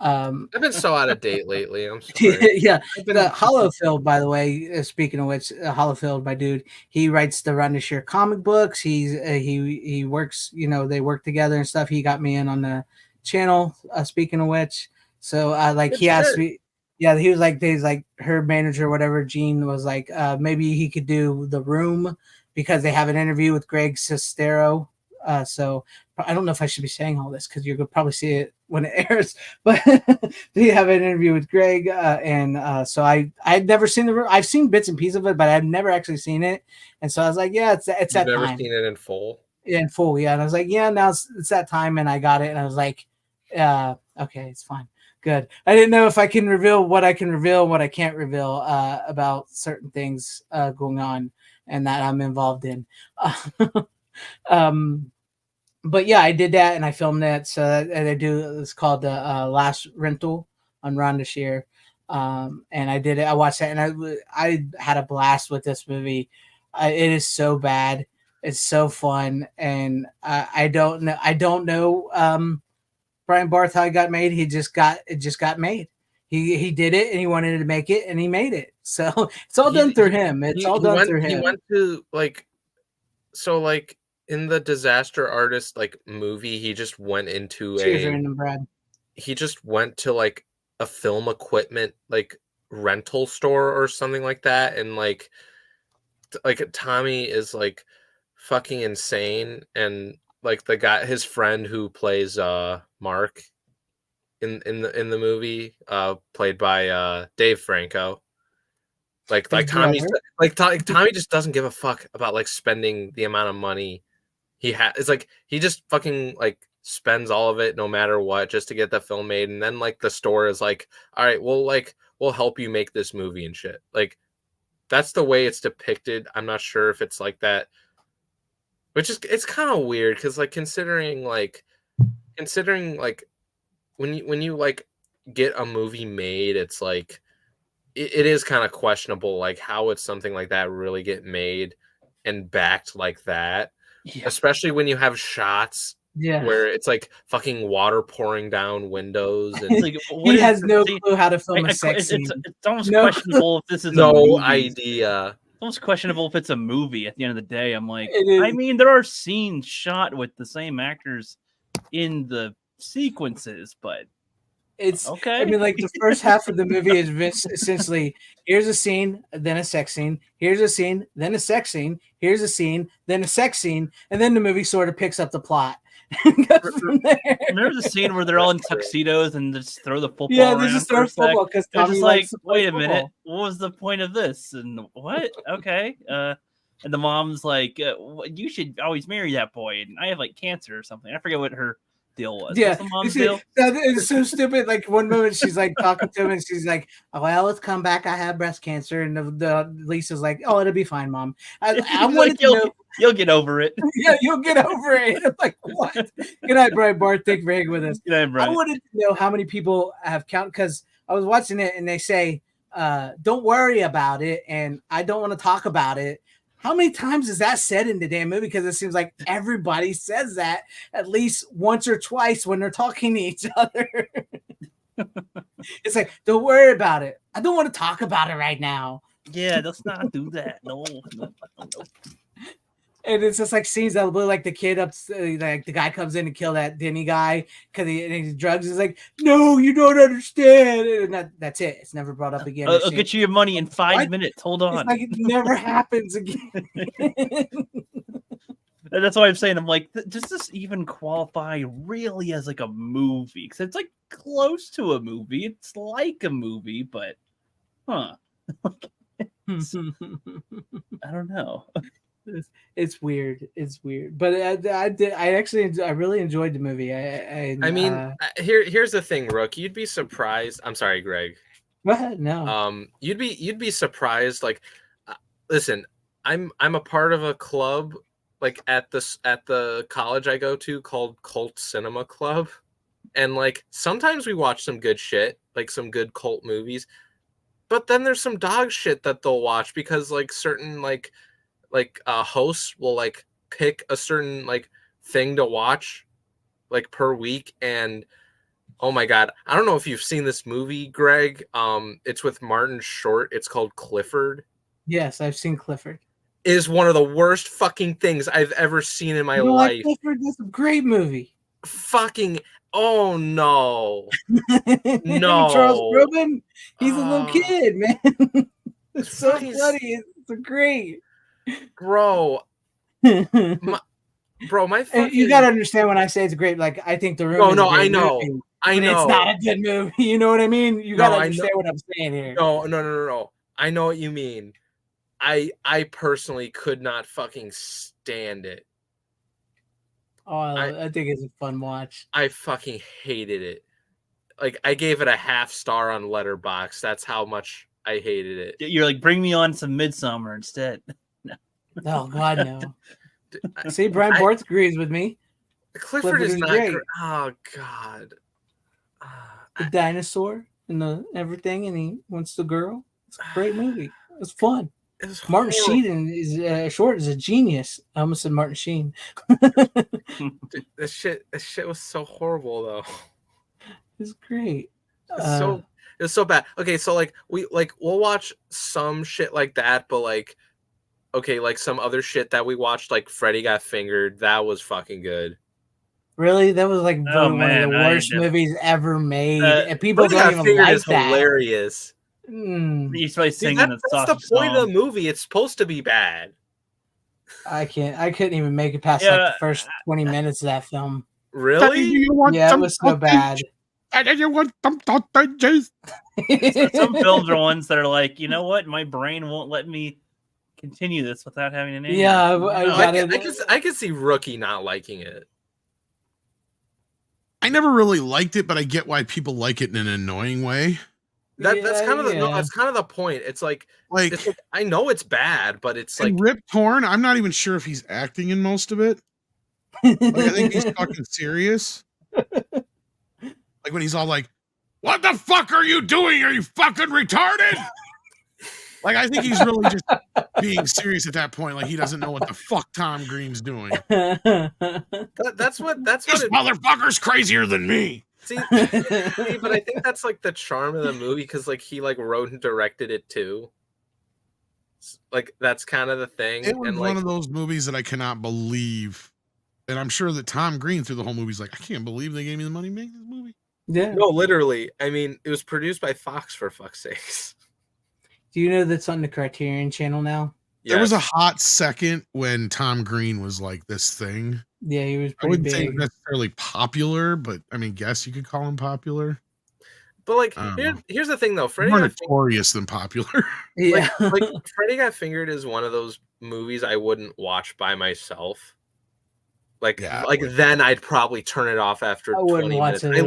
Speaker 3: I've
Speaker 5: been so out of date lately. I'm sorry.
Speaker 3: Yeah, the Hollowfield, by the way. Speaking of which, Hollowfield, my dude, he writes the Run to Share comic books. He works. They work together and stuff. He got me in on the channel. Speaking of which, so like he asked me. Yeah, he was like her manager, or whatever. Gene was like, maybe he could do The Room because they have an interview with Greg Sestero. So I don't know if I should be saying all this because you're gonna probably see it when it airs. But we have an interview with Greg, and so I'd never seen the. I've seen bits and pieces of it, but I've never actually seen it. And so I was like, yeah, it's
Speaker 5: You've
Speaker 3: that
Speaker 5: never
Speaker 3: time.
Speaker 5: seen it in full.
Speaker 3: Yeah, in full, yeah. And I was like, yeah, now it's that time, and I got it, and I was like, okay, it's fine. Good. I didn't know if I can reveal what I can reveal and what I can't reveal about certain things going on and that I'm involved in. But yeah, I did that and I filmed that. So and I do. It's called the Last Rental on Rhonda Shear, and I did it. I watched that and I had a blast with this movie. It is so bad. It's so fun, and I don't know. Brian Barth, how it got made. It just got made. He did it and he wanted to make it and he made it. So it's all done through him. It's all done through him.
Speaker 5: He went to in the Disaster Artist movie, he just went into he just went to a film equipment rental store or something like that, and Tommy is fucking insane, and the guy, his friend who plays Mark in the movie, played by Dave Franco. Tommy just doesn't give a fuck about spending the amount of money he has. It's he just fucking spends all of it no matter what just to get the film made, and then the store is all right, we'll help you make this movie and shit. That's the way it's depicted. I'm not sure if it's like that, which is, it's kind of weird because considering when you get a movie made, it's it is kind of questionable how would something like that really get made and backed like that, especially when you have shots where it's fucking water pouring down windows, and
Speaker 3: he has no clue how to film a sex scene.
Speaker 4: It's almost questionable if this is
Speaker 5: no idea.
Speaker 4: It's almost questionable if it's a movie at the end of the day. I'm I mean, there are scenes shot with the same actors in the sequences, but
Speaker 3: it's
Speaker 4: okay.
Speaker 3: I mean, the first half of the movie is essentially here's a scene, then a sex scene, here's a scene, then a sex scene, here's a scene, then a sex scene, and then the movie sort of picks up the plot.
Speaker 4: Remember the scene where they're all in tuxedos and just throw the football?
Speaker 3: Yeah, they just throw football because Tommy likes to play
Speaker 4: wait a minute,
Speaker 3: football.
Speaker 4: what was the point of this? And what? Okay, and the mom's you should always marry that boy, and I have cancer or something. I forget what her deal was.
Speaker 3: Yeah,
Speaker 4: what's the mom's deal?
Speaker 3: It's so stupid. One moment she's talking to him and she's like, "Oh, well, let's come back. I have breast cancer," and the Lisa's like, "Oh, it'll be fine, Mom." I wanted to know.
Speaker 4: You'll get over it.
Speaker 3: Yeah, you'll get over it. I'm what? Good night, Brian Barth. Thank you for hanging with us.
Speaker 4: Good night, Brian.
Speaker 3: I wanted to know how many people have counted because I was watching it and they say, "Don't worry about it," and I don't want to talk about it. How many times is that said in the damn movie? Because it seems like everybody says that at least once or twice when they're talking to each other. It's don't worry about it. I don't want to talk about it right now.
Speaker 4: Yeah, let's not do that. No.
Speaker 3: And it's just scenes that will the kid up, the guy comes in to kill that Denny guy because he drugs. Is no, you don't understand. And that's it. It's never brought up again.
Speaker 4: I'll get you your money in 5 minutes. Hold on.
Speaker 3: It's it never happens again.
Speaker 4: That's why I'm saying, I'm does this even qualify really as a movie? Because it's close to a movie. It's like a movie, but I don't know.
Speaker 3: It's weird. It's weird, but I really enjoyed the movie.
Speaker 5: Here's the thing, Rook. You'd be surprised. I'm sorry, Greg.
Speaker 3: What? No.
Speaker 5: You'd be surprised. Listen, I'm a part of a club at the college I go to called Cult Cinema Club, and sometimes we watch some good shit, some good cult movies. but then there's some dog shit that they'll watch because like certain hosts will like pick a certain like thing to watch like per week. And oh my god, I don't know if you've seen this movie, Greg. It's with Martin Short. It's called Clifford.
Speaker 3: Yes, I've seen Clifford.
Speaker 5: It is one of the worst fucking things I've ever seen in my
Speaker 3: You
Speaker 5: life.
Speaker 3: like Clifford? That's a great movie.
Speaker 5: Fucking oh no. No.
Speaker 3: Charles Groban, he's a little kid, man. It's so
Speaker 5: fucking
Speaker 3: funny. It's great.
Speaker 5: Bro. My fucking...
Speaker 3: You gotta understand when I say it's great. Like I think The Room.
Speaker 5: No,
Speaker 3: is a great
Speaker 5: I know.
Speaker 3: movie,
Speaker 5: I know.
Speaker 3: It's not a good movie. You know what I mean? You gotta understand what I'm saying here.
Speaker 5: No. I know what you mean. I personally could not fucking stand it.
Speaker 3: Oh, I think it's a fun watch.
Speaker 5: I fucking hated it. Like I gave it a 0.5 star on Letterboxd. That's how much I hated it.
Speaker 4: You're like, bring me on some Midsummer instead.
Speaker 3: No. Oh God, no. See, Brian Borth agrees with me.
Speaker 5: Clifford is not great. Oh God.
Speaker 3: The dinosaur and the everything, and he wants the girl. It's a great movie. It's fun. Martin Sheen is Short is a genius. I almost said Martin Sheen.
Speaker 5: Dude, this shit was so horrible though.
Speaker 3: It's great.
Speaker 5: It's so bad. Okay, so like we'll watch some shit like that, but like okay, like some other shit that we watched, like Freddy Got Fingered, that was fucking good.
Speaker 3: Really, that was like one of the worst movies ever made, and people
Speaker 5: Freddy
Speaker 3: don't even like
Speaker 5: is
Speaker 3: that.
Speaker 5: Hilarious.
Speaker 4: He's probably singing
Speaker 5: that's the point of the movie. It's supposed to be bad.
Speaker 3: I couldn't even make it past like the first 20 minutes of that film.
Speaker 5: Really?
Speaker 3: Yeah, it was so bad.
Speaker 2: You want some sausages?
Speaker 4: Some films are ones that are like, you know what? My brain won't let me continue this without having an.
Speaker 3: Yeah,
Speaker 5: I can see Rookie not liking it.
Speaker 2: I never really liked it, but I get why people like it in an annoying way.
Speaker 5: That's kind of that's kind of the point. It's like I know it's bad, but it's like
Speaker 2: Rip Torn. I'm not even sure if he's acting in most of it. Like, I think he's fucking serious. Like when he's all like, "What the fuck are you doing? Are you fucking retarded?" Like I think he's really just being serious at that point. Like he doesn't know what the fuck Tom Green's doing.
Speaker 5: That's what
Speaker 2: this motherfucker's crazier than me.
Speaker 5: See, but I think that's like the charm of the movie because like he like wrote and directed it too. Like that's kind of the thing.
Speaker 2: It was
Speaker 5: and
Speaker 2: one of those movies that I cannot believe, and I'm sure that Tom Green through the whole movie is like, I can't believe they gave me the money to make this movie.
Speaker 3: Yeah.
Speaker 5: No, literally. I mean, it was produced by Fox for fuck's sakes.
Speaker 3: Do you know that's on the Criterion Channel now?
Speaker 2: Yes. There was a hot second when Tom Green was like this thing.
Speaker 3: Yeah, he was pretty
Speaker 2: I wouldn't
Speaker 3: big.
Speaker 2: say necessarily popular, but I mean, guess you could call him popular.
Speaker 5: But like, here's the thing though, Freddy
Speaker 2: more
Speaker 5: Got
Speaker 2: notorious than popular.
Speaker 3: Yeah,
Speaker 5: like Freddy Got Fingered is one of those movies I wouldn't watch by myself. Then I'd probably turn it off after 20 minutes. I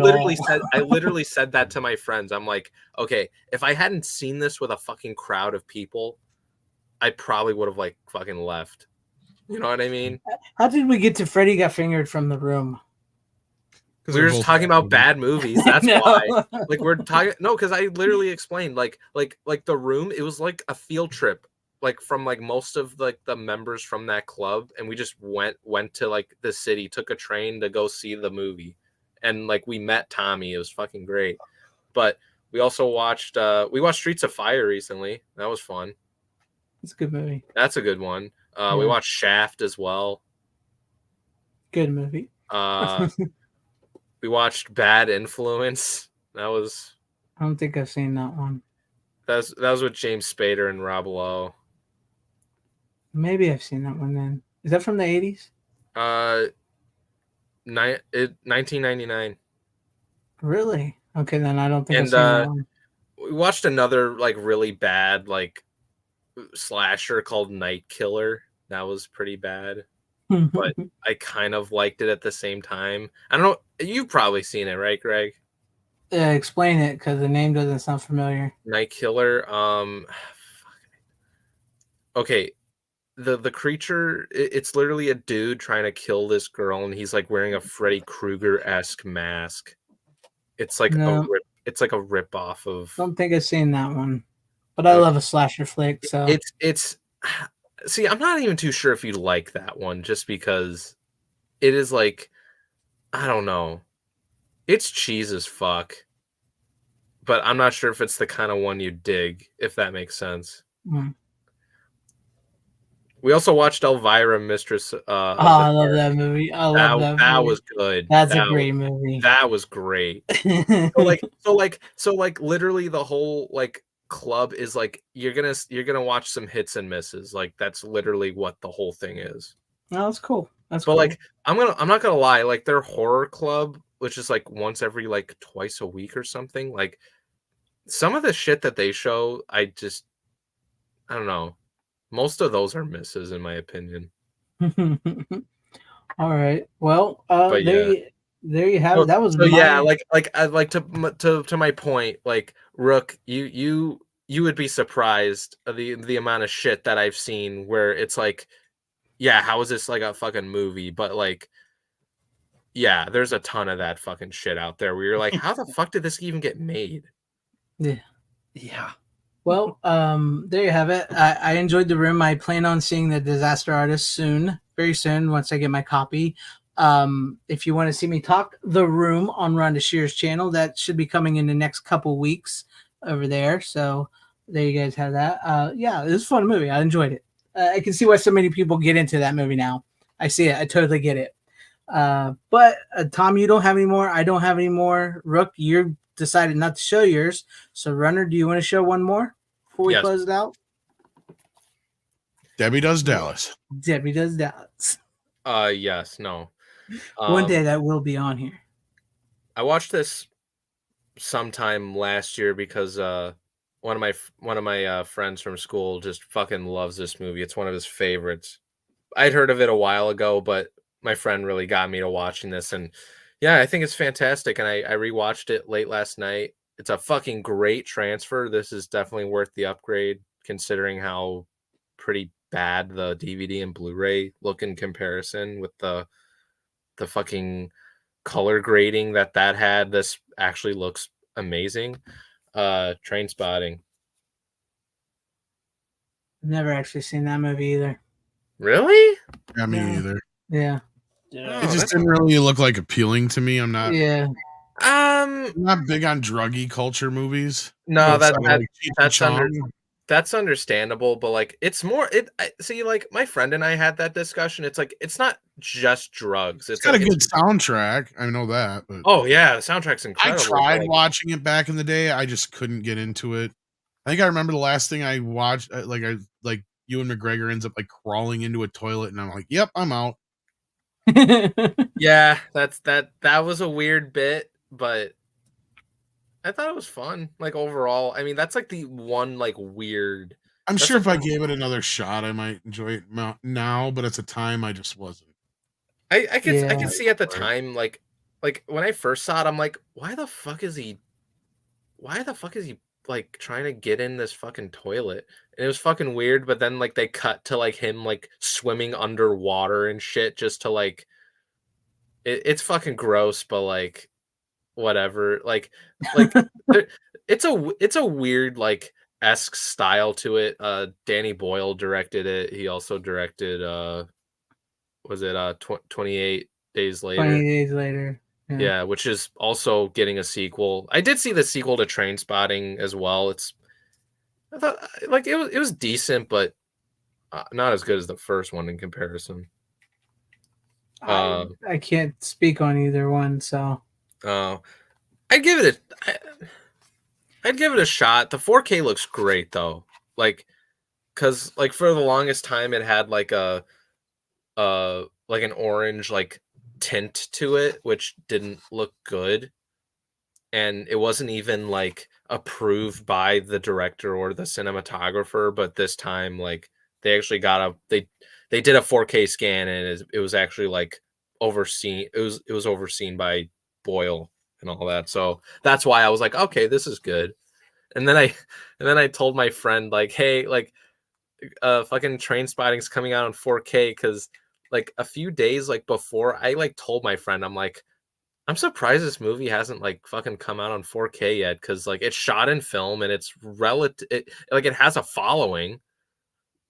Speaker 5: literally said that to my friends. I'm like, okay, if I hadn't seen this with a fucking crowd of people, I probably would have like fucking left. You know what I mean?
Speaker 3: How did we get to Freddy Got Fingered from The Room?
Speaker 5: We were just talking about bad movies. That's why. Like we're talking because I literally explained like The Room, it was like a field trip. Like from like most of like the members from that club, and we just went to like the city, took a train to go see the movie, and like we met Tommy. It was fucking great. But we also watched Streets of Fire recently. That was fun.
Speaker 3: It's a good movie.
Speaker 5: That's a good one. We watched Shaft as well.
Speaker 3: Good movie.
Speaker 5: We watched Bad Influence. That was.
Speaker 3: I don't think I've seen that one.
Speaker 5: That was with James Spader and Rob Lowe.
Speaker 3: Maybe I've seen that one then. Is that from the 80s?
Speaker 5: 1999.
Speaker 3: Really? Okay, then I don't think I've seen that one.
Speaker 5: We watched another like really bad like slasher called Night Killer. That was pretty bad. But I kind of liked it at the same time. I don't know. You've probably seen it, right, Greg?
Speaker 3: Explain it because the name doesn't sound familiar.
Speaker 5: Night Killer. Okay. The creature, it's literally a dude trying to kill this girl, and he's like wearing a Freddy Krueger-esque mask. It's like a rip off of.
Speaker 3: Don't think I've seen that one. But I love a slasher flick, so
Speaker 5: it's see, I'm not even too sure if you like that one, just because it is like, I don't know, it's cheese as fuck, but I'm not sure if it's the kind of one you dig, if that makes sense. We also watched Elvira, Mistress of the
Speaker 3: I love that movie. I love that
Speaker 5: that
Speaker 3: movie.
Speaker 5: was good.
Speaker 3: That's a great movie.
Speaker 5: That was great. So like literally the whole like club is like you're gonna watch some hits and misses. Like that's literally what the whole thing is.
Speaker 3: Oh, that's cool. That's
Speaker 5: But
Speaker 3: cool.
Speaker 5: like I'm not gonna lie, like their horror club, which is like once every like twice a week or something, like some of the shit that they show, I don't know. Most of those are misses in my opinion.
Speaker 3: All right. Well,
Speaker 5: But yeah.
Speaker 3: there you have it. That was
Speaker 5: so yeah, like I like to my point, like Rook, you would be surprised of the amount of shit that I've seen where it's like, yeah, how is this like a fucking movie? But like, yeah, there's a ton of that fucking shit out there where you're like, how the fuck did this even get made?
Speaker 4: Yeah.
Speaker 3: Well, there you have it. I enjoyed The Room. I plan on seeing The Disaster Artist soon, very soon, once I get my copy. If you want to see me talk The Room on Rhonda Shear's channel, that should be coming in the next couple weeks over there. So there you guys have that. Yeah, it was a fun movie. I enjoyed it. I can see why so many people get into that movie now. I see it. I totally get it. But Tom, you don't have any more. I don't have any more. Rook, you're decided not to show yours. So, Runner, do you want to show one more before we close it out?
Speaker 2: Debbie Does Dallas.
Speaker 3: Debbie Does Dallas.
Speaker 5: Yes, no.
Speaker 3: One day that will be on here.
Speaker 5: I watched this sometime last year because one of my friends from school just fucking loves this movie. It's one of his favorites. I'd heard of it a while ago, but my friend really got me to watching this, and yeah, I think it's fantastic. And I rewatched it late last night. It's a fucking great transfer. This is definitely worth the upgrade, considering how pretty bad the DVD and Blu-ray look in comparison with the fucking color grading that had. This actually looks amazing. Trainspotting.
Speaker 3: Never actually seen that movie either.
Speaker 5: Really?
Speaker 2: Yeah, me neither.
Speaker 3: Yeah.
Speaker 2: It just didn't really look like appealing to me. I'm not.
Speaker 3: Yeah.
Speaker 2: I'm not big on druggy culture movies.
Speaker 5: No,
Speaker 2: that's
Speaker 5: that's understandable, but like it's more see, like my friend and I had that discussion. It's like it's not just drugs.
Speaker 2: It's got
Speaker 5: like,
Speaker 2: a good soundtrack. I know that, but
Speaker 5: oh yeah, the soundtrack's incredible.
Speaker 2: I tried watching it back in the day. I just couldn't get into it. I think I remember the last thing I watched, like Ewan McGregor ends up like crawling into a toilet, and I'm like, "Yep, I'm out."
Speaker 5: Yeah, that was a weird bit, but I thought it was fun. Like overall, I mean, that's like the one like weird.
Speaker 2: I'm sure if I gave it another shot, I might enjoy it now, but at the time, I just wasn't.
Speaker 5: I can see at the time, like when I first saw it, I'm like, why the fuck is he like trying to get in this fucking toilet? And it was fucking weird, but then like they cut to like him like swimming underwater and shit just to like it's fucking gross, but like whatever. Like it's a weird like esque style to it. Danny Boyle directed it. He also directed was it 28 Days Later?
Speaker 3: 28 Days Later.
Speaker 5: Yeah, which is also getting a sequel. I did see the sequel to Trainspotting as well. I thought like it was decent, but not as good as the first one in comparison.
Speaker 3: I can't speak on either one, so
Speaker 5: I'd give it a shot. The 4K looks great though. Like cuz like for the longest time it had like like an orange like tint to it, which didn't look good, and it wasn't even like approved by the director or the cinematographer. But this time, like they actually they did a 4K scan, and it was actually like overseen. It was overseen by Boyle and all that. So that's why I was like, okay, this is good. And then I told my friend like, hey, like fucking Trainspotting's coming out on 4K, because like a few days like before, I like told my friend, I'm like, I'm surprised this movie hasn't like fucking come out on 4K yet, because like it's shot in film and it's relative. It has a following,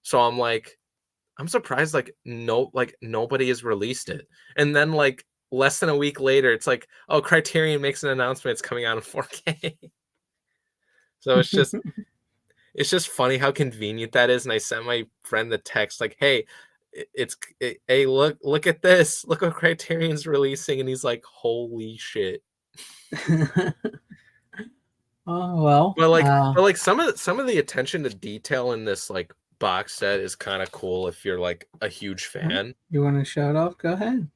Speaker 5: so I'm surprised like nobody has released it. And then like less than a week later, it's like, oh, Criterion makes an announcement it's coming out in 4K. So it's just funny how convenient that is. And I sent my friend the text like, hey, hey, look at this. Look what Criterion's releasing. And he's like, holy shit.
Speaker 3: Oh well.
Speaker 5: But like some of the attention to detail in this like box set is kind of cool if you're like a huge fan.
Speaker 3: You want to show it off? Go ahead.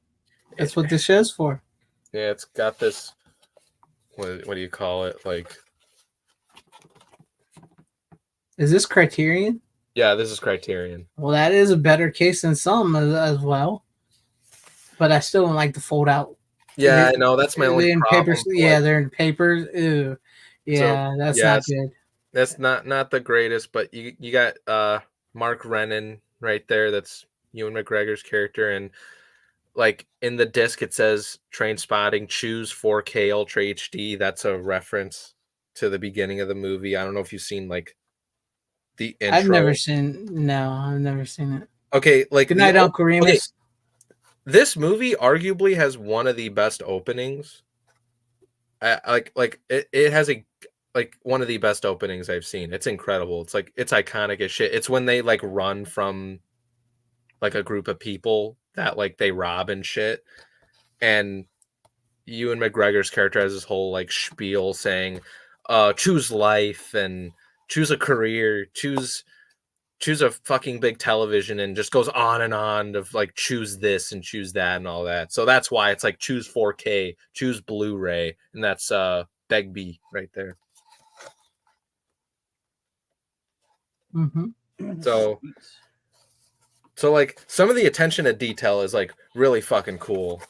Speaker 3: That's what this show's for.
Speaker 5: Yeah, it's got this. What do you call it? Like,
Speaker 3: is this Criterion?
Speaker 5: Yeah, this is Criterion.
Speaker 3: Well, that is a better case than some as well. But I still don't like the fold out.
Speaker 5: Yeah, I know that's my only problem.
Speaker 3: Papers, yeah, they're in papers. Ew. Yeah, that's not good.
Speaker 5: That's not the greatest, but you got Mark Rennan right there. That's Ewan McGregor's character, and like in the disc it says Trainspotting, choose 4K Ultra HD. That's a reference to the beginning of the movie. I don't know if you've seen like the intro.
Speaker 3: I've never seen it.
Speaker 5: Okay, like
Speaker 3: Good night, Uncle Remus. Okay.
Speaker 5: This movie arguably has one of the best openings. It has one of the best openings I've seen. It's incredible. It's like it's iconic as shit. It's when they like run from like a group of people that like they rob and shit. And Ewan McGregor's character has this whole like spiel saying, choose life and choose a career, choose a fucking big television, and just goes on and on of like choose this and choose that and all that. So that's why it's like choose 4K, choose Blu-ray, and that's Begbie right there.
Speaker 3: Mm-hmm.
Speaker 5: So like some of the attention to detail is like really fucking cool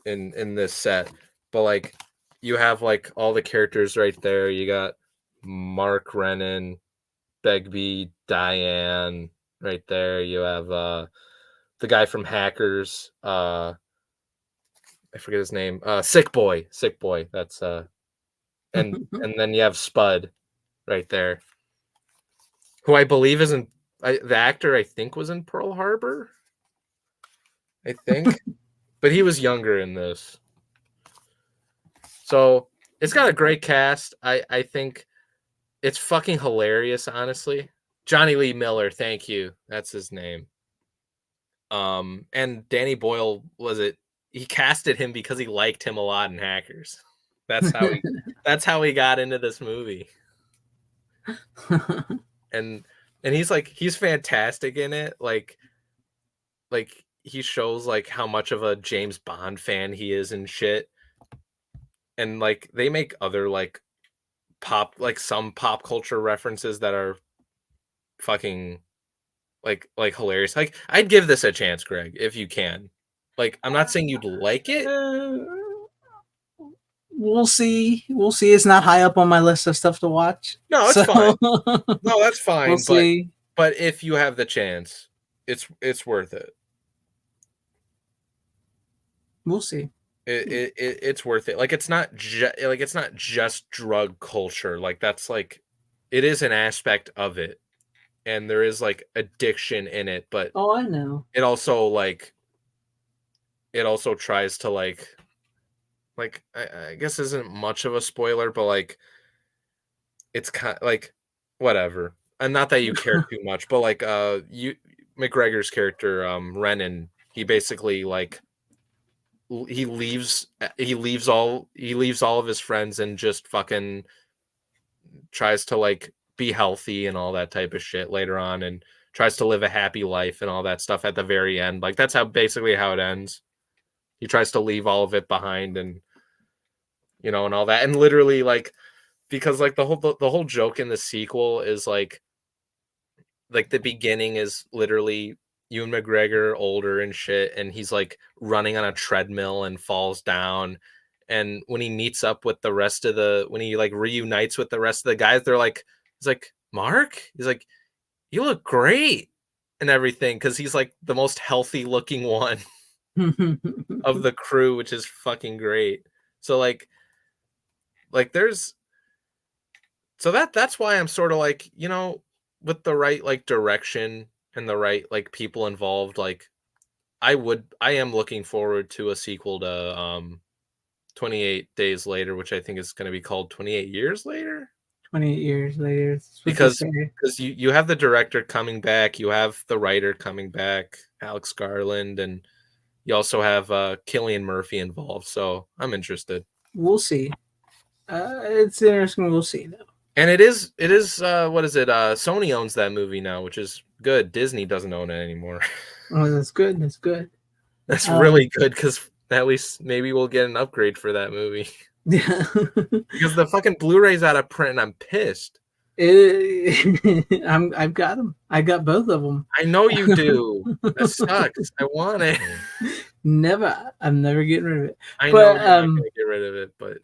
Speaker 5: in this set. But like you have like all the characters right there. You got Mark Rennan, Begbie, Diane right there. You have the guy from Hackers. I forget his name. Sick Boy. That's and then you have Spud right there, who I believe isn't the actor. I think was in Pearl Harbor. I think, but he was younger in this. So it's got a great cast. I think it's fucking hilarious, honestly. Johnny Lee Miller, thank you. That's his name. And Danny Boyle he casted him because he liked him a lot in Hackers. That's how he got into this movie. And he's fantastic in it. Like he shows like how much of a James Bond fan he is and shit. And like they make other like some pop culture references that are fucking like hilarious. Like I'd give this a chance, Greg, if you can. Like I'm not saying you'd like it.
Speaker 3: We'll see. It's not high up on my list of stuff to watch.
Speaker 5: No, it's fine. No, that's fine.
Speaker 3: We'll see.
Speaker 5: But if you have the chance, it's worth it.
Speaker 3: We'll see.
Speaker 5: It's worth it. Like it's not just drug culture. Like that's like it is an aspect of it, and there is like addiction in it. But
Speaker 3: I know
Speaker 5: it also tries to like I guess isn't much of a spoiler, but like it's kind of like whatever. And not that you care too much, but like McGregor's character Rennan, he basically like he leaves all of his friends and just fucking tries to like be healthy and all that type of shit later on, and tries to live a happy life and all that stuff at the very end. Like that's basically how it ends. He tries to leave all of it behind, and and all that, and literally like because like the whole joke in the sequel is like the beginning is literally Ewan McGregor older and shit, and he's like running on a treadmill and falls down, and when he meets up with the rest of when he like reunites with the rest of the guys, he's like, Mark, he's like, you look great and everything, because he's like the most healthy looking one of the crew, which is fucking great. So like there's so that's why I'm sort of like, you know, with the right like direction and the right like people involved, like I am looking forward to a sequel to 28 Days Later, which I think is going to be called 28 Years Later.
Speaker 3: 28 years later.
Speaker 5: Because you have the director coming back, you have the writer coming back, Alex Garland, and you also have Cillian Murphy involved. So I'm interested.
Speaker 3: We'll see. It's interesting. We'll see though.
Speaker 5: And it is what is it? Sony owns that movie now, which is good. Disney doesn't own it anymore.
Speaker 3: Oh, that's good. That's good.
Speaker 5: That's really good because at least maybe we'll get an upgrade for that movie.
Speaker 3: Yeah.
Speaker 5: Because the fucking Blu-ray's out of print and I'm pissed.
Speaker 3: I've got them. I got both of them.
Speaker 5: I know you do. That sucks. I want it.
Speaker 3: I'm never getting rid of it.
Speaker 5: I know you're not gonna get rid of it, but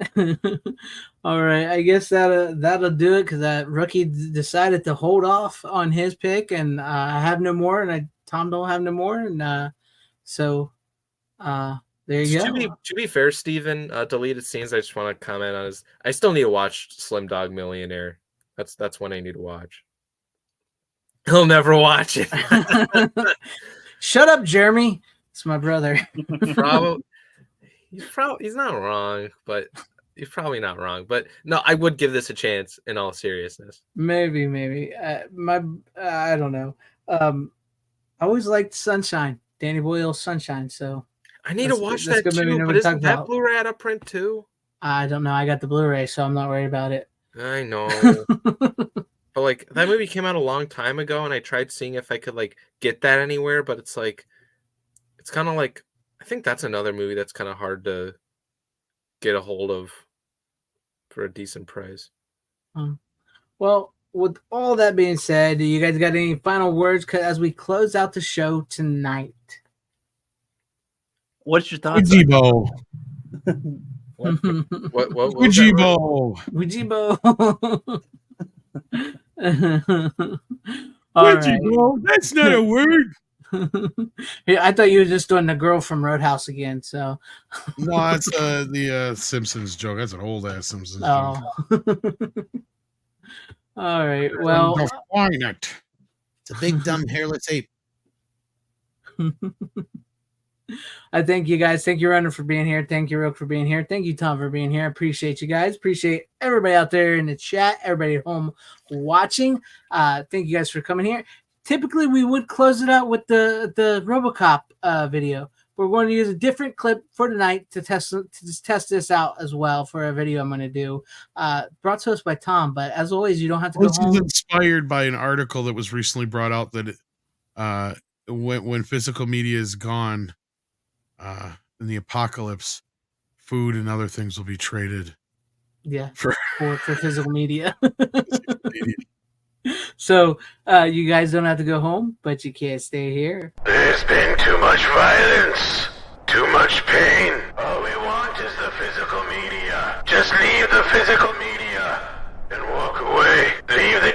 Speaker 3: all right. I guess that'll do it because Rookie decided to hold off on his pick, and I have no more, and Tom don't have no more, and so there you go.
Speaker 5: To be fair, Steven, deleted scenes. I just want to comment on is I still need to watch Slim Dog Millionaire. That's one I need to watch. He'll never watch it.
Speaker 3: Shut up, Jeremy. It's my brother.
Speaker 5: He's not wrong, but he's probably not wrong. But no, I would give this a chance in all seriousness.
Speaker 3: Maybe. I don't know. I always liked Sunshine, Danny Boyle's Sunshine. So
Speaker 5: I need to watch that too. But isn't that Blu-ray out of print too?
Speaker 3: I don't know. I got the Blu-ray, so I'm not worried about it.
Speaker 5: I know. But like that movie came out a long time ago, and I tried seeing if I could like get that anywhere, but it's like it's kind of like I think that's another movie that's kind of hard to get a hold of for a decent price.
Speaker 3: Well, with all that being said, do you guys got any final words as we close out the show tonight?
Speaker 4: What's your thoughts?
Speaker 2: Ouijibo.
Speaker 5: What
Speaker 2: Ouijibo.
Speaker 3: Ouijibo.
Speaker 2: Ouijibo. That's not a word.
Speaker 3: Yeah, I thought you were just doing the girl from Roadhouse again. So
Speaker 2: no, that's the Simpsons joke. That's an old ass Simpsons joke.
Speaker 3: All right. Well,
Speaker 2: why not? It's a big dumb hairless ape.
Speaker 3: I thank you guys. Thank you, Runner, for being here. Thank you, Rook, for being here. Thank you, Tom, for being here. Appreciate you guys. Appreciate everybody out there in the chat. Everybody at home watching. Thank you guys for coming here. Typically, we would close it out with the RoboCop video. We're going to use a different clip for tonight to test this out as well for a video I'm going to do. Brought to us by Tom, but as always, you don't have to go home.
Speaker 2: This is inspired by an article that was recently brought out that when physical media is gone, in the apocalypse, food and other things will be traded.
Speaker 3: Yeah, for physical media. So you guys don't have to go home, but you can't stay here.
Speaker 10: There's been too much violence, too much pain. All we want is the physical media. Just leave the physical media and walk away. Leave the